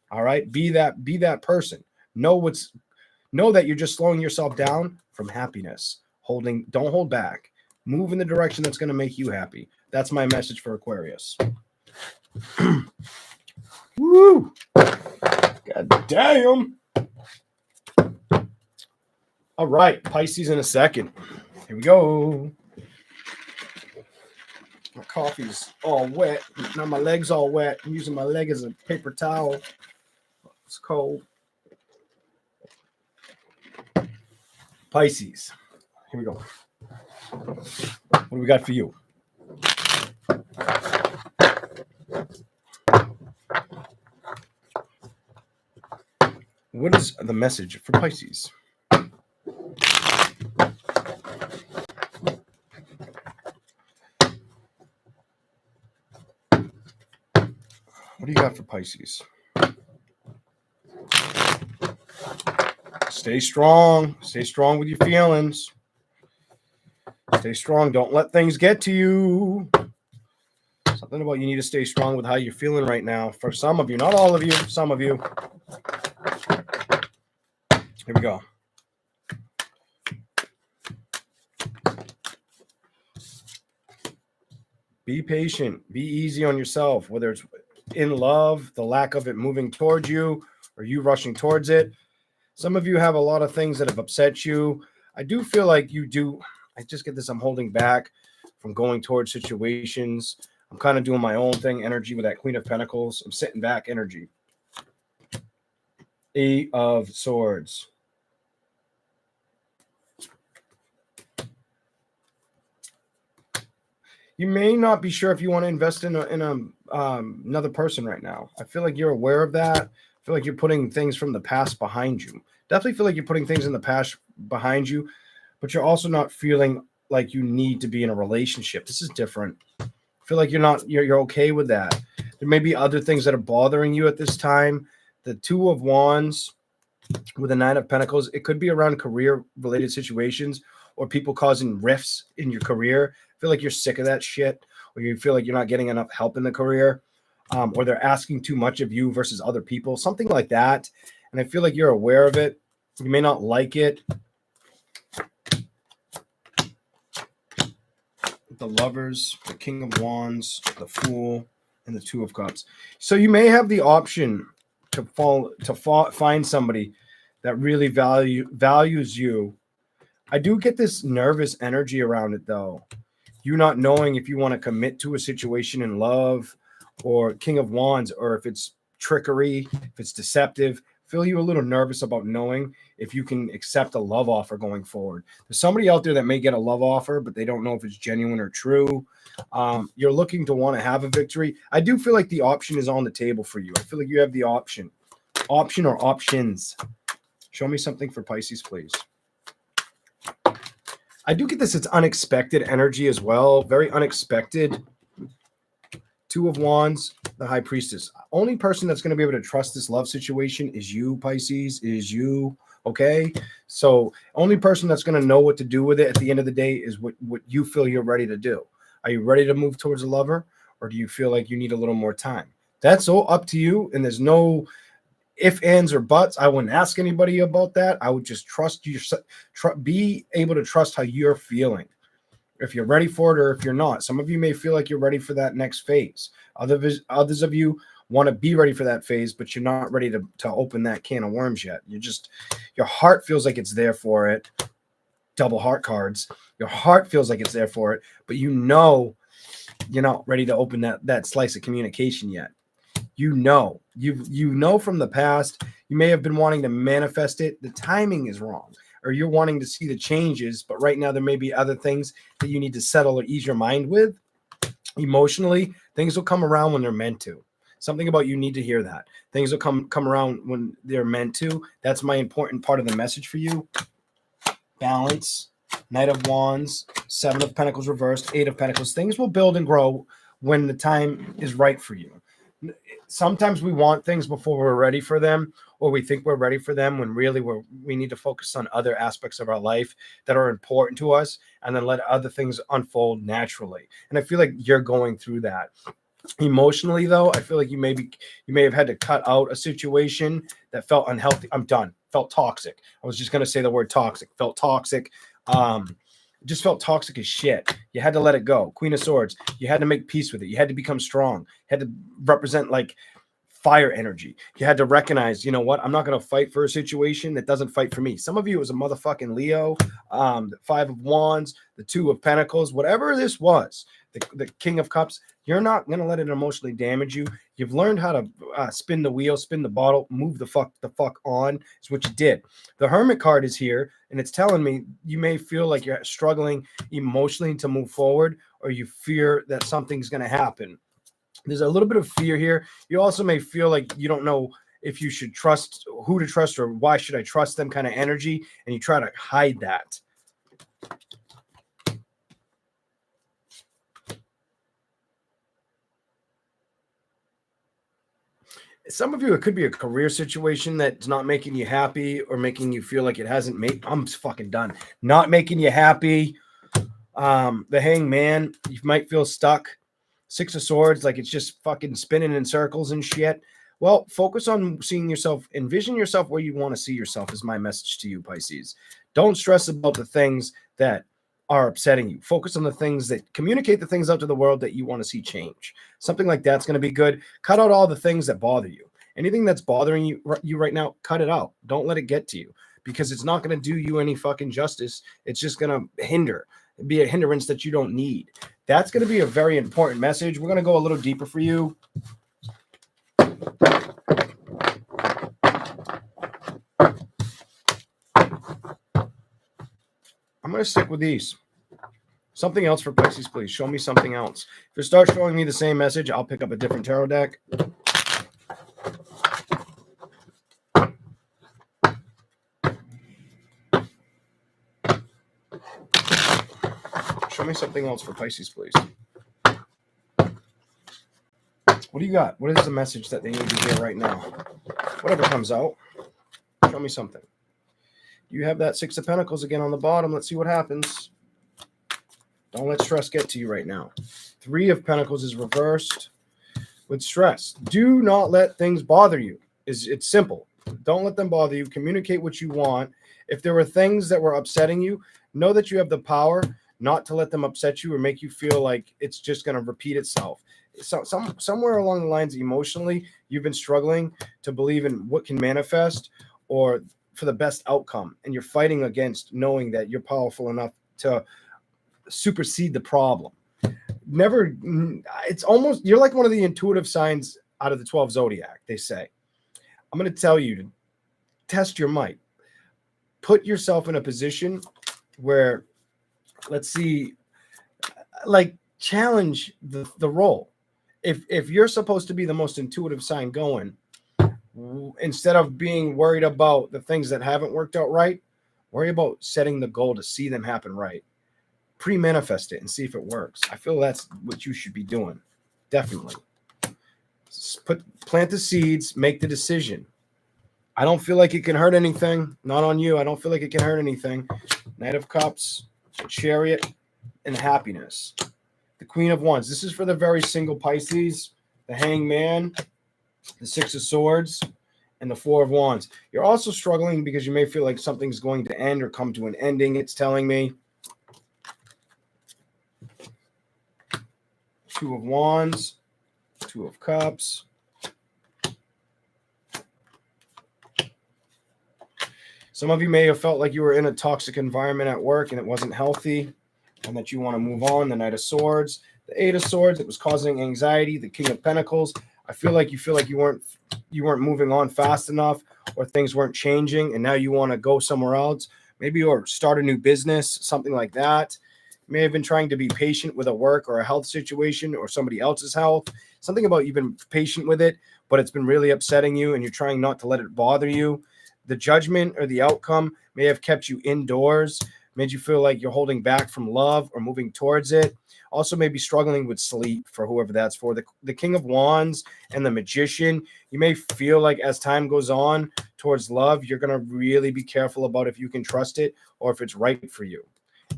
[SPEAKER 1] All right? Be that person. Know that you're just slowing yourself down from happiness. Don't hold back. Move in the direction that's going to make you happy. That's my message for Aquarius. Woo! God damn. All right, Pisces in a second. Here we go. My coffee's all wet. Now my leg's all wet. I'm using my leg as a paper towel. It's cold. Pisces. Here we go. What do we got for you? What is the message for Pisces? What do you got for Pisces? Stay strong. Stay strong with your feelings. Stay strong. Don't let things get to you. Something about you need to stay strong with how you're feeling right now. For some of you, not all of you, some of you. Here we go. Be patient. Be easy on yourself, whether it's in love, the lack of it moving towards you, or you rushing towards it. Some of you have a lot of things that have upset you. I do feel like you do. I just get this. I'm holding back from going towards situations. I'm kind of doing my own thing, energy with that Queen of Pentacles. I'm sitting back, energy. 8 of Swords. You may not be sure if you want to invest in another person right now. I feel like you're aware of that. I feel like you're putting things from the past behind you. Definitely feel like you're putting things in the past behind you, but you're also not feeling like you need to be in a relationship. This is different. I feel like you're okay with that. There may be other things that are bothering you at this time. The 2 of Wands with the 9 of Pentacles, it could be around career-related situations or people causing rifts in your career. Feel like you're sick of that shit, or you feel like you're not getting enough help in the career, or they're asking too much of you versus other people, something like that. And I feel like you're aware of it. You may not like it. The Lovers, the King of Wands, the Fool, and the 2 of Cups. So you may have the option to find somebody that really values you. I do get this nervous energy around it, though. You not knowing if you want to commit to a situation in love or King of Wands, or if it's trickery, if it's deceptive. Feel you a little nervous about knowing if you can accept a love offer going forward. There's somebody out there that may get a love offer, but they don't know if it's genuine or true. You're looking to want to have a victory. I do feel like the option is on the table for you. I feel like you have the option or options. Show me something for Pisces, please. I do get this. It's unexpected energy as well. Very unexpected. 2 of Wands, the High Priestess. Only person that's going to be able to trust this love situation is you, Pisces, is you. Okay? So only person that's going to know what to do with it at the end of the day is what you feel you're ready to do. Are you ready to move towards a lover, or do you feel like you need a little more time? That's all up to you, and there's no if, ands, or buts. I wouldn't ask anybody about that. I would just trust you. Be able to trust how you're feeling. if you're ready for it or if you're not. Some of you may feel like you're ready for that next phase. Others of you want to be ready for that phase, but you're not ready to open that can of worms yet. Your heart feels like it's there for it. Double heart cards. Your heart feels like it's there for it, but you know you're not ready to open that slice of communication yet. You know from the past, you may have been wanting to manifest it. The timing is wrong, or you're wanting to see the changes, but right now there may be other things that you need to settle or ease your mind with. Emotionally, things will come around when they're meant to. Something about you need to hear that. Things will come around when they're meant to. That's my important part of the message for you. Balance, Knight of Wands, Seven of Pentacles reversed, Eight of Pentacles. Things will build and grow when the time is right for you. Sometimes we want things before we're ready for them, or we think we're ready for them when really we need to focus on other aspects of our life that are important to us, and then let other things unfold naturally. And I feel like you're going through that. Emotionally, though, I feel like you may have had to cut out a situation that felt unhealthy. I'm done. Felt toxic. I was just going to say the word toxic. Felt toxic. Just felt toxic as shit. You had to let it go. Queen of Swords. You had to make peace with it. You had to become strong. You had to represent like fire energy. You had to recognize, you know what? I'm not going to fight for a situation that doesn't fight for me. Some of you, it was a motherfucking Leo, the Five of Wands, the Two of Pentacles, whatever this was, the King of Cups. You're not going to let it emotionally damage you. You've learned how to spin the wheel, spin the bottle, move the fuck on. Is what you did. The Hermit card is here, and it's telling me you may feel like you're struggling emotionally to move forward, or you fear that something's going to happen. There's a little bit of fear here. You also may feel like you don't know if you should trust, who to trust, or why should I trust them kind of energy, and you try to hide that. Some of you, it could be a career situation that's not making you happy, or making you feel like it hasn't made. I'm fucking done. Not making you happy. The Hangman, you might feel stuck. Six of Swords, like it's just fucking spinning in circles and shit. Well, focus on seeing yourself, envision yourself where you want to see yourself, is my message to you, Pisces. Don't stress about the things that are upsetting you. Focus on the things that communicate the things out to the world that you want to see change. Something like that's going to be good. Cut out all the things that bother you. Anything that's bothering you right now, cut it out. Don't let it get to you, because it's not going to do you any fucking justice. It's just going to be a hindrance that you don't need. That's going to be a very important message. We're going to go a little deeper for you. I'm going to stick with these. Something else for Pisces, please. Show me something else. If you start showing me the same message, I'll pick up a different tarot deck. Show me something else for Pisces, please. What do you got? What is the message that they need to hear right now? Whatever comes out, show me something. You have that Six of Pentacles again on the bottom. Let's see what happens. Don't let stress get to you right now. Three of Pentacles is reversed with stress. Do not let things bother you. It's simple. Don't let them bother you. Communicate what you want. If there were things that were upsetting you, know that you have the power not to let them upset you or make you feel like it's just going to repeat itself. So somewhere along the lines, emotionally, you've been struggling to believe in what can manifest or for the best outcome, and you're fighting against knowing that you're powerful enough to supersede the problem. It's almost, you're like one of the intuitive signs out of the 12 zodiac. They say, I'm going to tell you to test your might. Put yourself in a position where, let's see, like challenge the role. If you're supposed to be the most intuitive sign going, instead of being worried about the things that haven't worked out right, worry about setting the goal to see them happen right. Pre-manifest it and see if it works. I feel that's what you should be doing. Definitely. Plant the seeds, make the decision. I don't feel like it can hurt anything. Not on you. I don't feel like it can hurt anything. Knight of Cups, Chariot, and Happiness. The Queen of Wands. This is for the very single Pisces. The Hangman, the Six of Swords, and the Four of Wands. You're also struggling because you may feel like something's going to end or come to an ending. It's telling me Two of Wands, Two of Cups. Some of you may have felt like you were in a toxic environment at work and it wasn't healthy and that you want to move on. The Knight of Swords, the Eight of Swords, it was causing anxiety. The King of Pentacles, I feel like you weren't moving on fast enough or things weren't changing and now you want to go somewhere else. Maybe or start a new business, something like that. You may have been trying to be patient with a work or a health situation or somebody else's health. Something about you've been patient with it, but it's been really upsetting you and you're trying not to let it bother you. The judgment or the outcome may have kept you indoors, made you feel like you're holding back from love or moving towards it. Also maybe struggling with sleep for whoever that's for. The King of Wands and the Magician, you may feel like as time goes on towards love, you're going to really be careful about if you can trust it or if it's right for you.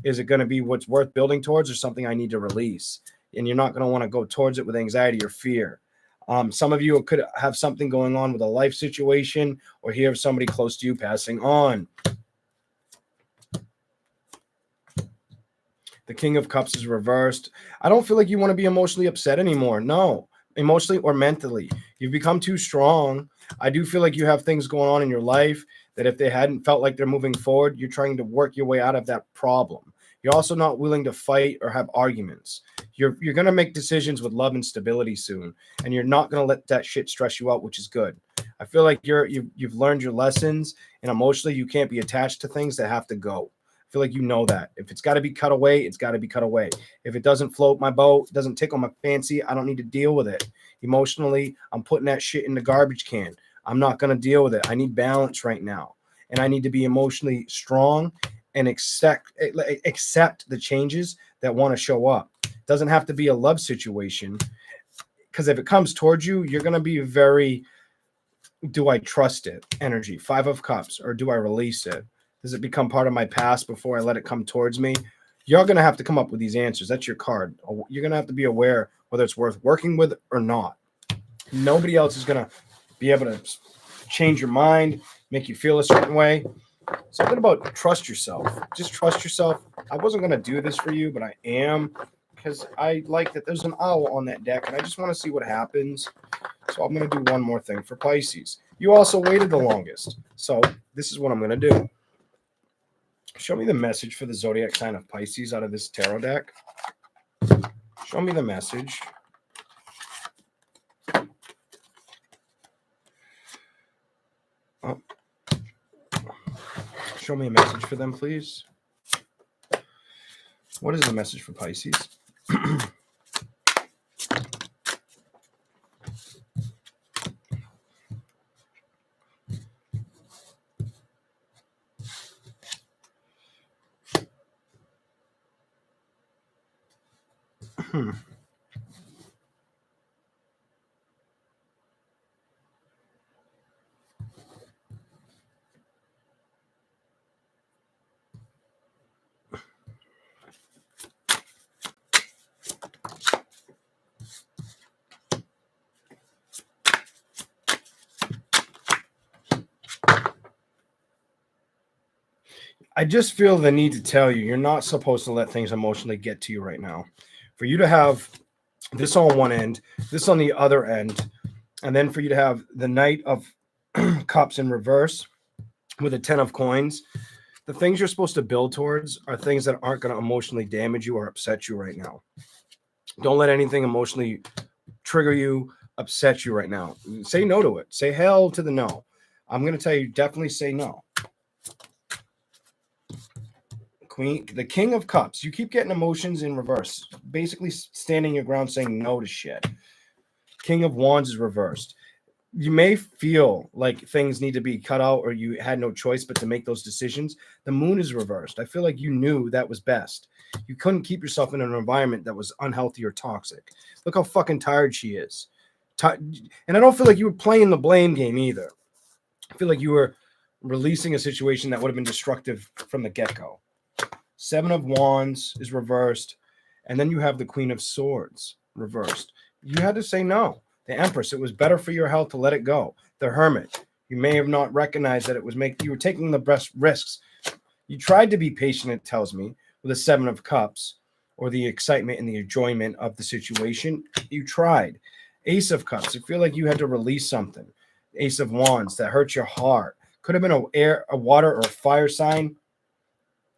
[SPEAKER 1] Is it going to be what's worth building towards or something I need to release? And you're not going to want to go towards it with anxiety or fear. Some of you could have something going on with a life situation or hear of somebody close to you passing on. The King of Cups is reversed. I don't feel like you want to be emotionally upset anymore. No, emotionally or mentally. You've become too strong. I do feel like you have things going on in your life that if they hadn't felt like they're moving forward, you're trying to work your way out of that problem. You're also not willing to fight or have arguments. You're going to make decisions with love and stability soon, and you're not going to let that shit stress you out, which is good. I feel like you've learned your lessons, and emotionally you can't be attached to things that have to go. I feel like you know that. If it's got to be cut away, it's got to be cut away. If it doesn't float my boat, doesn't tickle my fancy, I don't need to deal with it. Emotionally, I'm putting that shit in the garbage can. I'm not going to deal with it. I need balance right now, and I need to be emotionally strong and accept the changes that want to show up. It doesn't have to be a love situation, because if it comes towards you, you're going to be very, do I trust it energy? Five of Cups, or do I release it? Does it become part of my past before I let it come towards me? You're going to have to come up with these answers. That's your card. You're going to have to be aware whether it's worth working with or not. Nobody else is going to be able to change your mind, make you feel a certain way. Something about trust yourself. Just trust yourself. I wasn't going to do this for you, but I am, because I like that there's an owl on that deck, and I just want to see what happens. So I'm going to do one more thing for Pisces. You also waited the longest. So this is what I'm going to do. Show me the message for the zodiac sign of Pisces out of this tarot deck. Show me the message. Oh. Show me a message for them, please. What is the message for Pisces? I just feel the need to tell you, you're not supposed to let things emotionally get to you right now. For you to have this on one end, this on the other end, and then for you to have the Knight of Cups in reverse with a 10 of coins, the things you're supposed to build towards are things that aren't going to emotionally damage you or upset you right now. Don't let anything emotionally trigger you, upset you right now. Say no to it. Say hell to the no. I'm going to tell you, definitely say no. The King of Cups. You keep getting emotions in reverse. Basically standing your ground saying no to shit. King of Wands is reversed. You may feel like things need to be cut out or you had no choice but to make those decisions. The Moon is reversed. I feel like you knew that was best. You couldn't keep yourself in an environment that was unhealthy or toxic. Look how fucking tired she is. And I don't feel like you were playing the blame game either. I feel like you were releasing a situation that would have been destructive from the get-go. Seven of Wands is reversed. And then you have the Queen of Swords reversed. You had to say no. The Empress, it was better for your health to let it go. The Hermit, you may have not recognized that it was you were taking the best risks. You tried to be patient, it tells me, with the Seven of Cups, or the excitement and the enjoyment of the situation. You tried. Ace of Cups. I feel like you had to release something. Ace of Wands. That hurt your heart. Could have been a water or a fire sign.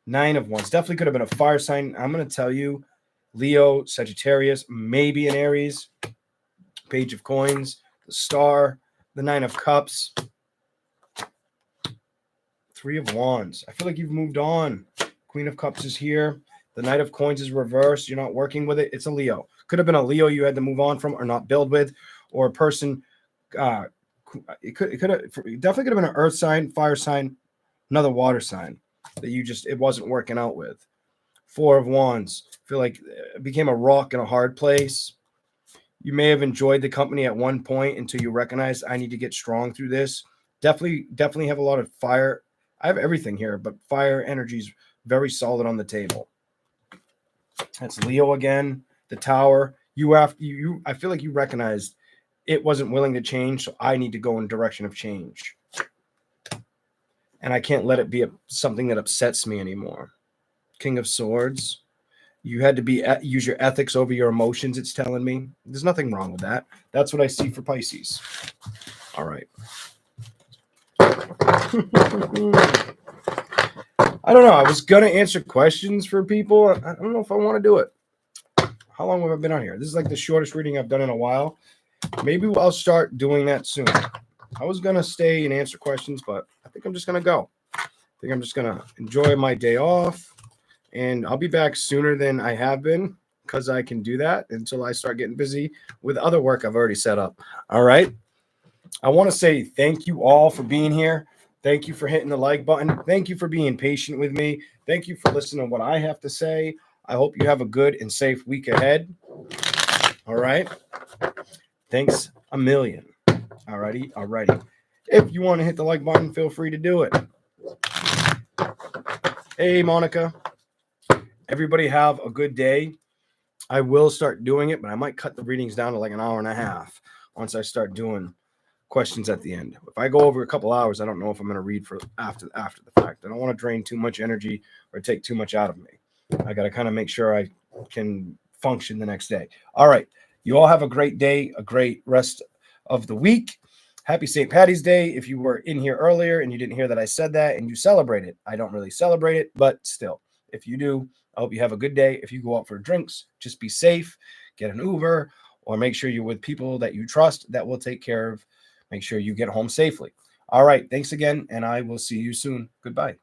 [SPEAKER 1] Nine of Wands. Definitely could have been a fire sign. I'm going to tell you, Leo, Sagittarius, maybe an Aries. Page of Coins, the Star, the Nine of Cups, Three of Wands. I feel like you've moved on. Queen of Cups is here. The Knight of Coins is reversed. You're not working with it. It's a Leo. Could have been a Leo you had to move on from or not build with, or a person. It could have definitely could have been an earth sign, fire sign, another water sign that it wasn't working out with. Four of Wands. I feel like it became a rock in a hard place. You may have enjoyed the company at one point until you recognize I need to get strong through this. Definitely have a lot of fire. I have everything here, but fire energy is very solid on the table. That's Leo again. The Tower. I feel like you recognized it wasn't willing to change, so I need to go in direction of change. And I can't let it be something that upsets me anymore. King of Swords. You had to use your ethics over your emotions, it's telling me. There's nothing wrong with that. That's what I see for Pisces. All right. I don't know. I was going to answer questions for people. I don't know if I want to do it. How long have I been on here? This is like the shortest reading I've done in a while. Maybe I'll start doing that soon. I was going to stay and answer questions, but I think I'm just going to go. I think I'm just going to enjoy my day off. And I'll be back sooner than I have been because I can do that until I start getting busy with other work I've already set up. All right. I want to say thank you all for being here. Thank you for hitting the like button. Thank you for being patient with me. Thank you for listening to what I have to say. I hope you have a good and safe week ahead. All right. Thanks a million. All righty. If you want to hit the like button, feel free to do it. Hey, Monica. Everybody have a good day. I will start doing it, but I might cut the readings down to like an hour and a half once I start doing questions at the end. If I go over a couple hours, I don't know if I'm going to read for after the fact. I don't want to drain too much energy or take too much out of me. I got to kind of make sure I can function the next day. All right. You all have a great day, a great rest of the week. Happy St. Patty's Day. If you were in here earlier and you didn't hear that I said that and you celebrate it, I don't really celebrate it, but still, if you do, I hope you have a good day. If you go out for drinks, just be safe, get an Uber, or make sure you're with people that you trust that will take care of. Make sure you get home safely. All right. Thanks again, and I will see you soon. Goodbye.